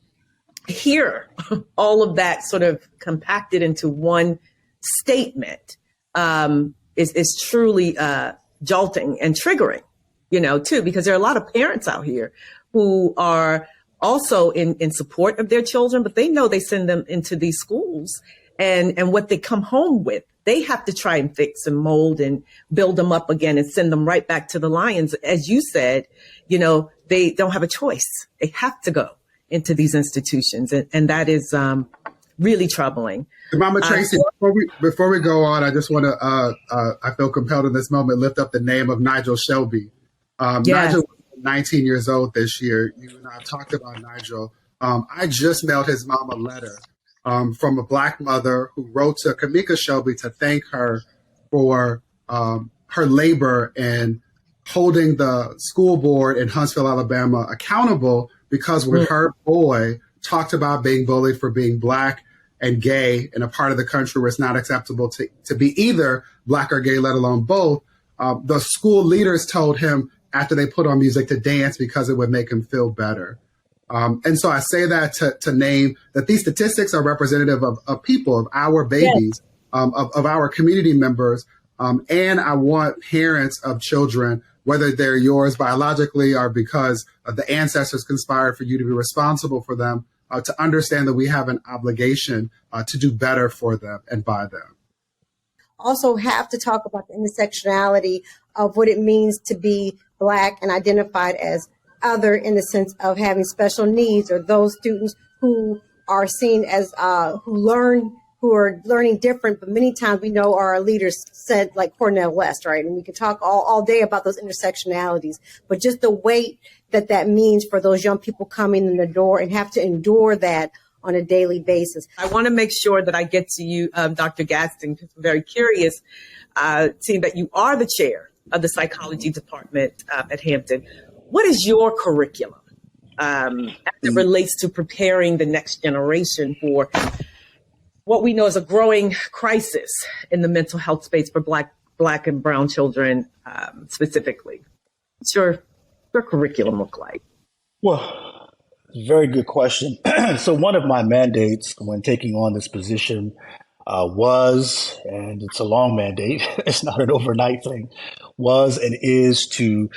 hear all of that sort of compacted into one statement is truly jolting and triggering, too, because there are a lot of parents out here who are also in support of their children, but they know they send them into these schools and what they come home with, they have to try and fix and mold and build them up again and send them right back to the lions. As you said, they don't have a choice. They have to go into these institutions. And that is really troubling. Mama Tracie, before we go on, I just want to, I feel compelled in this moment, lift up the name of Nigel Shelby. Yes. Nigel was 19 years old this year. You and I talked about Nigel. I just mailed his mom a letter from a Black mother who wrote to Kamika Shelby to thank her for her labor in holding the school board in Huntsville, Alabama accountable, because when her boy talked about being bullied for being Black and gay in a part of the country where it's not acceptable to be either Black or gay, let alone both, the school leaders told him after they put on music to dance because it would make him feel better. And so I say that to name that these statistics are representative of people, of our babies, of our community members. And I want parents of children, whether they're yours biologically or because the ancestors conspired for you to be responsible for them, to understand that we have an obligation to do better for them and by them. Also have to talk about the intersectionality of what it means to be Black and identified as other, in the sense of having special needs, or those students who are seen as who are learning different, but many times we know our leaders said, like Cornel West, right? And we can talk all day about those intersectionalities, but just the weight that means for those young people coming in the door and have to endure that on a daily basis. I want to make sure that I get to you, Dr. Gadsden, because I'm very curious, seeing that you are the chair of the psychology department at Hampton. What is your curriculum as it relates to preparing the next generation for what we know is a growing crisis in the mental health space for Black and brown children specifically? What's your curriculum look like? Well, very good question. So one of my mandates when taking on this position was, and it's a long mandate, it's not an overnight thing, was and is to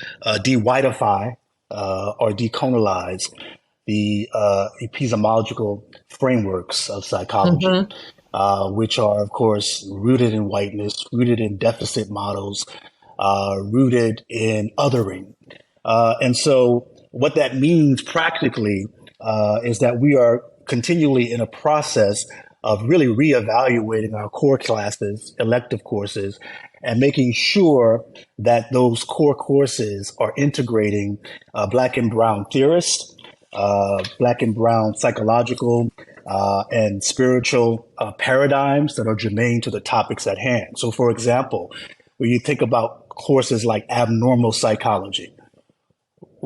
de-whiteify or decolonize the epistemological frameworks of psychology, which are, of course, rooted in whiteness, rooted in deficit models, rooted in othering. And so what that means practically is that we are continually in a process of really reevaluating our core classes, elective courses, and making sure that those core courses are integrating Black and brown theorists, Black and brown psychological and spiritual paradigms that are germane to the topics at hand. So, for example, when you think about courses like abnormal psychology,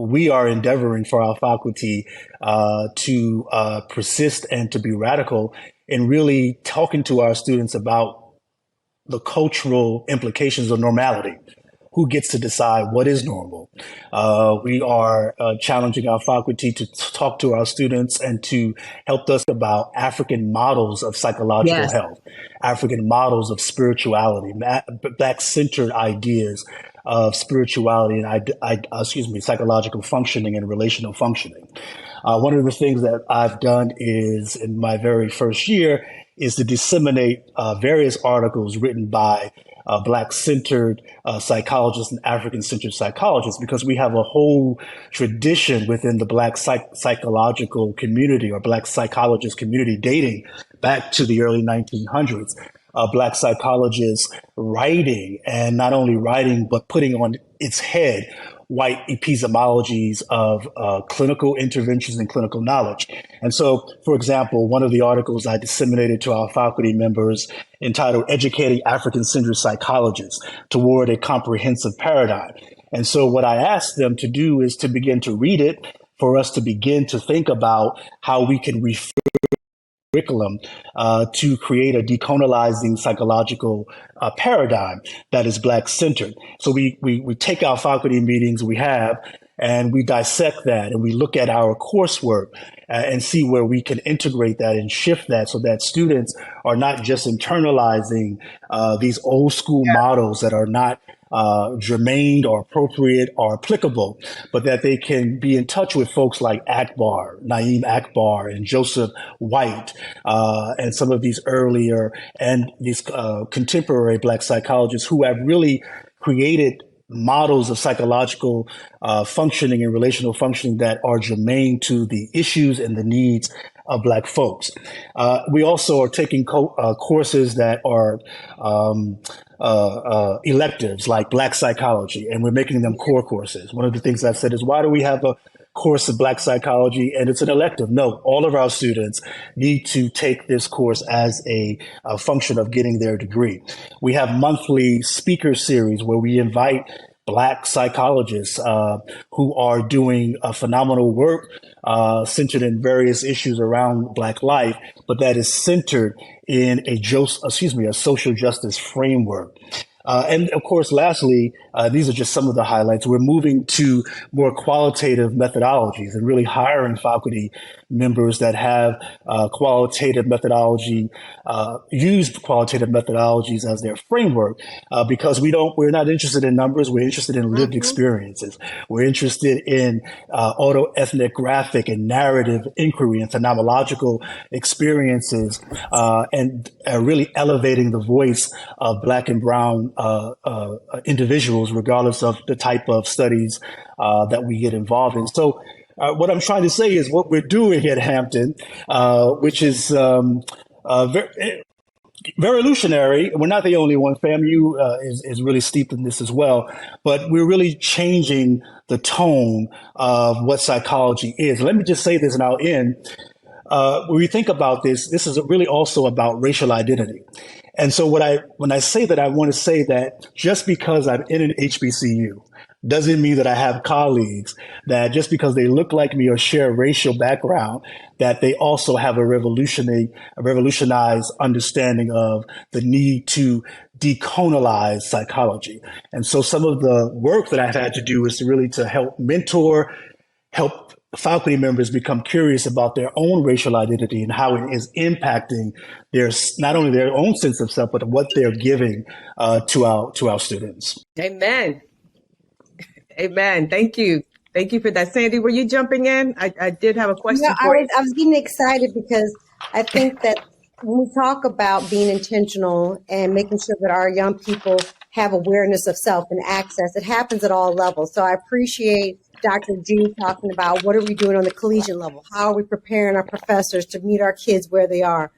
we are endeavoring for our faculty to persist and to be radical in really talking to our students about the cultural implications of normality. Who gets to decide what is normal? We are challenging our faculty to talk to our students and to help us about African models of psychological health, African models of spirituality, Black-centered ideas of spirituality and psychological functioning and relational functioning. One of the things that I've done is in my very first year is to disseminate various articles written by Black-centered psychologists and African-centered psychologists, because we have a whole tradition within the Black psychological community or Black psychologist community dating back to the early 1900s. Black psychologists writing, and not only writing, but putting on its head white epistemologies of clinical interventions and clinical knowledge. And so, for example, one of the articles I disseminated to our faculty members entitled Educating African-Centered Psychologists Toward a Comprehensive Paradigm. And so what I asked them to do is to begin to read it, for us to begin to think about how we can refer curriculum to create a decolonizing psychological paradigm that is Black-centered. So we take our faculty meetings we have, and we dissect that, and we look at our coursework and see where we can integrate that and shift that so that students are not just internalizing these old school models that are not germane or appropriate or applicable, but that they can be in touch with folks like Naeem Akbar and Joseph White, and some of these earlier and these contemporary Black psychologists who have really created models of psychological functioning and relational functioning that are germane to the issues and the needs of Black folks. We also are taking courses that are electives like Black psychology, and we're making them core courses. One of the things I've said is, why do we have a course of Black psychology and it's an elective? No, all of our students need to take this course as a function of getting their degree. We have monthly speaker series where we invite Black psychologists who are doing phenomenal work centered in various issues around Black life, but that is centered in a social justice framework. And of course, lastly, these are just some of the highlights. We're moving to more qualitative methodologies and really hiring faculty members that have qualitative methodology, use qualitative methodologies as their framework, because we're not interested in numbers. We're interested in lived experiences. We're interested in autoethnographic and narrative inquiry and phenomenological experiences, and really elevating the voice of Black and Brown individuals, regardless of the type of studies that we get involved in. So what I'm trying to say is what we're doing at Hampton, which is very revolutionary. We're not the only one. FAMU is really steeped in this as well, but we're really changing the tone of what psychology is. Let me just say this and I'll end. When we think about this is really also about racial identity. And so when I say that, I want to say that just because I'm in an HBCU doesn't mean that I have colleagues that just because they look like me or share a racial background, that they also have a revolutionized understanding of the need to decolonize psychology. And so some of the work that I've had to do is really to help mentor, help faculty members become curious about their own racial identity and how it is impacting not only their own sense of self, but what they're giving to our students. Amen. Amen. Thank you. Thank you for that. Sandi, were you jumping in? I did have a question for you. I was getting excited because I think that when we talk about being intentional and making sure that our young people have awareness of self and access, it happens at all levels. So I appreciate Dr. G talking about what are we doing on the collegiate level? How are we preparing our professors to meet our kids where they are?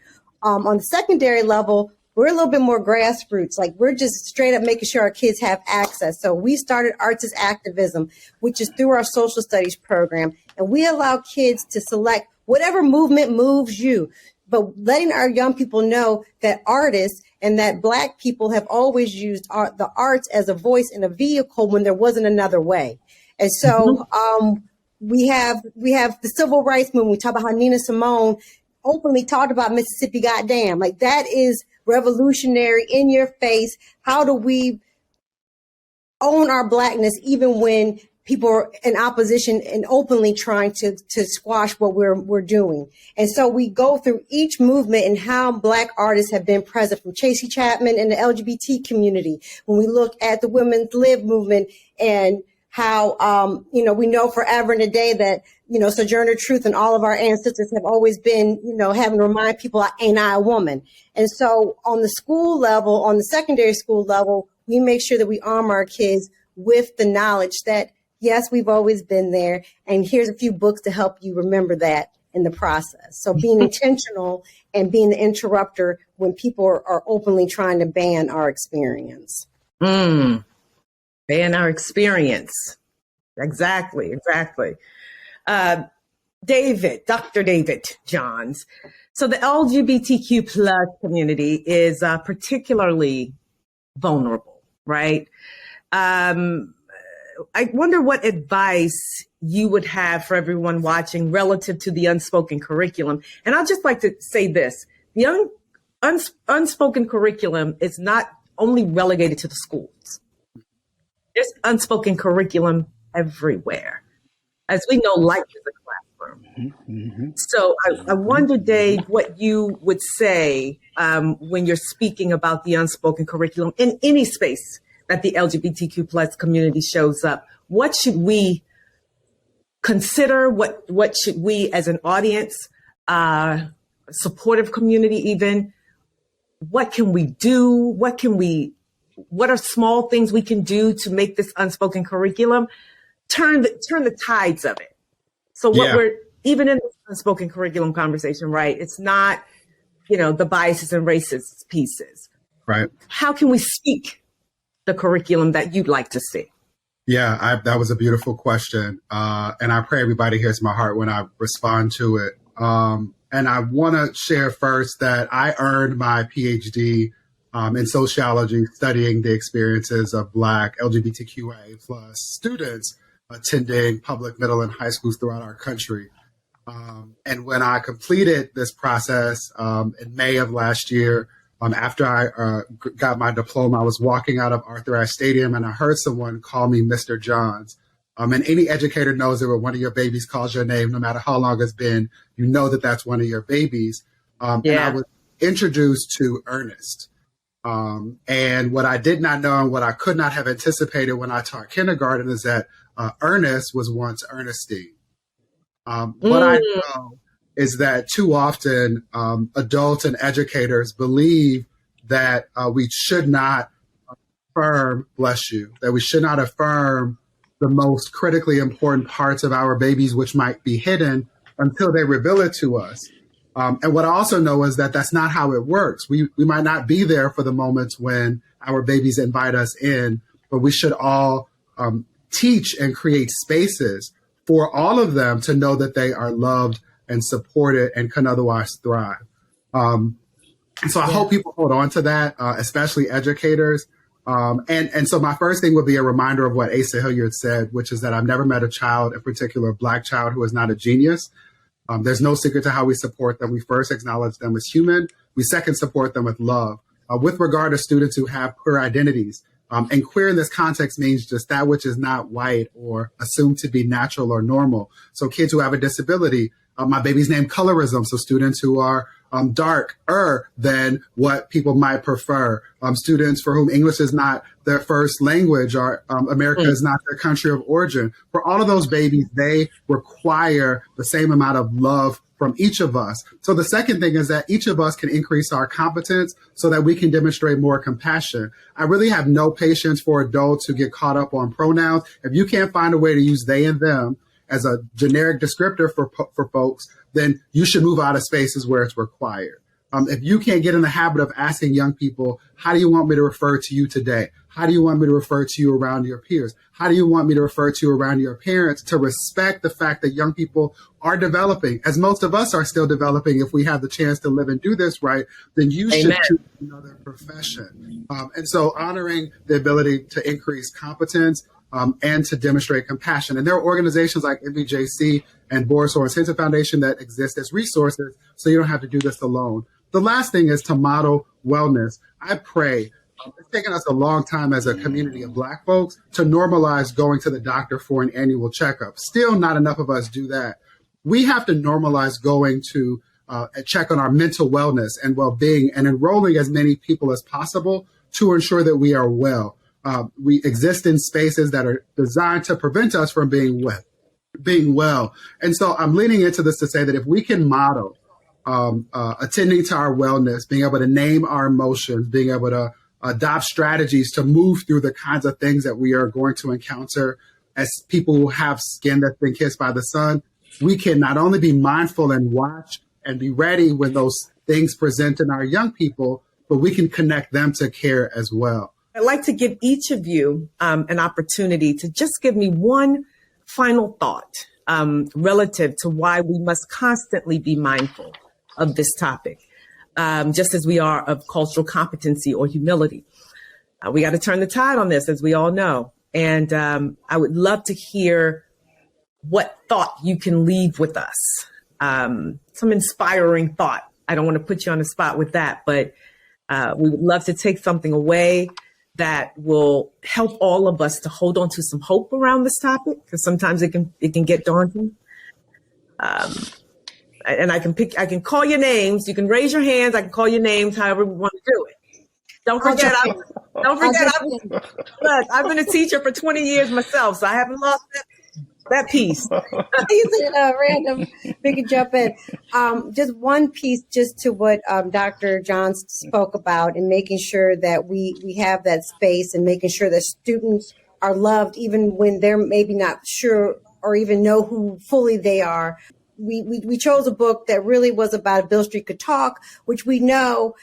On the secondary level, we're a little bit more grassroots. Like, we're just straight up making sure our kids have access. So we started Arts as Activism, which is through our social studies program. And we allow kids to select whatever movement moves you, but letting our young people know that artists and that Black people have always used the arts as a voice and a vehicle when there wasn't another way. And so we have the civil rights movement. We talk about how Nina Simone openly talked about Mississippi goddamn. Like, that is revolutionary, in your face. How do we own our Blackness even when people are in opposition and openly trying to squash what we're doing? And so we go through each movement and how Black artists have been present, from Tracie Chapman and the LGBT community. When we look at the Women's Lib movement and how, we know forever and a day that, Sojourner Truth and all of our ancestors have always been, having to remind people, ain't I a woman? And so on the school level, on the secondary school level, we make sure that we arm our kids with the knowledge that, yes, we've always been there. And here's a few books to help you remember that in the process. So being intentional and being the interrupter when people are openly trying to ban our experience. Ban our experience. Exactly. Dr. David Johns. So the LGBTQ plus community is particularly vulnerable, right? I wonder what advice you would have for everyone watching relative to the unspoken curriculum. And I'd just like to say this: the unspoken curriculum is not only relegated to the schools. There's unspoken curriculum everywhere. As we know, life is a classroom. So I wonder, Dave, what you would say when you're speaking about the unspoken curriculum in any space that the LGBTQ plus community shows up. What should we consider? What should we as an audience, supportive community even, what can we do? What are small things we can do to make this unspoken curriculum turn the tides of it? So we're even in this unspoken curriculum conversation, right? It's not, the biases and racist pieces. Right. How can we speak the curriculum that you'd like to see? Yeah, that was a beautiful question. And I pray everybody hears my heart when I respond to it. And I want to share first that I earned my PhD in sociology, studying the experiences of Black LGBTQIA plus students attending public middle and high schools throughout our country. And when I completed this process in May of last year, after I got my diploma, I was walking out of Arthur Ashe Stadium and I heard someone call me Mr. Johns. And any educator knows that when one of your babies calls your name, no matter how long it's been, you know that that's one of your babies. And I was introduced to Ernest. And what I did not know and what I could not have anticipated when I taught kindergarten is that Ernest was once Ernestine. What I know is that too often adults and educators believe that we should not affirm, bless you, that we should not affirm the most critically important parts of our babies, which might be hidden until they reveal it to us. And what I also know is that that's not how it works. We might not be there for the moments when our babies invite us in, but we should all teach and create spaces for all of them to know that they are loved and supported and can otherwise thrive. And so I hope people hold on to that, especially educators. And so my first thing would be a reminder of what Asa Hilliard said, which is that I've never met a child, in particular a Black child, who is not a genius. There's no secret to how we support them. We first acknowledge them as human. We second support them with love. With regard to students who have queer identities, and queer in this context means just that which is not white or assumed to be natural or normal. So kids who have a disability, my baby's name colorism. So students who are darker than what people might prefer. Students for whom English is not their first language or America is not their country of origin. For all of those babies, they require the same amount of love from each of us. So the second thing is that each of us can increase our competence so that we can demonstrate more compassion. I really have no patience for adults who get caught up on pronouns. If you can't find a way to use they and them as a generic descriptor for folks, then you should move out of spaces where it's required. If you can't get in the habit of asking young people, how do you want me to refer to you today? How do you want me to refer to you around your peers? How do you want me to refer to you around your parents? To respect the fact that young people are developing, as most of us are still developing if we have the chance to live and do this right, then you should choose another profession. And so honoring the ability to increase competence and to demonstrate compassion. And there are organizations like MBJC and Boris Lawrence Henson Foundation that exist as resources, so you don't have to do this alone. The last thing is to model wellness. I pray. It's taken us a long time as a community of Black folks to normalize going to the doctor for an annual checkup. Still not enough of us do that. We have to normalize going to check on our mental wellness and well-being and enrolling as many people as possible to ensure that we are well. We exist in spaces that are designed to prevent us from being well. And so I'm leaning into this to say that if we can model attending to our wellness, being able to name our emotions, being able to adopt strategies to move through the kinds of things that we are going to encounter as people who have skin that's been kissed by the sun, we can not only be mindful and watch and be ready when those things present in our young people, but we can connect them to care as well. I'd like to give each of you an opportunity to just give me one final thought relative to why we must constantly be mindful of this topic, just as we are of cultural competency or humility. We got to turn the tide on this, as we all know. And I would love to hear what thought you can leave with us. Some inspiring thought. I don't want to put you on the spot with that, but we would love to take something away that will help all of us to hold on to some hope around this topic, because sometimes it can get daunting. And I can call your names. You can raise your hands. I can call your names, however we want to do it. Don't forget, I've been a teacher for 20 years myself, so I haven't lost that piece. He's random. We can jump in. Just one piece, just to what Dr. Johns spoke about, and making sure that we have that space and making sure that students are loved, even when they're maybe not sure or even know who fully they are. We chose a book that really was about Bill Street Could Talk, which we know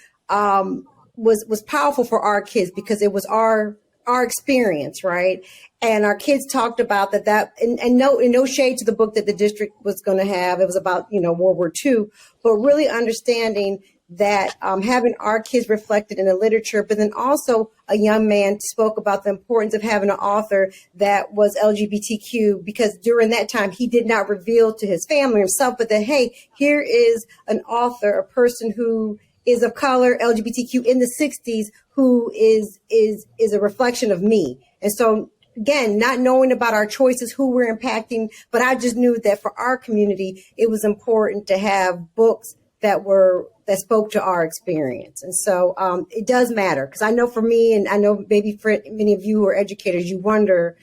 was powerful for our kids because it was our experience, right? And our kids talked about that and no shade to the book that the district was going to have. It was about, World War II, but really understanding that having our kids reflected in the literature, but then also a young man spoke about the importance of having an author that was LGBTQ, because during that time he did not reveal to his family himself, but that, hey, here is an author, a person who is of color, LGBTQ in the 60s, who is a reflection of me. And so, again, not knowing about our choices, who we're impacting, but I just knew that for our community, it was important to have books that spoke to our experience. And so it does matter, because I know for me, and I know maybe for many of you who are educators, you wonder,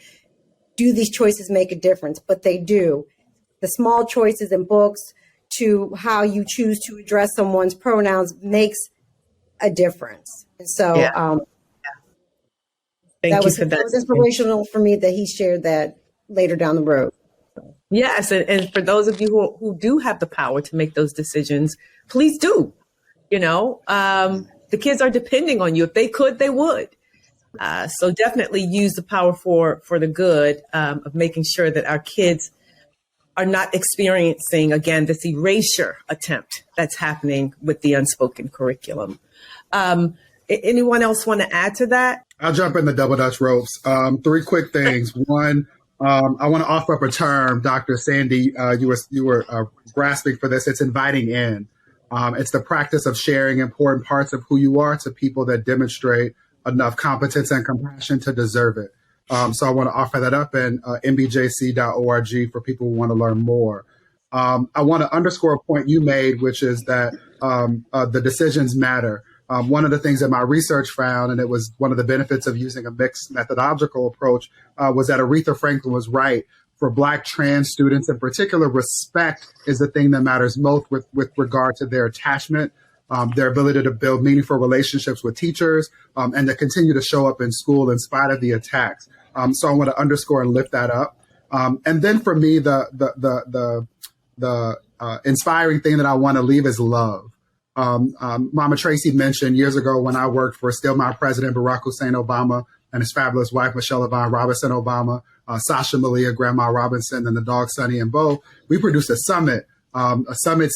do these choices make a difference? But they do. The small choices in books to how you choose to address someone's pronouns makes a difference. And so that was inspirational for me that he shared that later down the road. Yes, and for those of you who do have the power to make those decisions, please do. The kids are depending on you. If they could, they would. So definitely use the power for the good of making sure that our kids are not experiencing, again, this erasure attempt that's happening with the unspoken curriculum. Anyone else want to add to that? I'll jump in the double Dutch ropes. 3 quick things. One, I want to offer up a term, Dr. Sandi, you were grasping for this. It's inviting in. It's the practice of sharing important parts of who you are to people that demonstrate enough competence and compassion to deserve it. So I want to offer that up, and mbjc.org for people who want to learn more. I want to underscore a point you made, which is that the decisions matter. One of the things that my research found, and it was one of the benefits of using a mixed methodological approach, was that Aretha Franklin was right. For Black trans students in particular, respect is the thing that matters most with regard to their attachment, their ability to build meaningful relationships with teachers, and to continue to show up in school in spite of the attacks. So I want to underscore and lift that up. And then for me, the inspiring thing that I want to leave is love. Mama Tracie mentioned years ago when I worked for still my president, Barack Hussein Obama, and his fabulous wife, Michelle Yvonne Robinson Obama, Sasha Malia, Grandma Robinson, and the dog Sonny and Bo. We produced a summit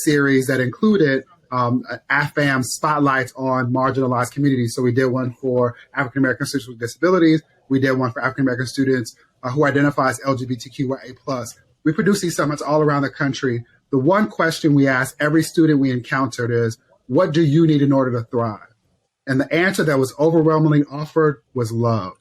series that included AFAM spotlights on marginalized communities. So we did one for African-American students with disabilities. We did one for African-American students who identifies LGBTQIA+. We produce these summits all around the country. The one question we ask every student we encountered is, what do you need in order to thrive? And the answer that was overwhelmingly offered was love.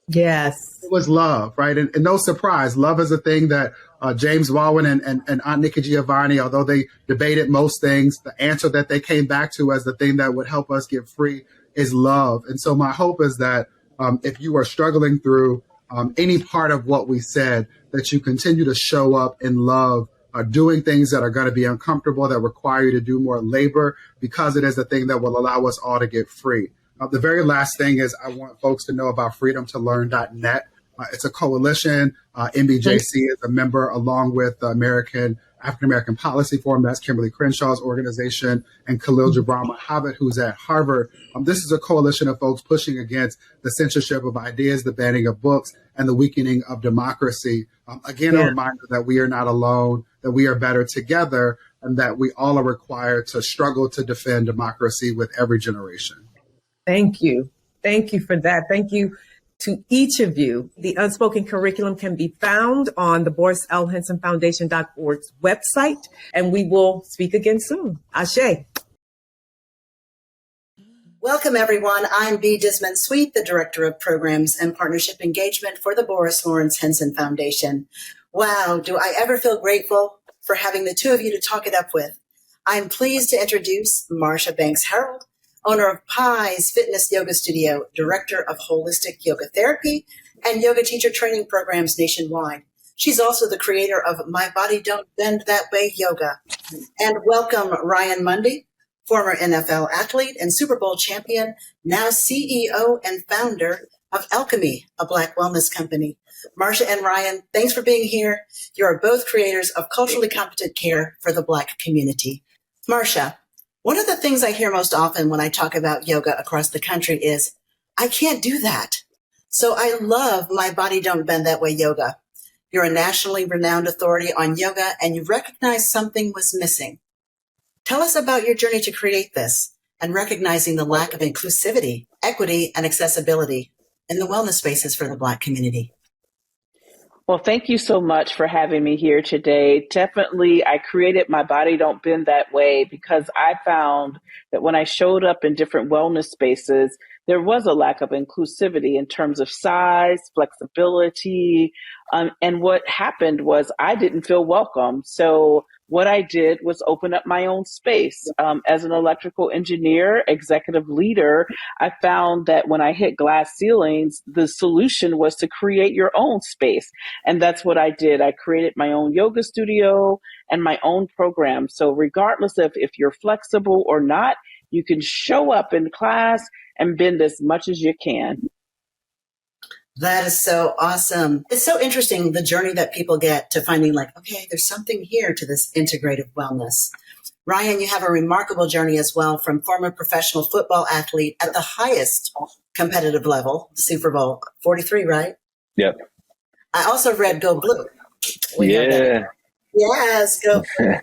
Yes. It was love, right? And no surprise, love is a thing that James Baldwin and Aunt Nikki Giovanni, although they debated most things, the answer that they came back to as the thing that would help us get free is love. And so my hope is that if you are struggling through any part of what we said, that you continue to show up in love, doing things that are going to be uncomfortable, that require you to do more labor, because it is the thing that will allow us all to get free. The very last thing is I want folks to know about freedomtolearn.net. It's a coalition. MBJC is a member along with the African American Policy Forum. That's Kimberly Crenshaw's organization, and Khalil Gibran Mohammed, who's at Harvard. This is a coalition of folks pushing against the censorship of ideas, the banning of books, and the weakening of democracy. A reminder that we are not alone, that we are better together, and that we all are required to struggle to defend democracy with every generation. Thank you. Thank you for that. Thank you to each of you. The Unspoken curriculum can be found on the Boris L. Henson Foundation.org's website, and we will speak again soon. Ashe. Welcome, everyone. I'm B. Dismond Sweet, the Director of Programs and Partnership Engagement for the Boris Lawrence Henson Foundation. Wow, do I ever feel grateful for having the two of you to talk it up with. I'm pleased to introduce Marsha Banks-Harold, owner of Pi's Fitness Yoga Studio, Director of Holistic Yoga Therapy and Yoga Teacher Training Programs nationwide. She's also the creator of My Body Don't Bend That Way Yoga. And welcome Ryan Mundy, former NFL athlete and Super Bowl champion, now CEO and founder of Alchemy, a Black wellness company. Marsha and Ryan, thanks for being here. You are both creators of culturally competent care for the Black community. Marsha, one of the things I hear most often when I talk about yoga across the country is, I can't do that. So I love My Body Don't Bend That Way Yoga. You're a nationally renowned authority on yoga, and you recognize something was missing. Tell us about your journey to create this and recognizing the lack of inclusivity, equity, and accessibility in the wellness spaces for the Black community. Well, thank you so much for having me here today. Definitely, I created My Body Don't Bend That Way because I found that when I showed up in different wellness spaces, there was a lack of inclusivity in terms of size, flexibility, and what happened was I didn't feel welcome. So what I did was open up my own space. As an electrical engineer, executive leader, I found that when I hit glass ceilings, the solution was to create your own space. And that's what I did. I created my own yoga studio and my own program. So regardless of if you're flexible or not, you can show up in class and bend as much as you can. That is so awesome. It's so interesting, the journey that people get to finding like, okay, there's something here to this integrative wellness. Ryan, you have a remarkable journey as well, from former professional football athlete at the highest competitive level, Super Bowl 43, right? Yep. I also read Go Blue. Yeah. Yes, Go Blue.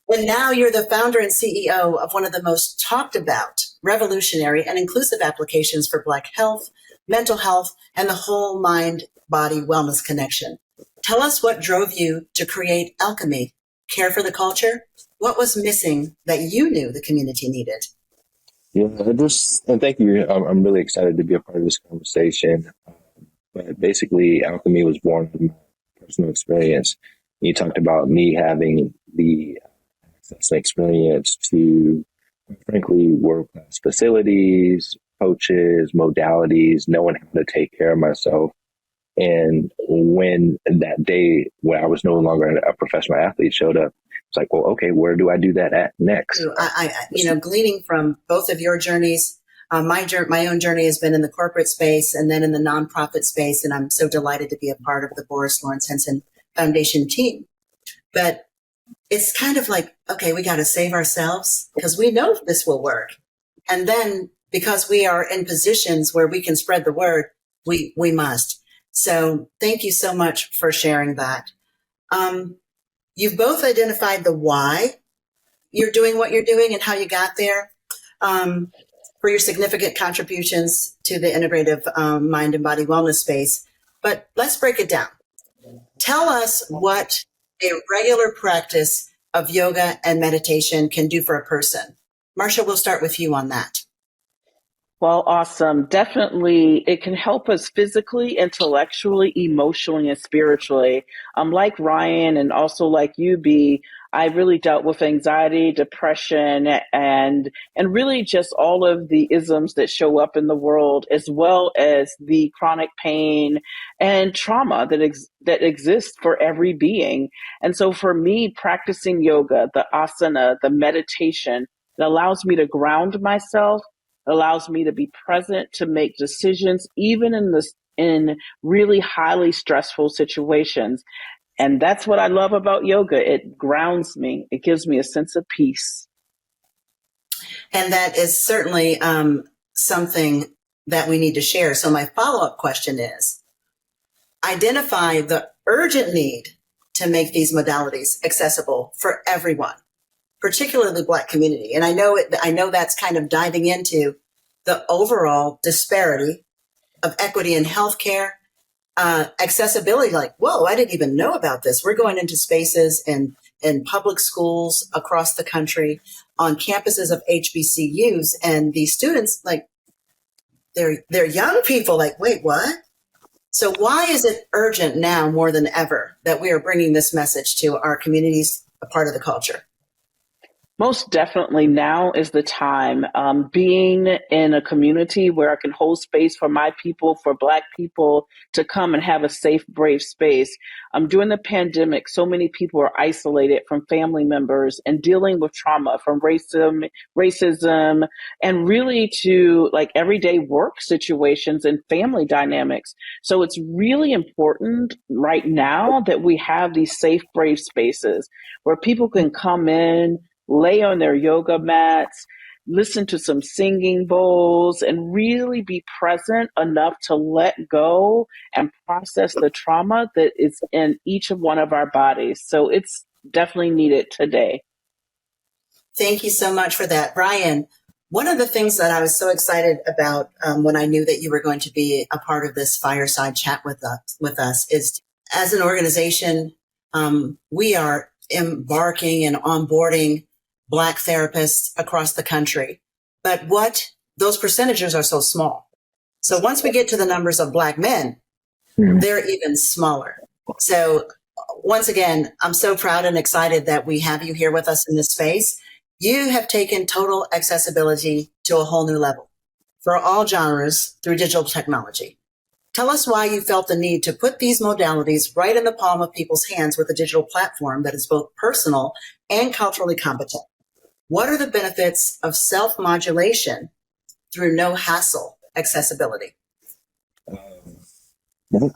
And now you're the founder and CEO of one of the most talked about, revolutionary and inclusive applications for Black health, mental health, and the whole mind-body wellness connection. Tell us what drove you to create Alchemy, Care for the Culture. What was missing that you knew the community needed? Yeah, and thank you. I'm really excited to be a part of this conversation. But basically, Alchemy was born from my personal experience. You talked about me having the access and experience to, frankly, world-class facilities, coaches, modalities, knowing how to take care of myself. And when that day when I was no longer a professional athlete showed up, it's like, well, okay, where do I do that at next? Gleaning from both of your journeys, my own journey has been in the corporate space and then in the nonprofit space. And I'm so delighted to be a part of the Boris Lawrence Henson Foundation team. But it's kind of like, okay, we got to save ourselves because we know this will work. And then because we are in positions where we can spread the word, we must. So thank you so much for sharing that. You've both identified the why you're doing what you're doing and how you got there, for your significant contributions to the integrative mind and body wellness space. but let's break it down. Tell us what a regular practice of yoga and meditation can do for a person. Marcia, we'll start with you on that. Well, awesome. Definitely, it can help us physically, intellectually, emotionally, and spiritually. Like Ryan and also like you, B, I really dealt with anxiety, depression, and really just all of the isms that show up in the world, as well as the chronic pain and trauma that exists for every being. And so for me, practicing yoga, the asana, the meditation, it allows me to ground myself. It allows me to be present, to make decisions, even in really highly stressful situations. And that's what I love about yoga. It grounds me. It gives me a sense of peace. And that is certainly something that we need to share. So my follow-up question is, identify the urgent need to make these modalities accessible for everyone, particularly the Black community. And I know that's kind of diving into the overall disparity of equity in healthcare, accessibility. Like, whoa, I didn't even know about this. We're going into spaces in public schools across the country, on campuses of HBCUs, and these students, like, they're young people. Like, wait, what? So why is it urgent now more than ever that we are bringing this message to our communities, a part of the culture? Most definitely now is the time. Being in a community where I can hold space for my people, for Black people to come and have a safe, brave space. During the pandemic, so many people are isolated from family members and dealing with trauma from racism, and really to like everyday work situations and family dynamics. So it's really important right now that we have these safe, brave spaces where people can come in, lay on their yoga mats, listen to some singing bowls, and really be present enough to let go and process the trauma that is in each of one of our bodies. So it's definitely needed today. Thank you so much for that. Brian, one of the things that I was so excited about when I knew that you were going to be a part of this fireside chat with us is, as an organization, we are embarking and onboarding Black therapists across the country. But those percentages are so small. So once we get to the numbers of Black men, they're even smaller. So once again, I'm so proud and excited that we have you here with us in this space. You have taken total accessibility to a whole new level for all genres through digital technology. Tell us why you felt the need to put these modalities right in the palm of people's hands with a digital platform that is both personal and culturally competent. What are the benefits of self-modulation through no hassle accessibility? I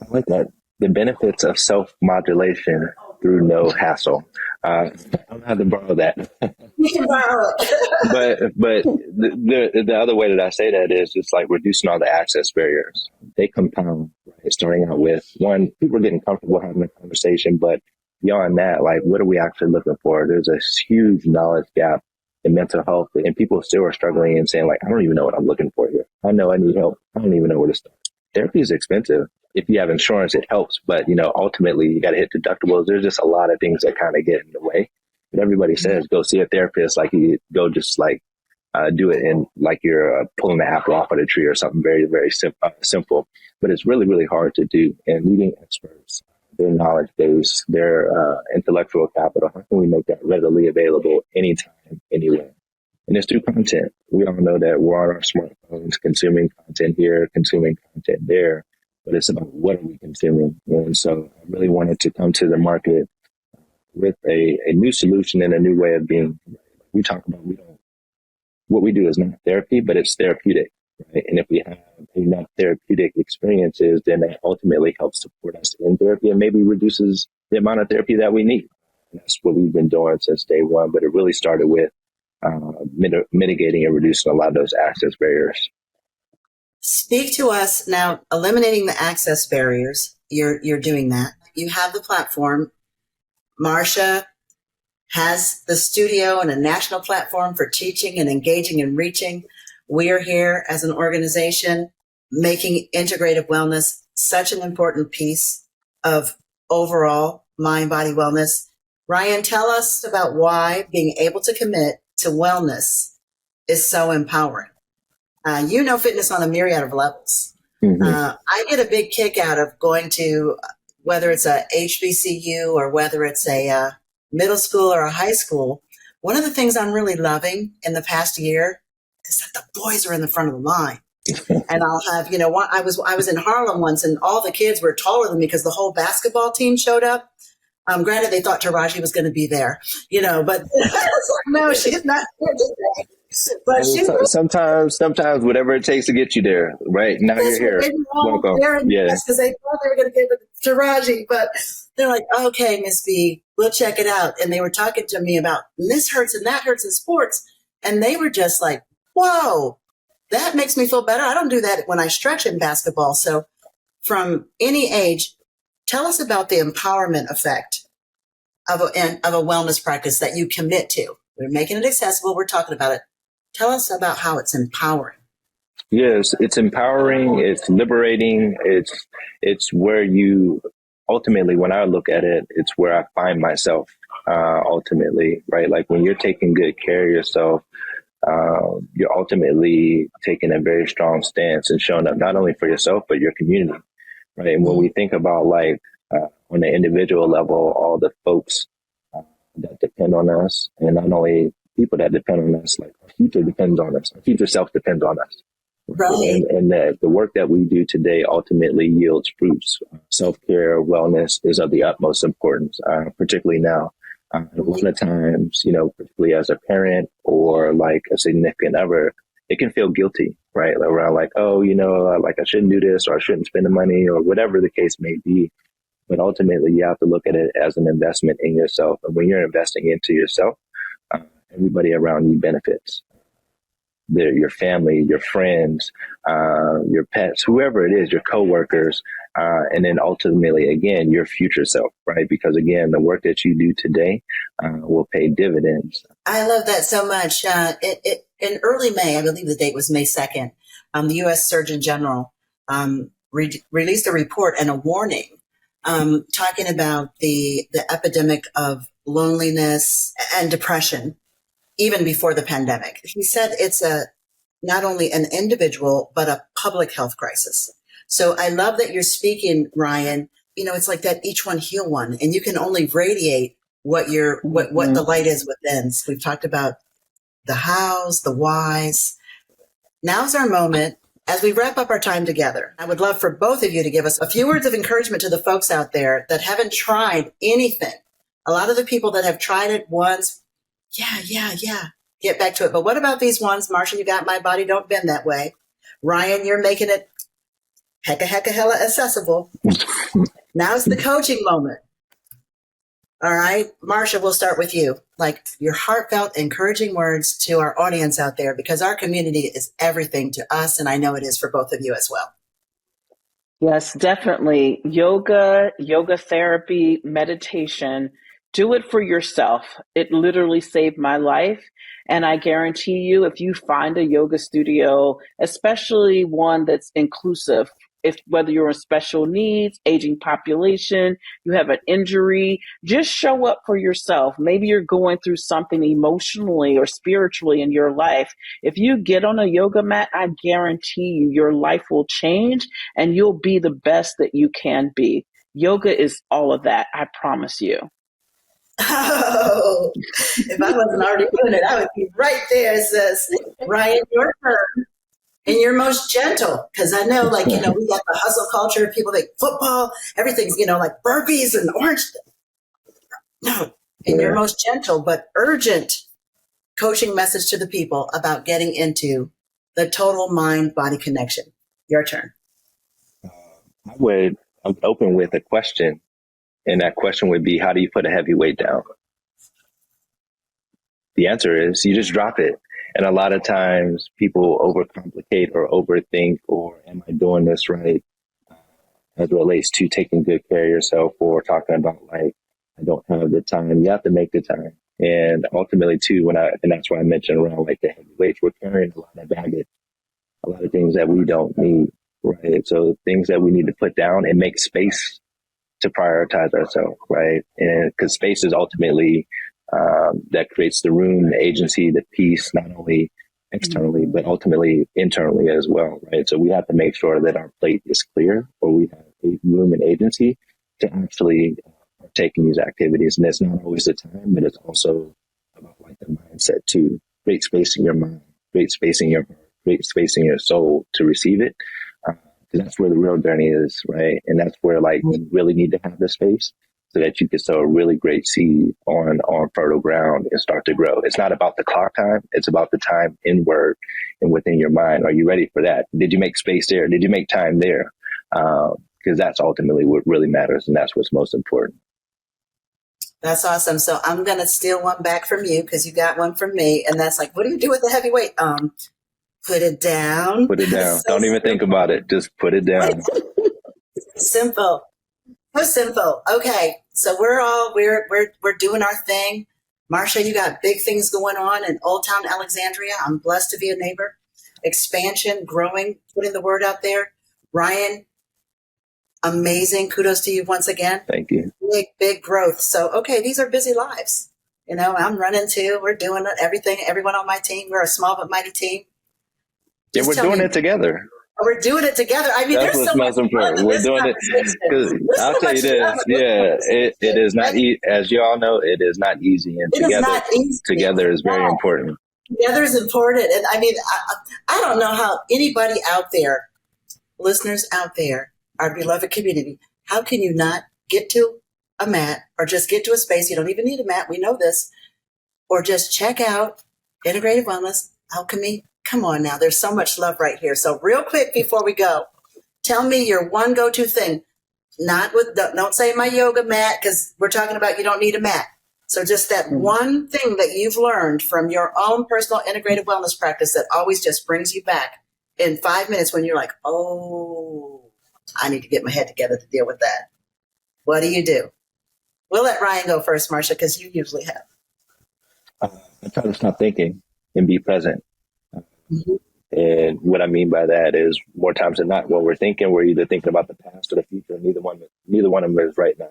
like that. The benefits of self-modulation through no hassle. I don't have to borrow that. You can borrow it. but the other way that I say that is just like reducing all the access barriers. They compound, right? Starting out with one, people are getting comfortable having a conversation, but beyond that, like, what are we actually looking for? There's a huge knowledge gap in mental health, and people still are struggling and saying, like, I don't even know what I'm looking for here. I know I need help. I don't even know where to start. Therapy is expensive. If you have insurance, it helps, but ultimately you got to hit deductibles. There's just a lot of things that kind of get in the way. But everybody says go see a therapist, like you go just like do it in like you're pulling the apple off of the tree or something very, very simple. But it's really, really hard to do. And needing experts, their knowledge base, their intellectual capital, how can we make that readily available anytime, anywhere? And it's through content. We all know that we're on our smartphones consuming content here, consuming content there, but it's about what are we consuming. And so I really wanted to come to the market with a new solution and a new way of being. We talk about what we do is not therapy, but it's therapeutic, right? And if we have enough therapeutic experiences, then that ultimately helps support us in therapy and maybe reduces the amount of therapy that we need. And that's what we've been doing since day one, but it really started with mitigating and reducing a lot of those access barriers. Speak to us now, eliminating the access barriers. You're doing that. You have the platform. Marcia has the studio and a national platform for teaching and engaging and reaching. We are here as an organization making integrative wellness such an important piece of overall mind-body wellness. Ryan, tell us about why being able to commit to wellness is so empowering. Fitness on a myriad of levels. Mm-hmm. I get a big kick out of going to, whether it's a HBCU or whether it's a middle school or a high school. One of the things I'm really loving in the past year is that the boys are in the front of the line. And I'll have, I was in Harlem once, and all the kids were taller than me because the whole basketball team showed up. Granted, they thought Tracie was going to be there, but no, she's not here today. But sometimes whatever it takes to get you there, right? Now you're here. Welcome. Yeah, because they thought they were going to give it to Tracie, but they're like, "Okay, Miss B, we'll check it out." And they were talking to me about this hurts and that hurts in sports, and they were just like, "Whoa, that makes me feel better." I don't do that when I stretch in basketball. So, from any age, tell us about the empowerment effect of a wellness practice that you commit to. We're making it accessible. We're talking about it. Tell us about how it's empowering. Yes, it's empowering. It's liberating. It's where you ultimately, when I look at it, it's where I find myself ultimately, right? Like when you're taking good care of yourself, you're ultimately taking a very strong stance and showing up not only for yourself, but your community, right? And when we think about on the individual level, all the folks that depend on us, and not only people that depend on us, like our future depends on us, our future self depends on us. Right. And the work that we do today ultimately yields fruits. Self-care, wellness is of the utmost importance, particularly now. A lot of times, particularly as a parent or like a significant other, it can feel guilty, right? Around like, oh, I shouldn't do this, or I shouldn't spend the money, or whatever the case may be. But ultimately, you have to look at it as an investment in yourself. And when you're investing into yourself, everybody around you benefits. Your family, your friends, your pets, whoever it is, your coworkers, and then ultimately, again, your future self, right? Because again, the work that you do today will pay dividends. I love that so much. In early May, I believe the date was May 2nd, the U.S. Surgeon General released a report and a warning talking about the epidemic of loneliness and depression, even before the pandemic. He said it's not only an individual, but a public health crisis. So I love that you're speaking, Ryan. It's like that each one heal one, and you can only radiate what the light is within. So we've talked about the hows, the whys. Now's our moment. As we wrap up our time together, I would love for both of you to give us a few words of encouragement to the folks out there that haven't tried anything. A lot of the people that have tried it once, yeah, get back to it. But what about these ones? Marsha, you got My Body Don't Bend That Way. Ryan, you're making it hella accessible. Now's the coaching moment. All right, Marsha, we'll start with you. Like your heartfelt, encouraging words to our audience out there, because our community is everything to us, and I know it is for both of you as well. Yes, definitely. Yoga therapy, meditation. Do it for yourself. It literally saved my life. And I guarantee you, if you find a yoga studio, especially one that's inclusive, whether you're in special needs, aging population, you have an injury, just show up for yourself. Maybe you're going through something emotionally or spiritually in your life. If you get on a yoga mat, I guarantee you your life will change and you'll be the best that you can be. Yoga is all of that, I promise you. Oh, if I wasn't already doing it, I would be right there, sis. Ryan, your turn. And you're most gentle, because I know, we got the hustle culture. People think football, everything's, like burpees and orange. No, and you're most gentle but urgent coaching message to the people about getting into the total mind-body connection. Your turn. I would open with a question, and that question would be, how do you put a heavy weight down? The answer is you just drop it. And a lot of times people overcomplicate or overthink, or am I doing this right? As it relates to taking good care of yourself, or talking about I don't have the time. You have to make the time. And ultimately too, and that's why I mentioned around the heavy weights, we're carrying a lot of baggage, a lot of things that we don't need. right? So things that we need to put down and make space to prioritize ourselves, right? And because space is ultimately that creates the room, the agency, the peace, not only externally, but ultimately internally as well, right? So we have to make sure that our plate is clear, or we have a room and agency to actually partake in these activities. And it's not always the time, but it's also about like the mindset too. Create space in your mind, create space in your heart, create space in your soul to receive it. Because that's where the real journey is, right? And that's where like you really need to have the space so that you can sow a really great seed on fertile ground and start to grow. It's not about the clock time. It's about the time inward and within your mind. Are you ready for that? Did you make space there? Did you make time there? Because that's ultimately what really matters. And that's what's most important. That's awesome. So I'm going to steal one back from you because you got one from me. And that's like, what do you do with the heavy weight? Put it down. Put it down. Don't even think about it. Just put it down. Simple. So simple. Okay. So we're doing our thing. Marcia, you got big things going on in Old Town Alexandria. I'm blessed to be a neighbor. Expansion, growing, putting the word out there. Ryan, amazing. Kudos to you once again. Thank you. Big growth. So, okay, these are busy lives. You know, I'm running too. We're doing everything. Everyone on my team. We're a small but mighty team. Yeah, we're doing it together. We're doing it together. I mean, that's what's most important. We're doing it because I'll tell you this. Yeah, it is not as you all know, it is not easy, and together is very important. Together is important, and I mean, I don't know how anybody out there, listeners out there, our beloved community, how can you not get to a mat or just get to a space? You don't even need a mat. We know this, or just check out Integrative Wellness Alchemy. Come on now, there's so much love right here. So real quick before we go, tell me your one go-to thing. Don't say my yoga mat, because we're talking about you don't need a mat. So just that one thing that you've learned from your own personal integrative wellness practice that always just brings you back in 5 minutes when you're like, oh, I need to get my head together to deal with that. What do? We'll let Ryan go first, Marcia, because you usually have. I try to stop thinking and be present. And what I mean by that is more times than not, when we're thinking, we're either thinking about the past or the future. Neither one of them is right now.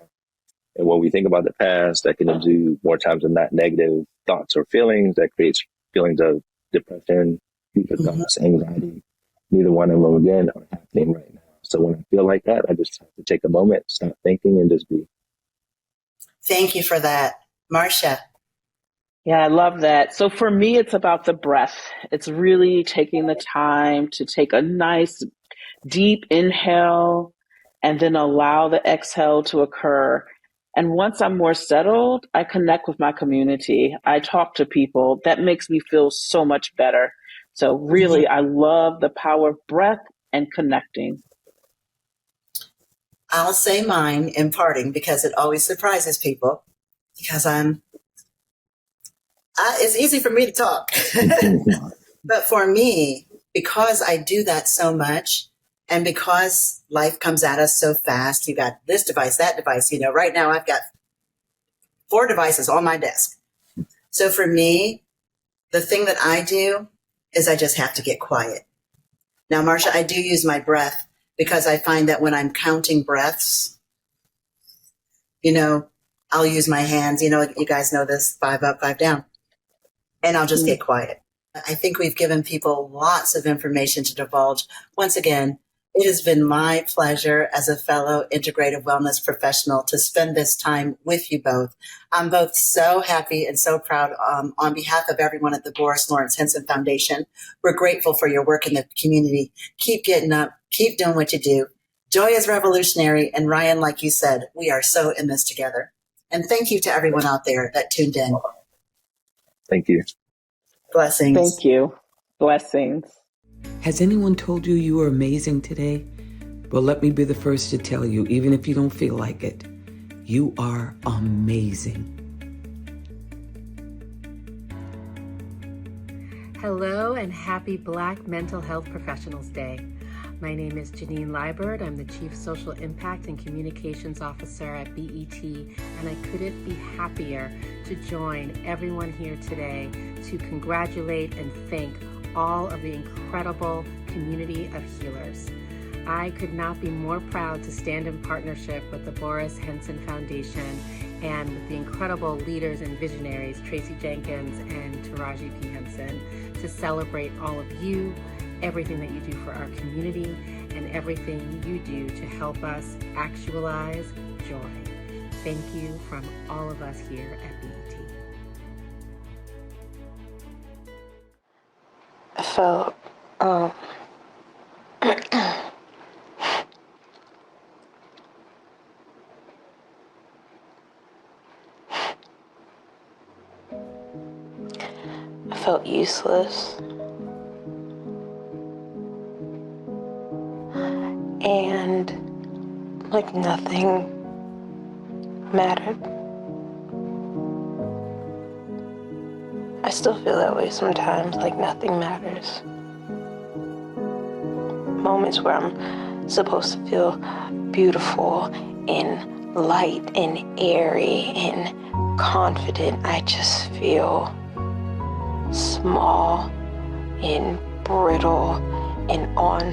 And when we think about the past, that can do more times than not negative thoughts or feelings that creates feelings of depression, future thoughts, anxiety. Neither one of them, again, are happening right now. So when I feel like that, I just have to take a moment, stop thinking, and just be. Thank you for that. Marcia. Yeah, I love that. So for me, it's about the breath. It's really taking the time to take a nice deep inhale and then allow the exhale to occur. And once I'm more settled, I connect with my community. I talk to people. That makes me feel so much better. So really, I love the power of breath and connecting. I'll say mine in parting because it always surprises people because it's easy for me to talk. But for me, because I do that so much and because life comes at us so fast, you got this device, that device, right now I've got 4 devices on my desk. So for me, the thing that I do is I just have to get quiet. Now, Marcia, I do use my breath because I find that when I'm counting breaths, I'll use my hands, you guys know this, 5 up, 5 down. And I'll just get quiet. I think we've given people lots of information to divulge. Once again, it has been my pleasure as a fellow integrative wellness professional to spend this time with you both. I'm both so happy and so proud on behalf of everyone at the Boris Lawrence Henson Foundation. We're grateful for your work in the community. Keep getting up. Keep doing what you do. Joy is revolutionary. And Ryan, like you said, we are so in this together. And thank you to everyone out there that tuned in. Thank you. Blessings. Thank you. Blessings. Has anyone told you you were amazing today? Well, let me be the first to tell you, even if you don't feel like it, you are amazing. Hello and happy Black Mental Health Professionals Day. My name is Janine Liebert. I'm the Chief Social Impact and Communications Officer at BET, and I couldn't be happier to join everyone here today to congratulate and thank all of the incredible community of healers. I could not be more proud to stand in partnership with the Boris Henson Foundation and with the incredible leaders and visionaries, Tracie Jenkins and Taraji P. Henson, to celebrate all of you, everything that you do for our community, and everything you do to help us actualize joy. Thank you from all of us here at BET. I felt I felt useless, and like nothing mattered. I still feel that way sometimes, like nothing matters. Moments where I'm supposed to feel beautiful and light and airy and confident, I just feel small and brittle and on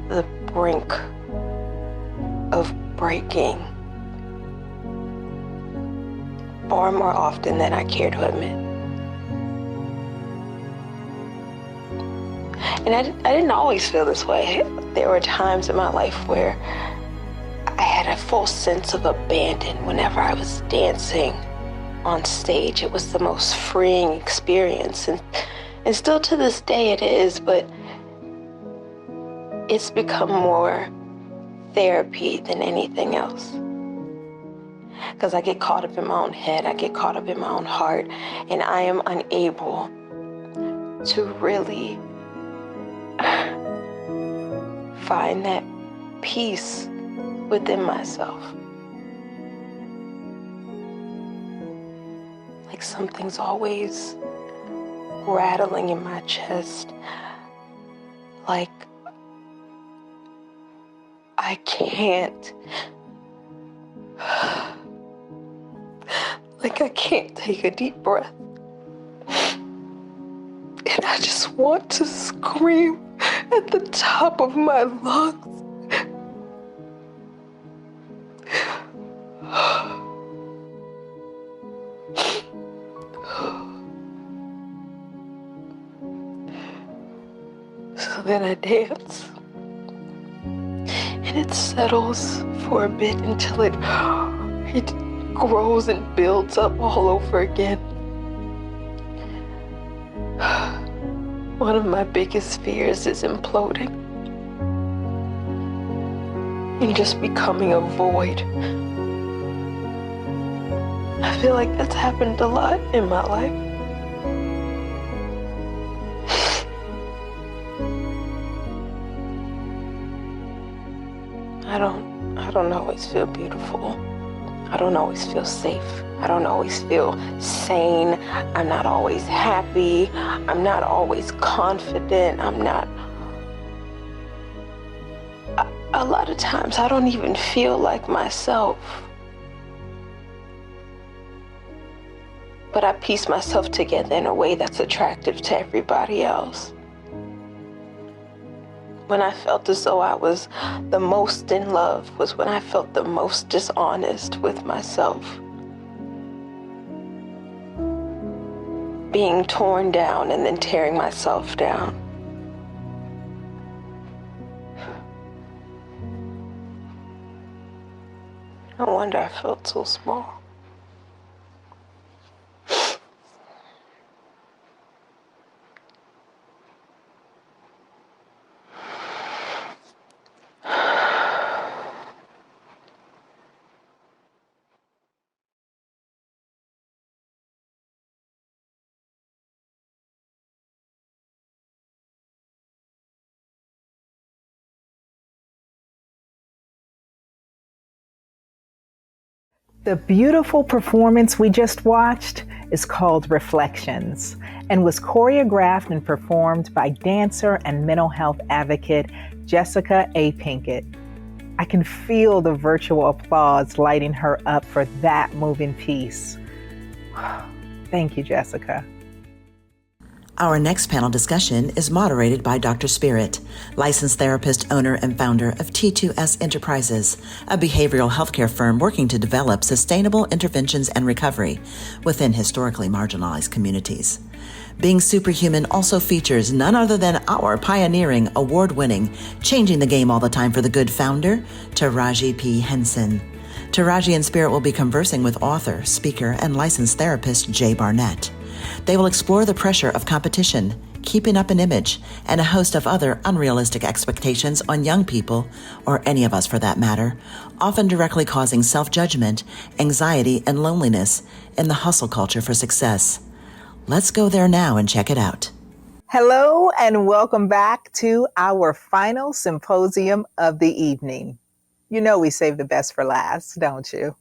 the brink of breaking, far more often than I care to admit. And I didn't always feel this way. There were times in my life where I had a full sense of abandon whenever I was dancing on stage. It was the most freeing experience, and still to this day it is, but it's become more therapy than anything else. Because I get caught up in my own head, I get caught up in my own heart, and I am unable to really find that peace within myself. Like something's always rattling in my chest. Like I can't. Like I can't take a deep breath. And I just want to scream at the top of my lungs. So then I dance, and it settles for a bit until it grows and builds up all over again. One of my biggest fears is imploding and just becoming a void. I feel like that's happened a lot in my life. I don't always feel beautiful. I don't always feel safe. I don't always feel sane. I'm not always happy. I'm not always confident. A lot of times I don't even feel like myself. But I piece myself together in a way that's attractive to everybody else. When I felt as though I was the most in love was when I felt the most dishonest with myself. Being torn down and then tearing myself down. No wonder I felt so small. The beautiful performance we just watched is called Reflections and was choreographed and performed by dancer and mental health advocate Jessica A. Pinkett. I can feel the virtual applause lighting her up for that moving piece. Thank you, Jessica. Our next panel discussion is moderated by Dr. Spirit, licensed therapist, owner, and founder of T2S Enterprises, a behavioral healthcare firm working to develop sustainable interventions and recovery within historically marginalized communities. Being Superhuman also features none other than our pioneering, award-winning, changing the game all the time for the good founder, Tracie P. Henson. Tracie and Spirit will be conversing with author, speaker, and licensed therapist Jay Barnett. They will explore the pressure of competition, keeping up an image, and a host of other unrealistic expectations on young people, or any of us for that matter, often directly causing self-judgment, anxiety, and loneliness in the hustle culture for success. Let's go there now and check it out. Hello, and welcome back to our final symposium of the evening. You know we save the best for last, don't you?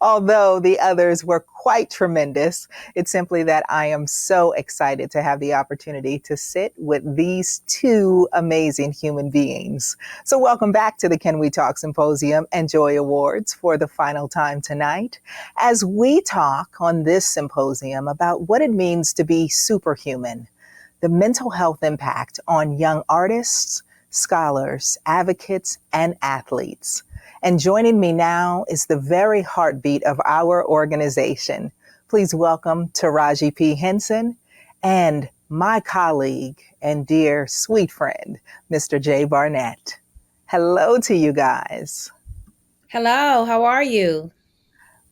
Although the others were quite tremendous, it's simply that I am so excited to have the opportunity to sit with these two amazing human beings. So welcome back to the Can We Talk Symposium and Joy Awards for the final time tonight, as we talk on this symposium about what it means to be superhuman, the mental health impact on young artists, scholars, advocates, and athletes. And joining me now is the very heartbeat of our organization. Please welcome Tracie P. Henson and my colleague and dear sweet friend, Mr. Jay Barnett. Hello to you guys. Hello, how are you?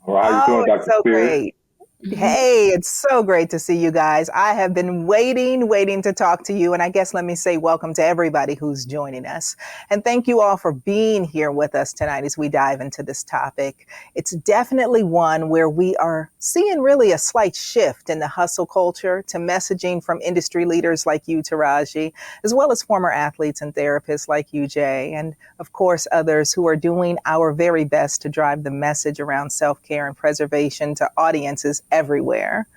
How are you doing, Dr. So Spirit? great. Hey, it's so great to see you guys. I have been waiting to talk to you. And I guess let me say welcome to everybody who's joining us. And thank you all for being here with us tonight as we dive into this topic. It's definitely one where we are seeing really a slight shift in the hustle culture to messaging from industry leaders like you, Tracie, as well as former athletes and therapists like you, Jay, and of course others who are doing our very best to drive the message around self-care and preservation to audiences everywhere.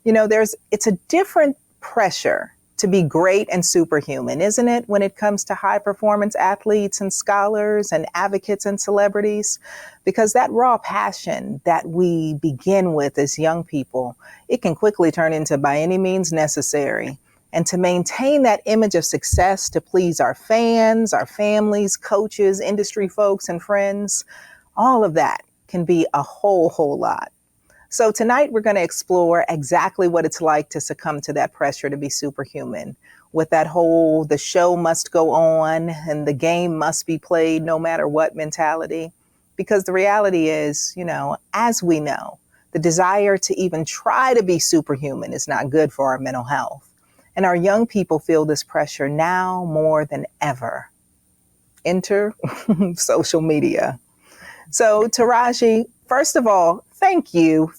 You know, it's a different pressure to be great and superhuman, isn't it, when it comes to high performance athletes and scholars and advocates and celebrities? Because that raw passion that we begin with as young people, it can quickly turn into by any means necessary. And to maintain that image of success to please our fans, our families, coaches, industry folks, and friends, all of that can be a whole lot. So tonight we're going to explore exactly what it's like to succumb to that pressure to be superhuman, with that whole the show must go on and the game must be played no matter what mentality. Because the reality is, you know, as we know, the desire to even try to be superhuman is not good for our mental health. And our young people feel this pressure now more than ever. Enter social media. So Tracie, first of all, thank you,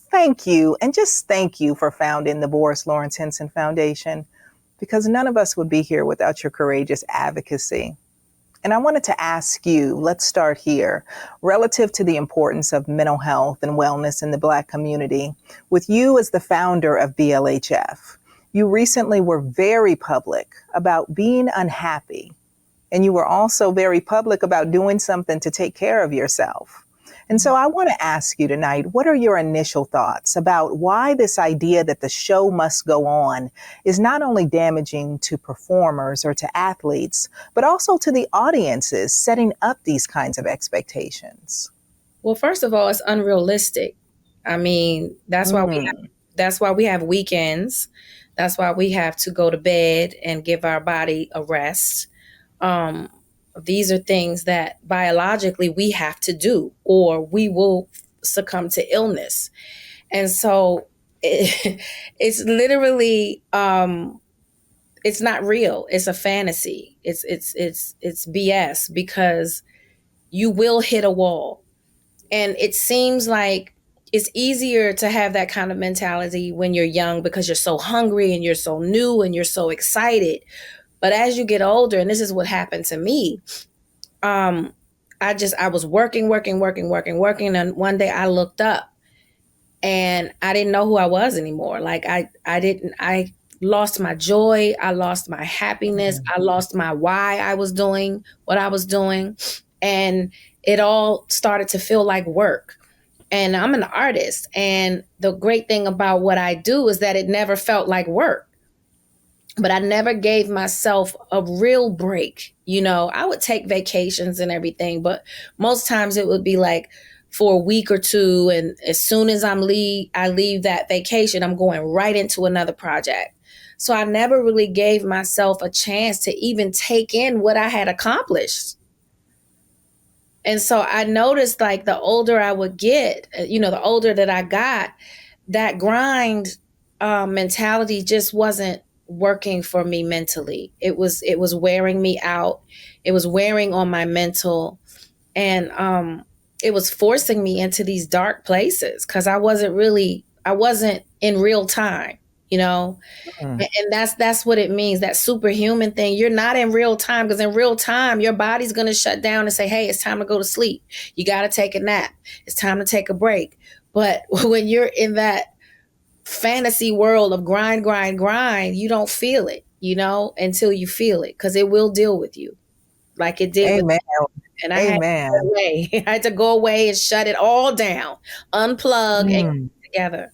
and just thank you for founding the Boris Lawrence Henson Foundation, because none of us would be here without your courageous advocacy. And I wanted to ask you, let's start here, relative to the importance of mental health and wellness in the Black community, with you as the founder of BLHF. You recently were very public about being unhappy, and you were also very public about doing something to take care of yourself. And so I want to ask you tonight, what are your initial thoughts about why this idea that the show must go on is not only damaging to performers or to athletes, but also to the audiences setting up these kinds of expectations? Well, first of all, it's unrealistic. I mean, that's why we have weekends. That's why we have to go to bed and give our body a rest. These are things that biologically we have to do, or we will succumb to illness. And so it's literally, it's not real. It's a fantasy. It's BS, because you will hit a wall. And it seems like it's easier to have that kind of mentality when you're young, because you're so hungry and you're so new and you're so excited. But as you get older, and this is what happened to me, I was working. And one day I looked up and I didn't know who I was anymore. Like I lost my joy. I lost my happiness. I lost my why I was doing what I was doing. And it all started to feel like work. And I'm an artist. And the great thing about what I do is that it never felt like work. But I never gave myself a real break. You know, I would take vacations and everything, but most times it would be like for a week or two. And as soon as I leave that vacation, I'm going right into another project. So I never really gave myself a chance to even take in what I had accomplished. And so I noticed, like, the older I would get, you know, the older that I got, that grind mentality just wasn't working for me mentally. It was wearing me out. It was wearing on my mental, and it was forcing me into these dark places because I wasn't in real time, you know. And that's what it means, that superhuman thing. You're not in real time, because in real time your body's going to shut down and say, hey, it's time to go to sleep. You got to take a nap. It's time to take a break. But when you're in that fantasy world of grind, you don't feel it, you know, until you feel it, because it will deal with you like it did. Amen. With me. And I had to go away. I had to go away and shut it all down, unplug and get together.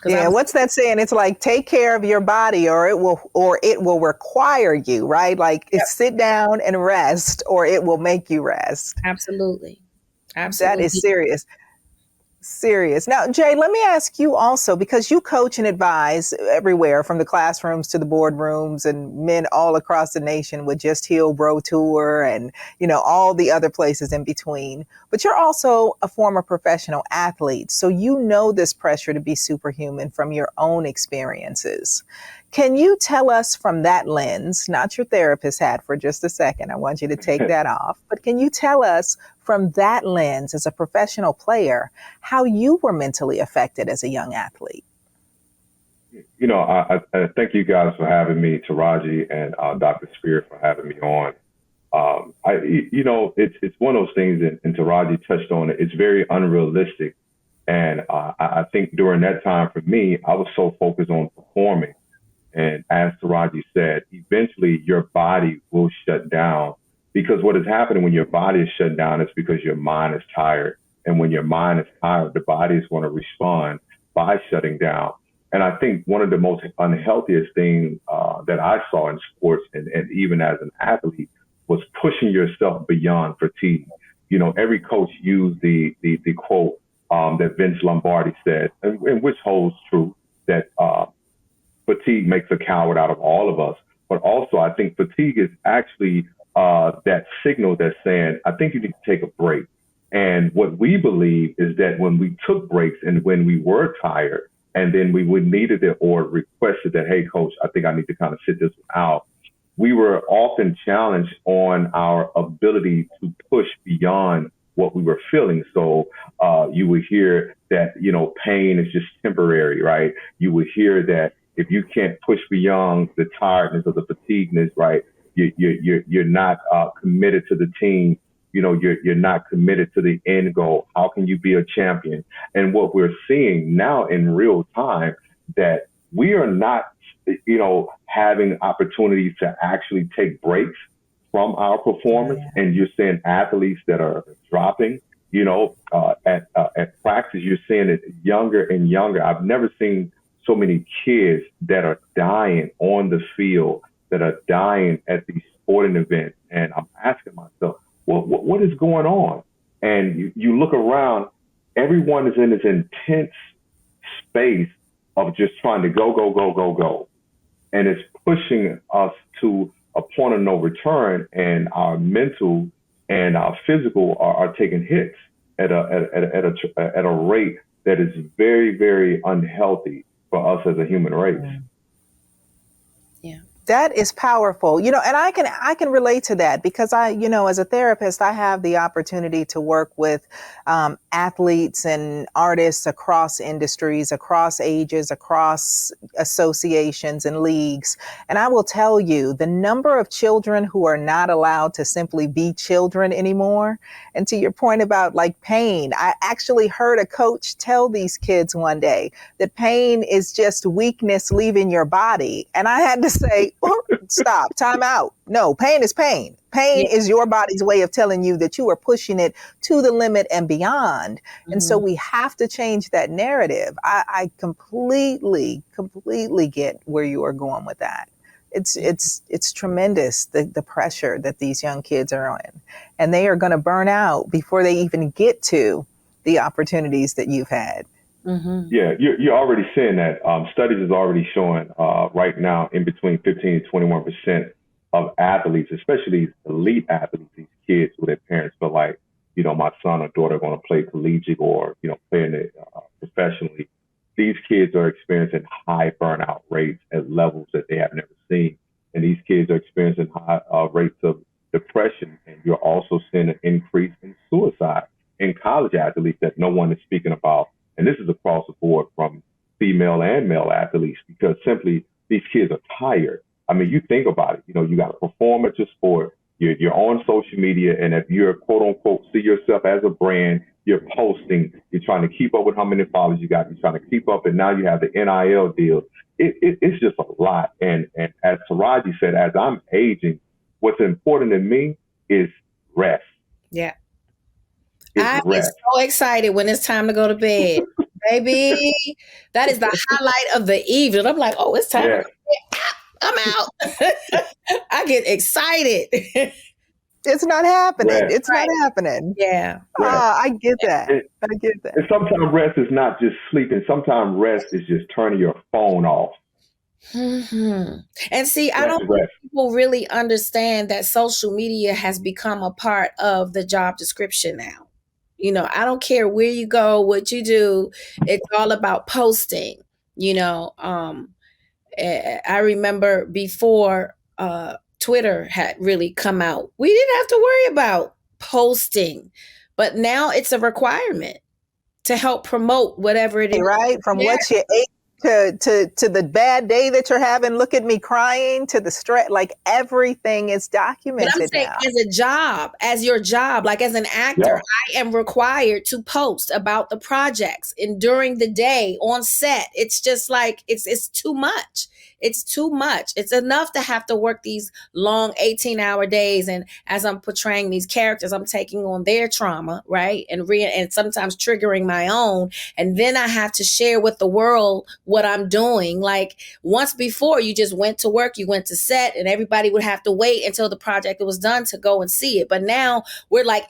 Yeah, what's that saying? It's like, take care of your body or it will require you, right? Like, it's sit down and rest or it will make you rest. Absolutely. That is serious. Now, Jade, let me ask you also, because you coach and advise everywhere from the classrooms to the boardrooms, and men all across the nation with Just Heal Bro Tour and, you know, all the other places in between. But you're also a former professional athlete, so you know this pressure to be superhuman from your own experiences. Can you tell us from that lens, not your therapist hat for just a second, I want you to take that off, but can you tell us from that lens as a professional player, how you were mentally affected as a young athlete? You know, I thank you guys for having me, Tracie and Dr. Spear for having me on. It's one of those things, and Tracie touched on it, it's very unrealistic. And I think during that time for me, I was so focused on performing. And as Tracie said, eventually your body will shut down, because what is happening when your body is shut down is because your mind is tired. And when your mind is tired, the body is going to respond by shutting down. And I think one of the most unhealthiest things that I saw in sports and even as an athlete was pushing yourself beyond fatigue. You know, every coach used the quote that Vince Lombardi said, and which holds true, that fatigue makes a coward out of all of us. But also, I think fatigue is actually that signal that's saying, I think you need to take a break. And what we believe is that when we took breaks and when we were tired, and then we would needed it or requested that, hey, coach, I think I need to kind of sit this one out, we were often challenged on our ability to push beyond what we were feeling. So you would hear that, you know, pain is just temporary, right? You would hear that if you can't push beyond the tiredness or the fatigueness, right, you're not committed to the team. You know, you're not committed to the end goal. How can you be a champion? And what we're seeing now in real time, that we are not, you know, having opportunities to actually take breaks from our performance. Yeah. And you're seeing athletes that are dropping, you know, at practice, you're seeing it younger and younger. I've never seen so many kids that are dying on the field, that are dying at these sporting events. And I'm asking myself, what is going on? And you look around, everyone is in this intense space of just trying to go. And it's pushing us to a point of no return, and our mental and our physical are taking hits at a rate that is very, very unhealthy for us as a human race. Yeah. That is powerful, you know, and I can relate to that because as a therapist, I have the opportunity to work with athletes and artists across industries, across ages, across associations and leagues. And I will tell you, the number of children who are not allowed to simply be children anymore. And to your point about like pain, I actually heard a coach tell these kids one day that pain is just weakness leaving your body. And I had to say, Stop, time out. No, pain is pain. Pain is your body's way of telling you that you are pushing it to the limit and beyond. And so we have to change that narrative. I completely get where you are going with that. It's tremendous, the pressure that these young kids are in, and they are going to burn out before they even get to the opportunities that you've had. Yeah, you're already seeing that. Studies is already showing right now in between 15 and 21% of athletes, especially elite athletes, these kids with their parents feel like, my son or daughter are going to play collegiate or, play in it professionally. These kids are experiencing high burnout rates at levels that they have never seen. And these kids are experiencing high rates of depression. And you're also seeing an increase in suicide in college athletes that no one is speaking about. And this is across the board from female and male athletes, because simply these kids are tired. I mean, you think about it, you got to perform at your sport. You're on social media. And if you're quote unquote, see yourself as a brand, you're posting, you're trying to keep up with how many followers you got. You're trying to keep up. And now you have the NIL deal. It's just a lot. And as Taraji said, as I'm aging, what's important to me is rest. Yeah. I get so excited when it's time to go to bed, baby. That is the highlight of the evening. I'm like, oh, it's time to go to bed. I'm out. I get excited. It's not happening. Rest. It's not happening. Yeah. I get that. I get that. And sometimes rest is not just sleeping. Sometimes rest is just turning your phone off. And see, I don't think people really understand that social media has become a part of the job description now. I don't care where you go, what you do. It's all about posting. I remember before Twitter had really come out, we didn't have to worry about posting, but now it's a requirement to help promote whatever it is. Right? From what you ate to the bad day that you're having, look at me crying, to the stress, like everything is documented. But I'm saying now. as a job, as your job, like as an actor, I am required to post about the projects and during the day on set. It's just like, it's too much. It's too much. It's enough to have to work these long 18-hour days. And as I'm portraying these characters, I'm taking on their trauma, right? And sometimes triggering my own. And then I have to share with the world what I'm doing. Like once before, you just went to work, you went to set, and everybody would have to wait until the project was done to go and see it. But now we're like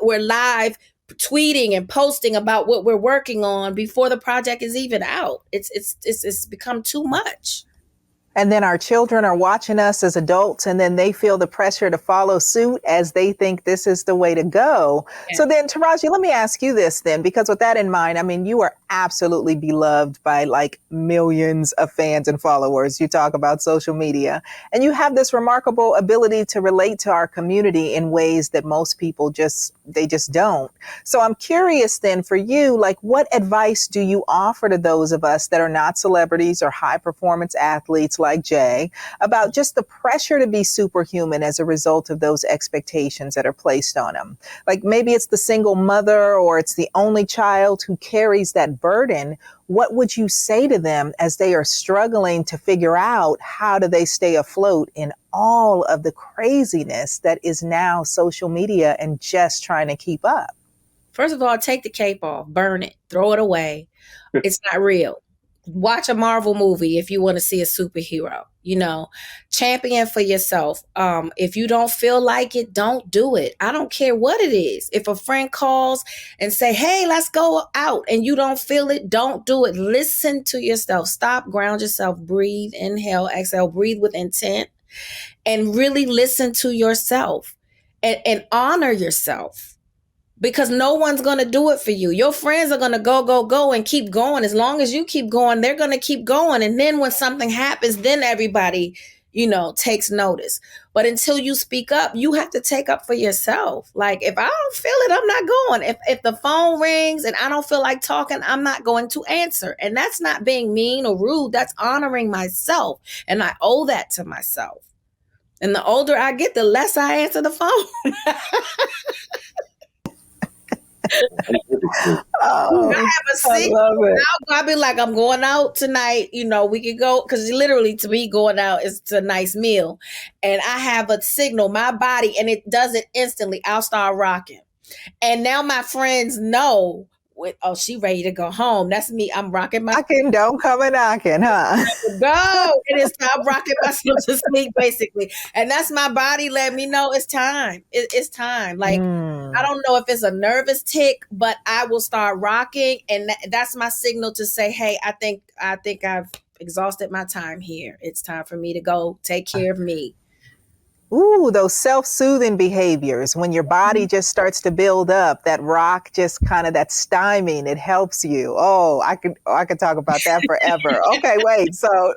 we're live tweeting and posting about what we're working on before the project is even out. It's become too much. And then our children are watching us as adults, and then they feel the pressure to follow suit as they think this is the way to go. Yeah. So then, Taraji, let me ask you this then, because with that in mind, I mean, you are absolutely beloved by like millions of fans and followers. You talk about social media, and you have this remarkable ability to relate to our community in ways that most people just don't. So I'm curious then for you, like what advice do you offer to those of us that are not celebrities or high performance athletes like Jay about just the pressure to be superhuman as a result of those expectations that are placed on them? Like maybe it's the single mother or it's the only child who carries that burden. What would you say to them as they are struggling to figure out how do they stay afloat in all of the craziness that is now social media and just trying to keep up? First of all, take the cape off, burn it, throw it away. It's not real. Watch a Marvel movie if you want to see a superhero, champion for yourself. If you don't feel like it, don't do it. I don't care what it is. If a friend calls and say, hey, let's go out, and you don't feel it, don't do it. Listen to yourself. Stop, ground yourself, breathe, inhale, exhale, breathe with intent, and really listen to yourself and honor yourself. Because no one's going to do it for you. Your friends are going to go and keep going. As long as you keep going, they're going to keep going. And then when something happens, then everybody, takes notice. But until you speak up, you have to take up for yourself. Like, if I don't feel it, I'm not going. If the phone rings and I don't feel like talking, I'm not going to answer. And that's not being mean or rude. That's honoring myself. And I owe that to myself. And the older I get, the less I answer the phone. I have a signal. love it. I'll be like, I'm going out tonight. We could go, because literally to me going out is a nice meal. And I have a signal, my body, and it does it instantly. I'll start rocking. And now my friends know, she ready to go home. That's me. I'm rocking my... Don't come a knocking, huh? Go. And then stop rocking myself to sleep, basically. And that's my body letting me know it's time. It's time. Like, I don't know if it's a nervous tick, but I will start rocking. And that's my signal to say, hey, I think I've exhausted my time here. It's time for me to go take care of me. Ooh, those self-soothing behaviors, when your body just starts to build up, that rock just kind of, that stymie, it helps you. Oh, I could talk about that forever. Okay, wait. So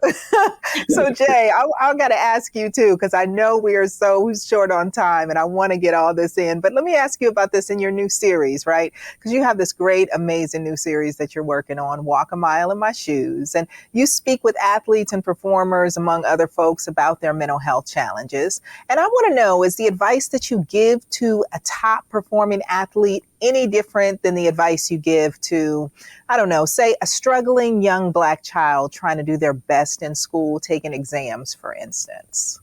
Jay, I got to ask you too, because I know we are so short on time and I want to get all this in, but let me ask you about this in your new series, right? Because you have this great, amazing new series that you're working on, Walk a Mile in My Shoes. And you speak with athletes and performers, among other folks, about their mental health challenges. And I want to know, is the advice that you give to a top performing athlete any different than the advice you give to, I don't know, say a struggling young Black child trying to do their best in school, taking exams, for instance?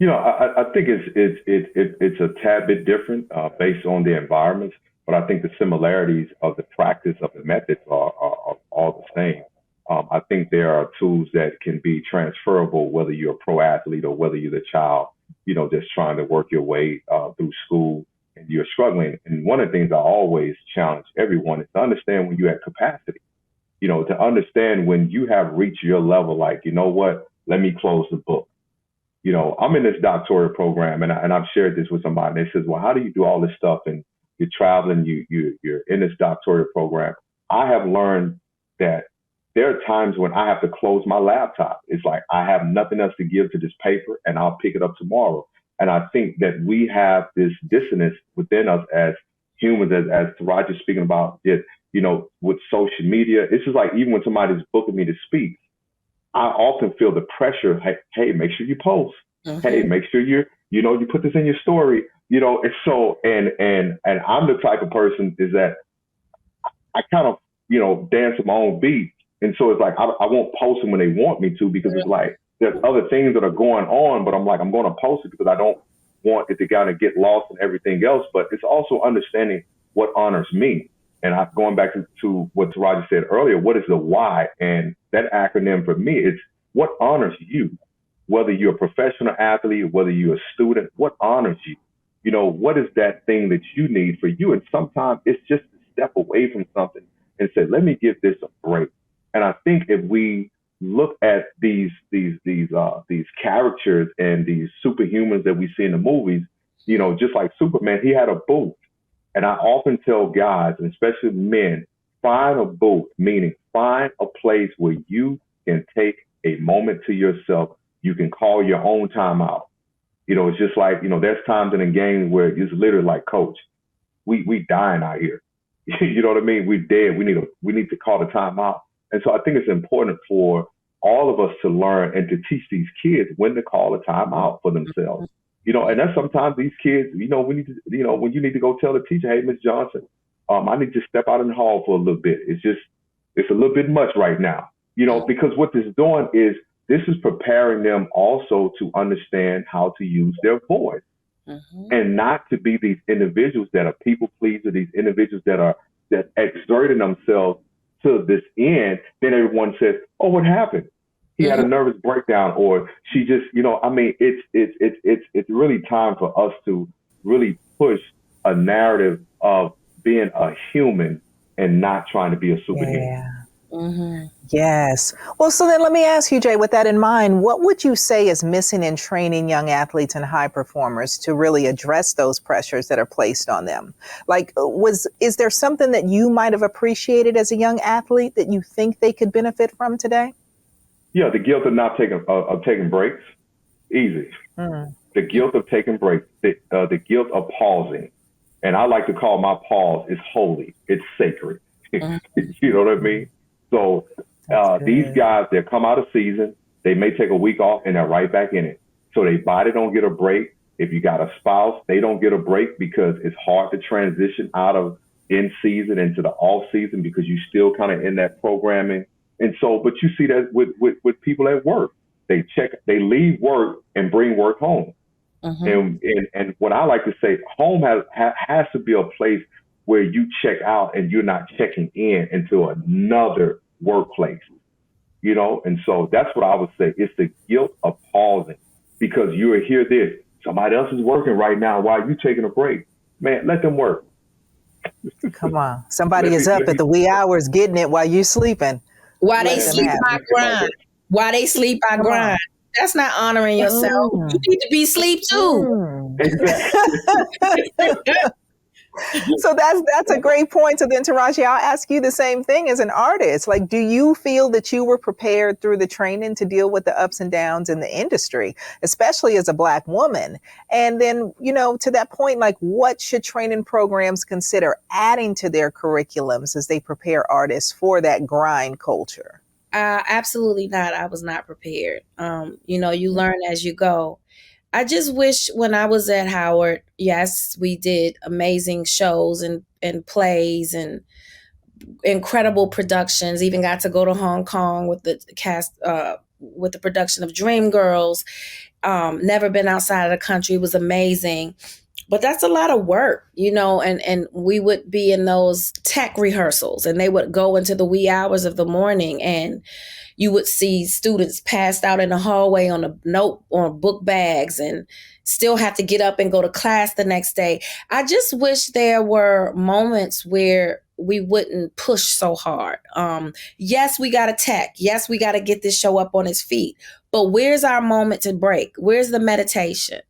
I think it's a tad bit different based on the environments, but I think the similarities of the practice of the methods are all the same. I think there are tools that can be transferable, whether you're a pro athlete or whether you're the child, just trying to work your way through school and you're struggling. And one of the things I always challenge everyone is to understand when you're at capacity, to understand when you have reached your level, like, you know what, let me close the book. I'm in this doctoral program and I've shared this with somebody. And they says, well, how do you do all this stuff? And you're traveling, you're in this doctoral program. I have learned that there are times when I have to close my laptop. It's like, I have nothing else to give to this paper and I'll pick it up tomorrow. And I think that we have this dissonance within us as humans, as Roger's speaking about it, with social media. It's just like, even when somebody's booking me to speak, I often feel the pressure. Hey, make sure you post. Mm-hmm. Hey, make sure you put this in your story, and so, and I'm the type of person is that I kind of, dance at my own beat. And so it's like, I won't post them when they want me to, because it's like, there's other things that are going on, but I'm like, I'm going to post it because I don't want it to kind of get lost in everything else. But it's also understanding what honors me. And going back to what Roger said earlier, what is the why? And that acronym for me, it's what honors you, whether you're a professional athlete, whether you're a student, what honors you? What is that thing that you need for you? And sometimes it's just to step away from something and say, let me give this a break. And I think if we look at these characters and these superhumans that we see in the movies, just like Superman, he had a booth. And I often tell guys, and especially men, find a booth, meaning find a place where you can take a moment to yourself. You can call your own time out. It's just like, there's times in a game where it's literally like, coach, we dying out here. You know what I mean? We're dead. We need to call the time out. And so I think it's important for all of us to learn and to teach these kids when to call a time out for themselves. And that's sometimes these kids, we need to, when you need to go tell the teacher, hey, Miss Johnson, I need to step out in the hall for a little bit. It's a little bit much right now, because what this is doing is this is preparing them also to understand how to use their voice and not to be these individuals that are people pleasers, these individuals that exerting themselves to this end. Then everyone says, oh, what happened? He had a nervous breakdown, or she just, it's really time for us to really push a narrative of being a human and not trying to be a superhuman. Yeah. Mm-hmm. Yes. Well, so then let me ask you, Jay, with that in mind, what would you say is missing in training young athletes and high performers to really address those pressures that are placed on them? Like, is there something that you might have appreciated as a young athlete that you think they could benefit from today? Yeah, the guilt of not taking breaks, easy. Mm-hmm. The guilt of taking breaks, the guilt of pausing. And I like to call my pause is holy. It's sacred. Mm-hmm. You know what I mean? So these guys, they come out of season, they may take a week off and they're right back in it. So their body don't get a break. If you got a spouse, they don't get a break because it's hard to transition out of in season into the off season because you still kind of in that programming. And so, but you see that with people at work, they leave work and bring work home. And what I like to say, home has to be a place where you check out and you're not checking in into another workplace, you know? And so that's what I would say. It's the guilt of pausing because you hear this, somebody else is working right now while you're taking a break. Man, let them work. Come on. Somebody is up at the wee hours getting it while you sleeping. While they sleep, I grind. While they sleep, I grind. That's not honoring yourself. You need to be asleep too. So that's a great point. So then, Tracie, I'll ask you the same thing as an artist. Like, do you feel that you were prepared through the training to deal with the ups and downs in the industry, especially as a Black woman? And then, you know, to that point, like, what should training programs consider adding to their curriculums as they prepare artists for that grind culture? Absolutely not. I was not prepared. You know, you learn as you go. I just wish when I was at Howard, yes, we did amazing shows and plays and incredible productions. Even got to go to Hong Kong with the cast, with the production of Dreamgirls. Never been outside of the country. It was amazing. But that's a lot of work, you know, and we would be in those tech rehearsals and they would go into the wee hours of the morning and you would see students passed out in the hallway on a note on book bags and still have to get up and go to class the next day. I just wish there were moments where we wouldn't push so hard. Yes, we got to tech. Yes, we got to get this show up on its feet. But where's our moment to break? Where's the meditation?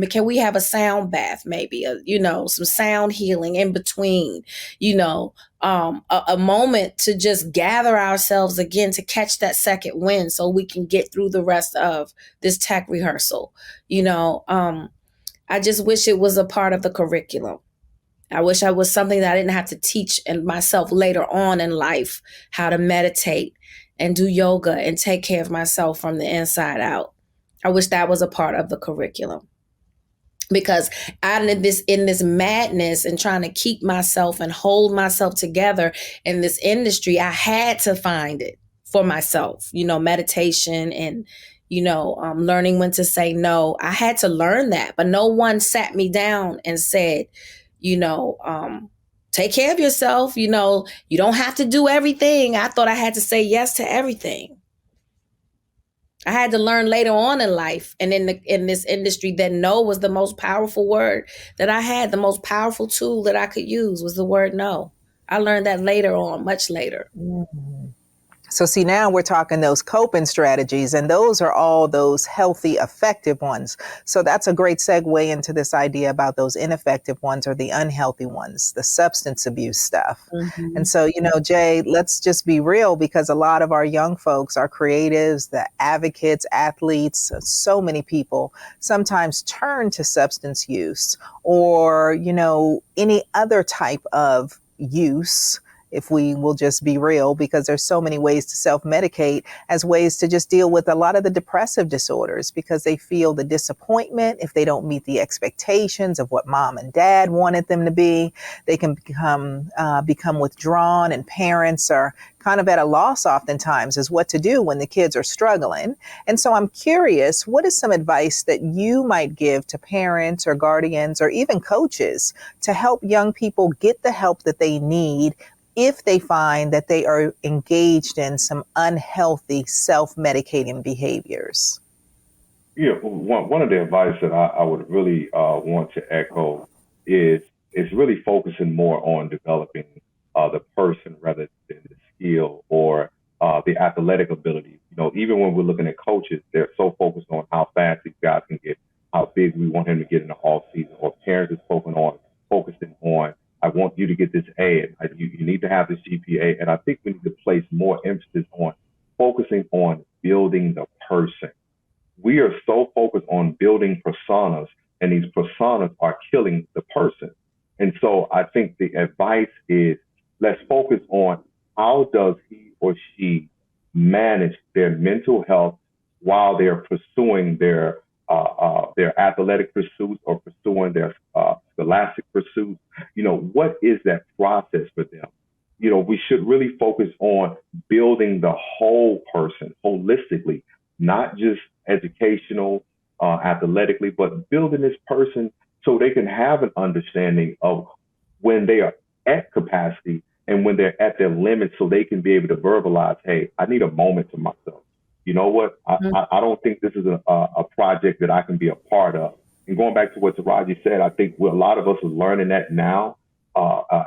Can we have a sound bath, maybe, you know, some sound healing in between, you know, a moment to just gather ourselves again to catch that second wind so we can get through the rest of this tech rehearsal. You know, I just wish it was a part of the curriculum. I wish I was something that I didn't have to teach and myself later on in life, how to meditate and do yoga and take care of myself from the inside out. I wish that was a part of the curriculum. Because in this madness and trying to keep myself and hold myself together in this industry, I had to find it for myself, you know, meditation and, you know, learning when to say no. I had to learn that, but no one sat me down and said, you know, take care of yourself. You know, you don't have to do everything. I thought I had to say yes to everything. I had to learn later on in life and in this industry that no was the most powerful word that I had. The most powerful tool that I could use was the word no. I learned that later on, much later. Mm-hmm. So see, now we're talking those coping strategies, and those are all those healthy, effective ones. So that's a great segue into this idea about those ineffective ones or the unhealthy ones, the substance abuse stuff. Mm-hmm. And so, you know, Jade, let's just be real, because a lot of our young folks, our creatives, the advocates, athletes, so many people sometimes turn to substance use or, you know, any other type of use, if we will just be real, because there's so many ways to self-medicate as ways to just deal with a lot of the depressive disorders, because they feel the disappointment if they don't meet the expectations of what mom and dad wanted them to be. They can become withdrawn, and parents are kind of at a loss oftentimes as what to do when the kids are struggling. And so I'm curious, what is some advice that you might give to parents or guardians or even coaches to help young people get the help that they need if they find that they are engaged in some unhealthy self-medicating behaviors? Yeah, one of the advice that I would really want to echo is really focusing more on developing the person rather than the skill or the athletic ability. You know, even when we're looking at coaches, they're so focused on how fast these guys can get, how big we want him to get in the off season, or parents are focusing on, I want you to get this A, and you need to have this GPA. And I think we need to place more emphasis on focusing on building the person. We are so focused on building personas, and these personas are killing the person. And so I think the advice is, let's focus on how does he or she manage their mental health while they're pursuing their athletic pursuits or pursuing their scholastic pursuits. What is that process for them? We should really focus on building the whole person holistically, not just educational, athletically, but building this person so they can have an understanding of when they are at capacity and when they're at their limits, so they can be able to verbalize, hey, I need a moment to myself. You know what? I don't think this is a project that I can be a part of. And going back to what Tracie said, I think a lot of us are learning that now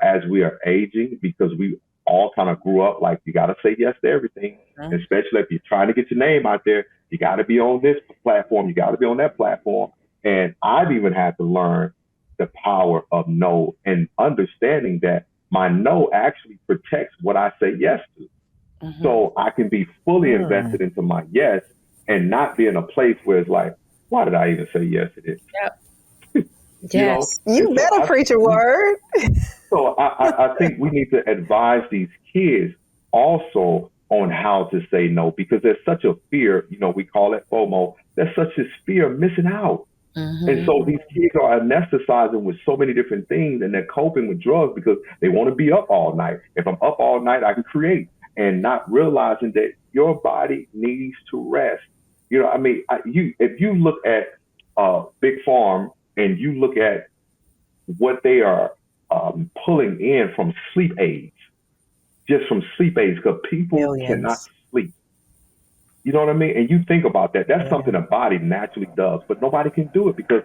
as we are aging, because we all kind of grew up like you got to say yes to everything, especially if you're trying to get your name out there. You got to be on this platform. You got to be on that platform. And I've even had to learn the power of no, and understanding that my no actually protects what I say yes to. So I can be fully invested into my yes and not be in a place where it's like, why did I even say yes to this? Yep. Yes. You better preach a word. So I think we need to advise these kids also on how to say no, because there's such a fear, we call it FOMO. There's such this fear of missing out. And so these kids are anesthetizing with so many different things, and they're coping with drugs because they want to be up all night. If I'm up all night, I can create, and not realizing that your body needs to rest. If you look at Big Farm and you look at what they are pulling in from sleep aids, just from sleep aids, because people cannot sleep. You know what I mean? And you think about that. That's something the body naturally does, but nobody can do it because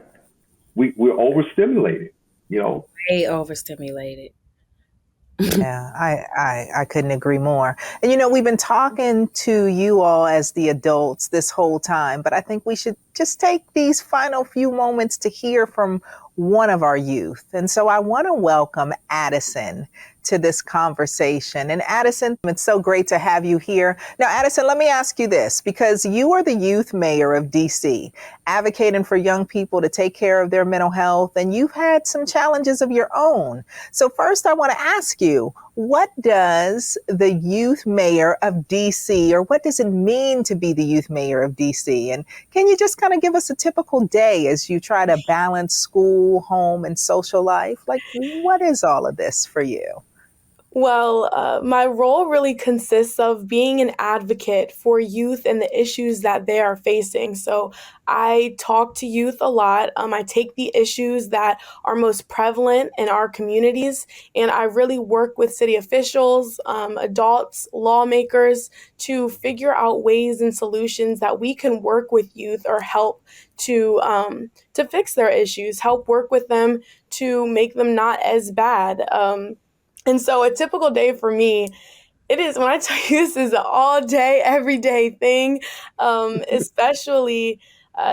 we're overstimulated, Way overstimulated. Yeah, I couldn't agree more. And we've been talking to you all as the adults this whole time, but I think we should just take these final few moments to hear from one of our youth. And so I want to welcome Addison to this conversation. And Addison, it's so great to have you here. Now, Addison, let me ask you this, because you are the youth mayor of DC, advocating for young people to take care of their mental health, and you've had some challenges of your own. So first, I want to ask you, what does the youth mayor of DC, or what does it mean to be the youth mayor of DC? And can you just kind of give us a typical day as you try to balance school, home, and social life? Like, what is all of this for you? Well, my role really consists of being an advocate for youth and the issues that they are facing. So I talk to youth a lot. I take the issues that are most prevalent in our communities, and I really work with city officials, adults, lawmakers to figure out ways and solutions that we can work with youth or help to fix their issues, help work with them to make them not as bad. And so a typical day for me, it is, when I tell you, this is an all day, everyday thing, especially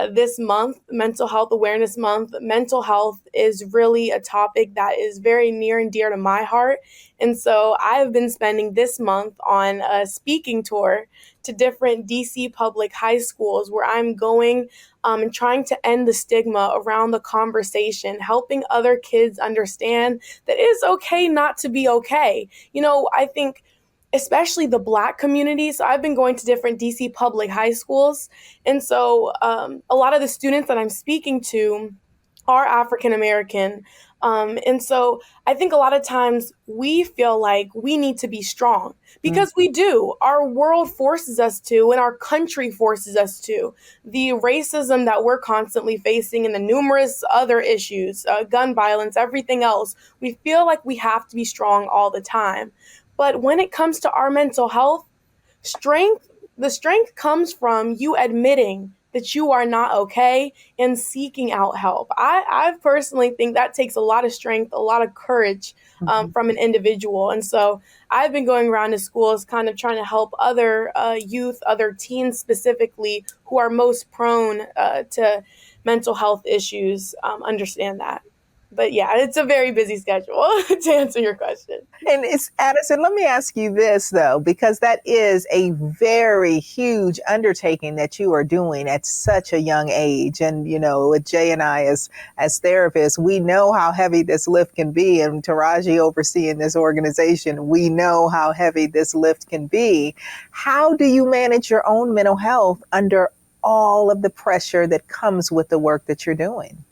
this month, Mental Health Awareness Month. Mental health is really a topic that is very near and dear to my heart. And so I have been spending this month on a speaking tour to different DC public high schools where I'm going and trying to end the stigma around the conversation, helping other kids understand that it is okay not to be okay. I think especially the Black community. So I've been going to different DC public high schools. And so a lot of the students that I'm speaking to are African American. And so I think a lot of times we feel like we need to be strong because we do. Our world forces us to, and our country forces us to. The racism that we're constantly facing and the numerous other issues, gun violence, everything else, we feel like we have to be strong all the time. But when it comes to our mental health, the strength comes from you admitting that you are not okay and seeking out help. I personally think that takes a lot of strength, a lot of courage from an individual. And so I've been going around to schools kind of trying to help other youth, other teens specifically, who are most prone to mental health issues, understand that. But yeah, it's a very busy schedule to answer your question. And it's Addison, let me ask you this though, because that is a very huge undertaking that you are doing at such a young age. And, with Jay and I as therapists, we know how heavy this lift can be. And Tracie overseeing this organization, we know how heavy this lift can be. How do you manage your own mental health under all of the pressure that comes with the work that you're doing?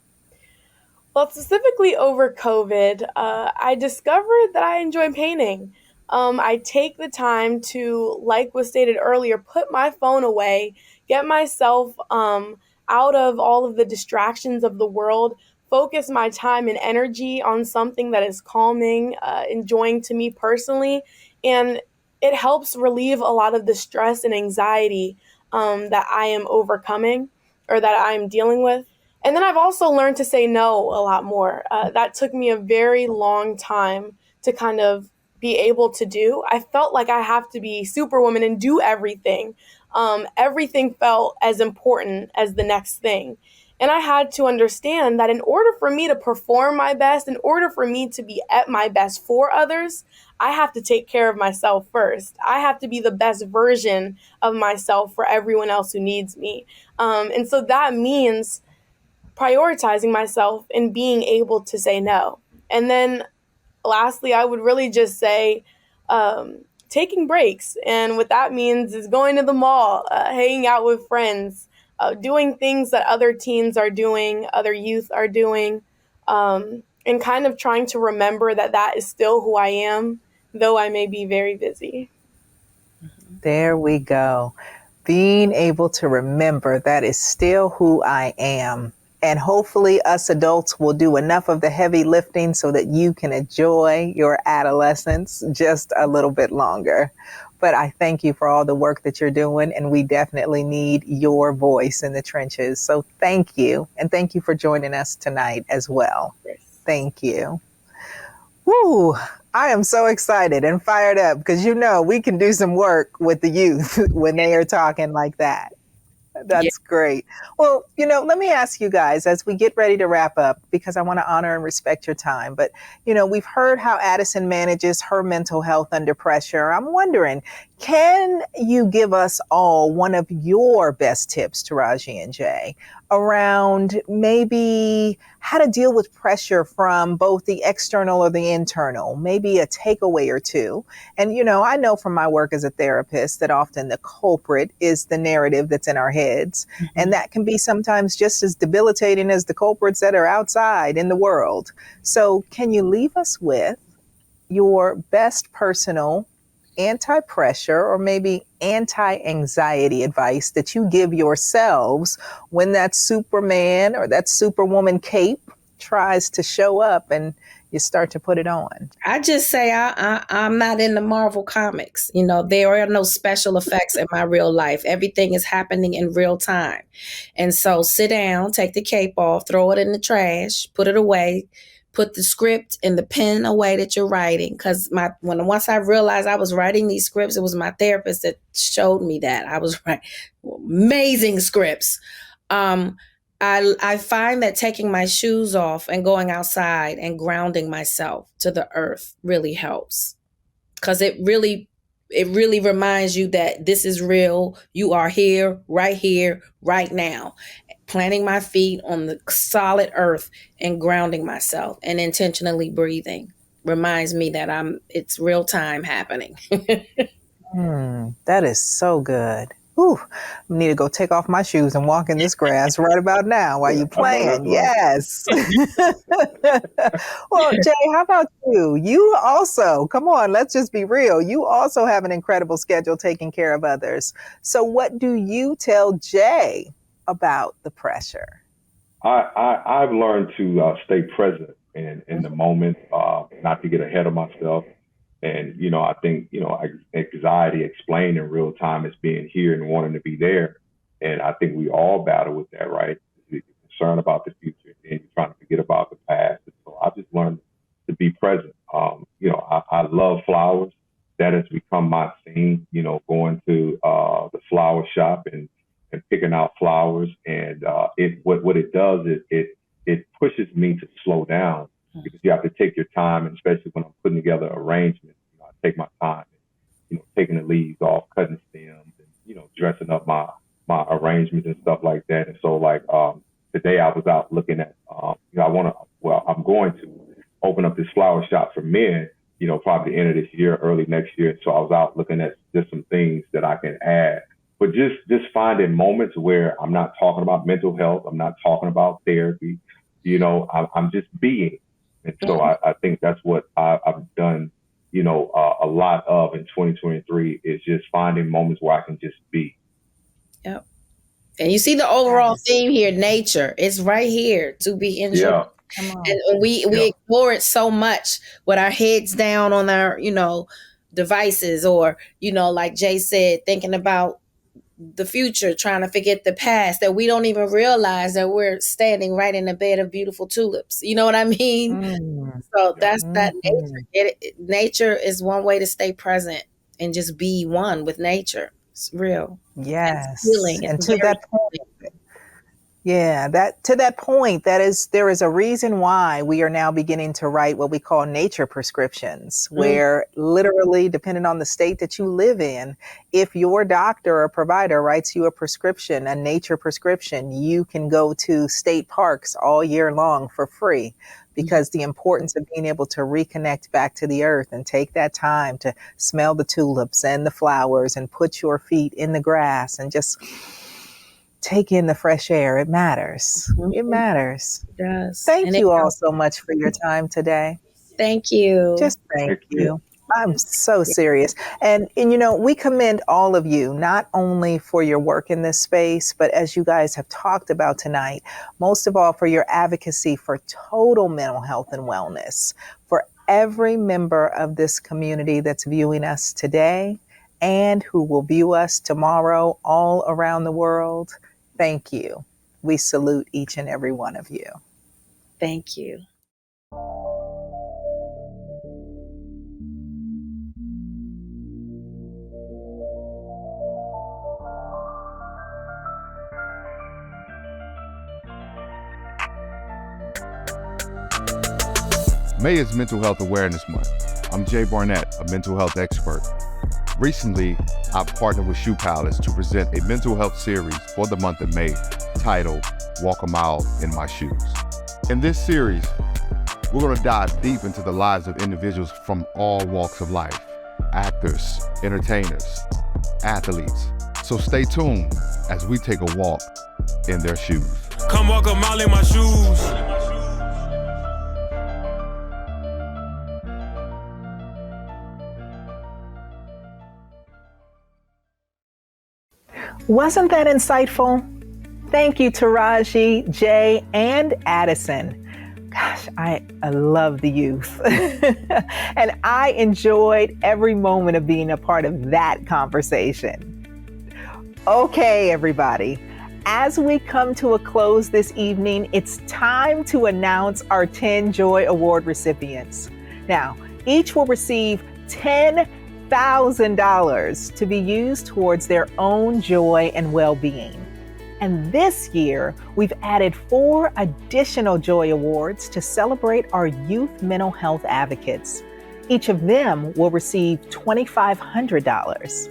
Well, specifically over COVID, I discovered that I enjoy painting. I take the time to, like was stated earlier, put my phone away, get myself out of all of the distractions of the world, focus my time and energy on something that is calming, enjoying to me personally, and it helps relieve a lot of the stress and anxiety that I am overcoming or that I am dealing with. And then I've also learned to say no a lot more. That took me a very long time to kind of be able to do. I felt like I have to be superwoman and do everything. Everything felt as important as the next thing. And I had to understand that in order for me to perform my best, in order for me to be at my best for others, I have to take care of myself first. I have to be the best version of myself for everyone else who needs me. And so that means prioritizing myself and being able to say no. And then lastly, I would really just say taking breaks. And what that means is going to the mall, hanging out with friends, doing things that other teens are doing, other youth are doing, and kind of trying to remember that that is still who I am, though I may be very busy. There we go. Being able to remember that is still who I am. And hopefully us adults will do enough of the heavy lifting so that you can enjoy your adolescence just a little bit longer. But I thank you for all the work that you're doing, and we definitely need your voice in the trenches. So thank you. And thank you for joining us tonight as well. Thank you. Woo! I am so excited and fired up because, we can do some work with the youth when they are talking like that. That's great. Well, let me ask you guys as we get ready to wrap up, because I want to honor and respect your time. But, we've heard how Addison manages her mental health under pressure. I'm wondering, can you give us all one of your best tips, Tracie and Jay, around maybe how to deal with pressure from both the external or the internal, maybe a takeaway or two? And, I know from my work as a therapist that often the culprit is the narrative that's in our heads. Mm-hmm. And that can be sometimes just as debilitating as the culprits that are outside in the world. So can you leave us with your best personal anti-pressure or maybe anti-anxiety advice that you give yourselves when that Superman or that Superwoman cape tries to show up and you start to put it on? I just say I'm not in the Marvel comics. There are no special effects in my real life. Everything is happening in real time. And so sit down, take the cape off, throw it in the trash, put it away, put the script and the pen away that you're writing. Because once I realized I was writing these scripts, it was my therapist that showed me that I was writing amazing scripts. I find that taking my shoes off and going outside and grounding myself to the earth really helps, because it really reminds you that this is real. You are here, right now. Planting my feet on the solid earth and grounding myself and intentionally breathing reminds me that it's real time happening. That is so good. Ooh, I need to go take off my shoes and walk in this grass right about now while you're playing. Yes. Well, Jay, how about you? You also, come on, let's just be real. You also have an incredible schedule taking care of others. So what do you tell Jay about the pressure? I've learned to stay present in the moment, not to get ahead of myself. And, I think, anxiety explained in real time as being here and wanting to be there. And I think we all battle with that, right? You're concerned about the future and you're trying to forget about the past. And so I just learned to be present. I love flowers. That has become my thing, going to the flower shop and picking out flowers. And what it does is it pushes me to slow down, because you have to take your time, and especially when I'm putting together arrangements, I take my time, taking the leaves off, cutting stems, and dressing up my arrangements and stuff like that. And so, today I was out looking at, I'm going to open up this flower shop for men, probably the end of this year, early next year. So I was out looking at just some things that I can add. But just finding moments where I'm not talking about mental health, I'm not talking about therapy, I'm just being. And so I think that's what I've done, a lot of in 2023 is just finding moments where I can just be. Yep. And you see the overall theme here, nature. It's right here to be enjoyed. Yeah. And we ignore it so much with our heads down on our, devices, or, like Jay said, thinking about the future, trying to forget the past, that we don't even realize that we're standing right in a bed of beautiful tulips. You know what I mean? So that's that nature. Nature is one way to stay present and just be one with nature. It's real. Yes. It's healing. And to that point, there is a reason why we are now beginning to write what we call nature prescriptions, where literally, depending on the state that you live in, if your doctor or provider writes you a prescription, a nature prescription, you can go to state parks all year long for free, because the importance of being able to reconnect back to the earth and take that time to smell the tulips and the flowers and put your feet in the grass and just take in the fresh air. It matters. It matters. It does. Thank you all so much for your time today. Thank you. Just thank you. I'm so serious. And we commend all of you, not only for your work in this space, but as you guys have talked about tonight, most of all for your advocacy for total mental health and wellness, for every member of this community that's viewing us today and who will view us tomorrow all around the world. Thank you. We salute each and every one of you. Thank you. May is Mental Health Awareness Month. I'm Jay Barnett, a mental health expert. Recently, I've partnered with Shoutout to present a mental health series for the month of May titled Walk a Mile in My Shoes. In this series, we're going to dive deep into the lives of individuals from all walks of life, actors, entertainers, athletes. So stay tuned as we take a walk in their shoes. Come walk a mile in my shoes. Wasn't that insightful? Thank you, Taraji, Jay, and Addison. Gosh, I love the youth. And I enjoyed every moment of being a part of that conversation. Okay, everybody. As we come to a close this evening, it's time to announce our 10 Joy Award recipients. Now, each will receive $10,000 to be used towards their own joy and well-being. And this year, we've added 4 additional Joy Awards to celebrate our youth mental health advocates. Each of them will receive $2,500.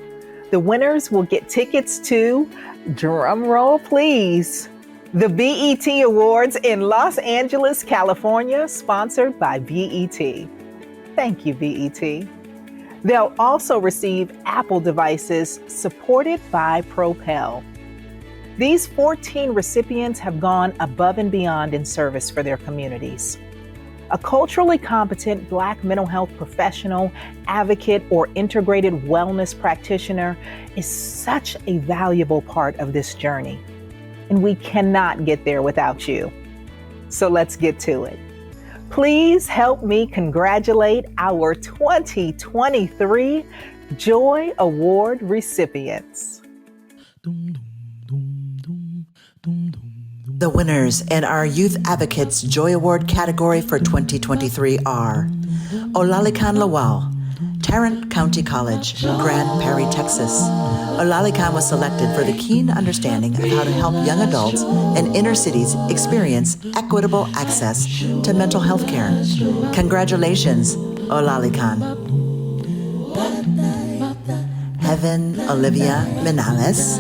The winners will get tickets to, drum roll please, the BET Awards in Los Angeles, California, sponsored by BET. Thank you, BET. They'll also receive Apple devices supported by Propel. These 14 recipients have gone above and beyond in service for their communities. A culturally competent Black mental health professional, advocate, or integrated wellness practitioner is such a valuable part of this journey. And we cannot get there without you. So let's get to it. Please help me congratulate our 2023 Joy Award recipients. The winners in our Youth Advocates Joy Award category for 2023 are Olalikan Lawal, Tarrant County College, Grand Prairie, Texas. Olalikan was selected for the keen understanding of how to help young adults in inner cities experience equitable access to mental health care. Congratulations, Olalikan. Heaven Olivia Menales,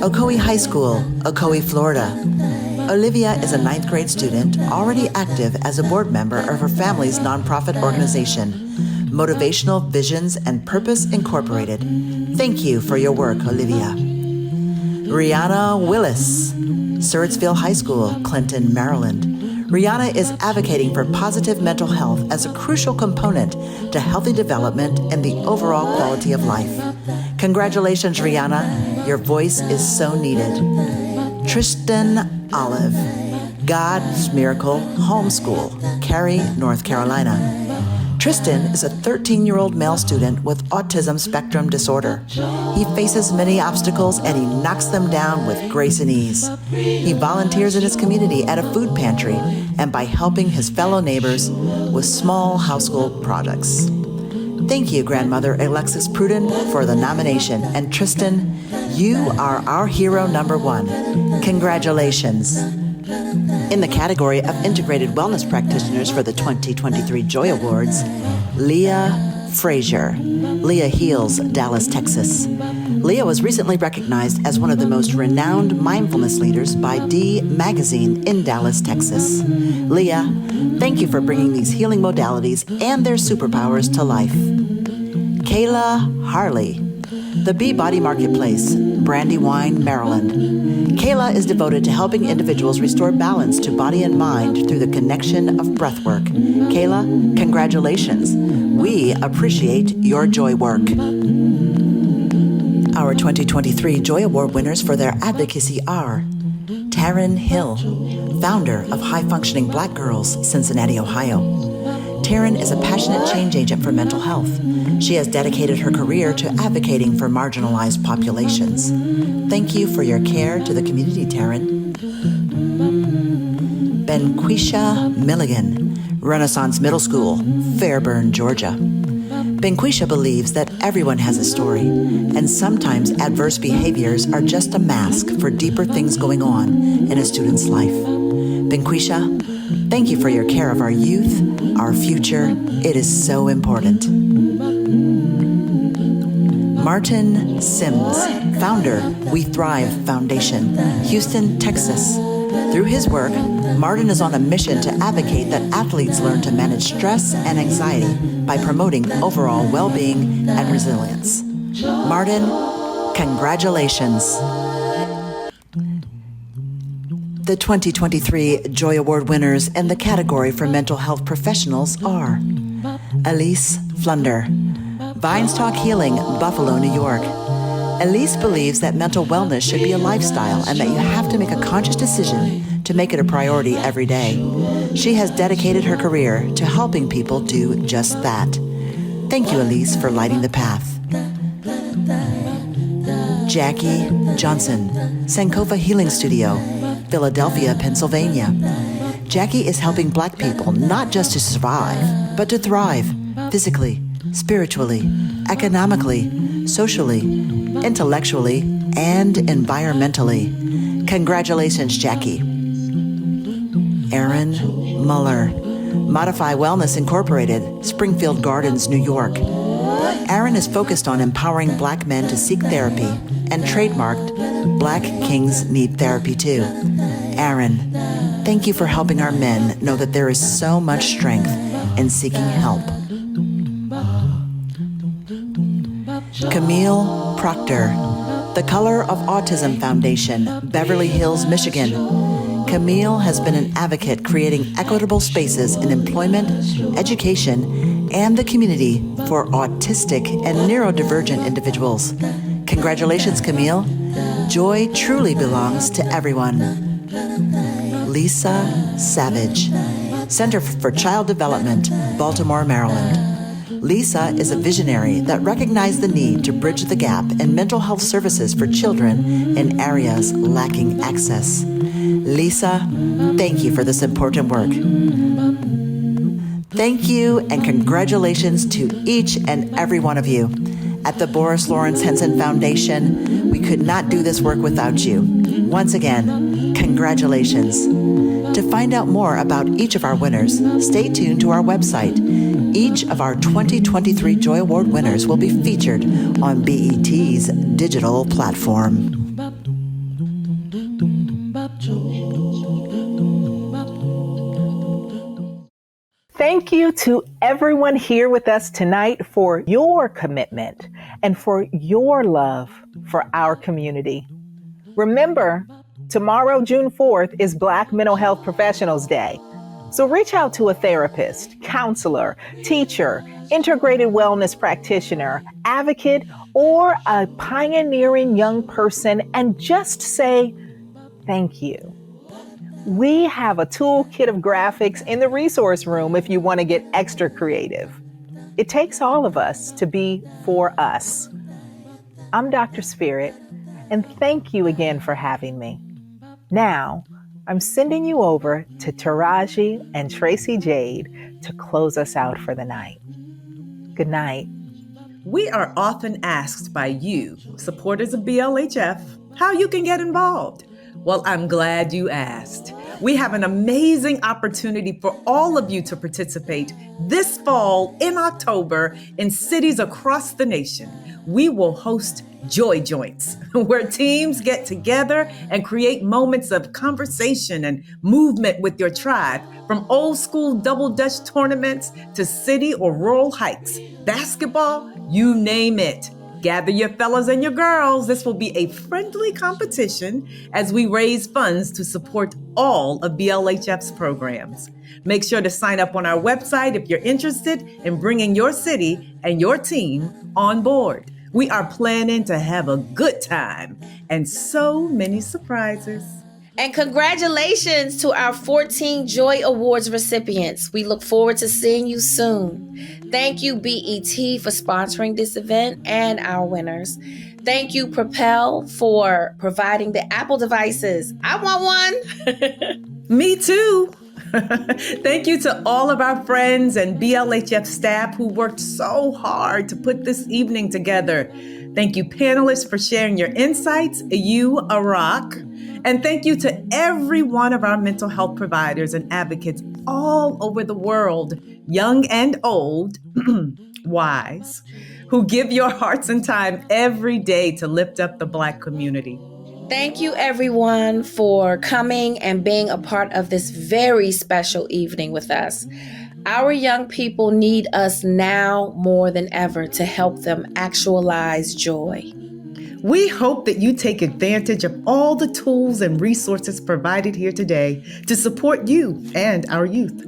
Ocoee High School, Ocoee, Florida. Olivia is a 9th grade student already active as a board member of her family's nonprofit organization, Motivational Visions and Purpose Incorporated. Thank you for your work, Olivia. Rihanna Willis, Surrattsville High School, Clinton, Maryland. Rihanna is advocating for positive mental health as a crucial component to healthy development and the overall quality of life. Congratulations, Rihanna. Your voice is so needed. Tristan Olive, God's Miracle Homeschool, Cary, North Carolina. Tristan is a 13-year-old male student with autism spectrum disorder. He faces many obstacles and he knocks them down with grace and ease. He volunteers in his community at a food pantry and by helping his fellow neighbors with small household projects. Thank you, Grandmother Alexis Pruden, for the nomination. And Tristan, you are our hero number one. Congratulations. In the category of Integrated Wellness Practitioners for the 2023 Joy Awards, Leah Frazier. Leah heals Dallas, Texas. Leah was recently recognized as one of the most renowned mindfulness leaders by D Magazine in Dallas, Texas. Leah, thank you for bringing these healing modalities and their superpowers to life. Kayla Harley. The Bee Body Marketplace, Brandywine, Maryland. Kayla is devoted to helping individuals restore balance to body and mind through the connection of breathwork. Kayla, congratulations. We appreciate your joy work. Our 2023 Joy Award winners for their advocacy are Taryn Hill, founder of High Functioning Black Girls, Cincinnati, Ohio. Taryn is a passionate change agent for mental health. She has dedicated her career to advocating for marginalized populations. Thank you for your care to the community, Taryn. Benquisha Milligan, Renaissance Middle School, Fairburn, Georgia. Benquisha believes that everyone has a story, and sometimes adverse behaviors are just a mask for deeper things going on in a student's life. Benquisha, thank you for your care of our youth, our future. It is so important. Martin Sims, founder, We Thrive Foundation, Houston, Texas. Through his work, Martin is on a mission to advocate that athletes learn to manage stress and anxiety by promoting overall well-being and resilience. Martin, congratulations. The 2023 Joy Award winners in the category for mental health professionals are Elise Flunder, Vines Talk Healing, Buffalo, New York. Elise believes that mental wellness should be a lifestyle and that you have to make a conscious decision to make it a priority every day. She has dedicated her career to helping people do just that. Thank you, Elise, for lighting the path. Jackie Johnson, Sankofa Healing Studio, Philadelphia, Pennsylvania. Jackie is helping Black people not just to survive, but to thrive physically, spiritually, economically, socially, intellectually, and environmentally. Congratulations, Jackie. Aaron Muller, Modify Wellness Incorporated, Springfield Gardens, New York. Aaron is focused on empowering Black men to seek therapy and trademarked Black Kings Need Therapy Too. Aaron, thank you for helping our men know that there is so much strength in seeking help. Camille Proctor, The Color of Autism Foundation, Beverly Hills, Michigan. Camille has been an advocate creating equitable spaces in employment, education, and the community for autistic and neurodivergent individuals. Congratulations, Camille. Joy truly belongs to everyone. Lisa Savage, Center for Child Development, Baltimore, Maryland. Lisa is a visionary that recognized the need to bridge the gap in mental health services for children in areas lacking access. Lisa, thank you for this important work. Thank you and congratulations to each and every one of you. At the Boris Lawrence Henson Foundation, we could not do this work without you. Once again, congratulations. To find out more about each of our winners, stay tuned to our website. Each of our 2023 Joy Award winners will be featured on BET's digital platform. Thank you to everyone here with us tonight for your commitment and for your love for our community. Remember, tomorrow, June 4th, is Black Mental Health Professionals Day. So reach out to a therapist, counselor, teacher, integrated wellness practitioner, advocate, or a pioneering young person and just say thank you. We have a toolkit of graphics in the resource room if you want to get extra creative. It takes all of us to be for us. I'm Dr. Spirit, and thank you again for having me. Now, I'm sending you over to Tracie and Tracie Jade to close us out for the night. Good night. We are often asked by you, supporters of BLHF, how you can get involved. Well, I'm glad you asked. We have an amazing opportunity for all of you to participate this fall in October in cities across the nation. We will host Joy Joints, where teams get together and create moments of conversation and movement with your tribe, from old school double dutch tournaments to city or rural hikes, basketball, you name it. Gather your fellas and your girls. This will be a friendly competition as we raise funds to support all of BLHF's programs. Make sure to sign up on our website if you're interested in bringing your city and your team on board. We are planning to have a good time and so many surprises. And congratulations to our 14 Joy Awards recipients. We look forward to seeing you soon. Thank you, BET, for sponsoring this event and our winners. Thank you, Propel, for providing the Apple devices. I want one. Me too. Thank you to all of our friends and BLHF staff who worked so hard to put this evening together. Thank you, panelists, for sharing your insights. You a rock. And thank you to every one of our mental health providers and advocates all over the world, young and old, wise, who give your hearts and time every day to lift up the Black community. Thank you, everyone, for coming and being a part of this very special evening with us. Our young people need us now more than ever to help them actualize joy. We hope that you take advantage of all the tools and resources provided here today to support you and our youth.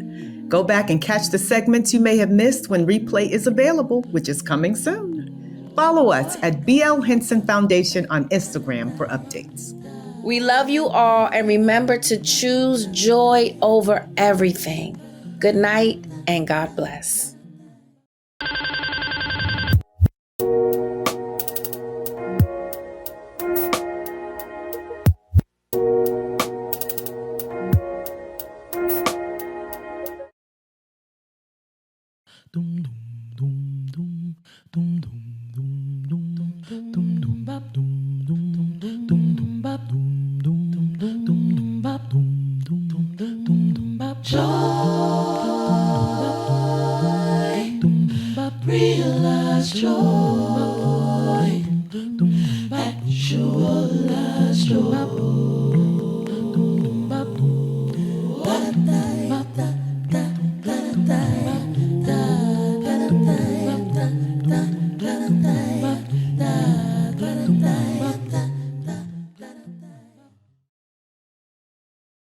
Go back and catch the segments you may have missed when replay is available, which is coming soon. Follow us at BL Henson Foundation on Instagram for updates. We love you all, and remember to choose joy over everything. Good night and God bless. Realize joy, actualize joy.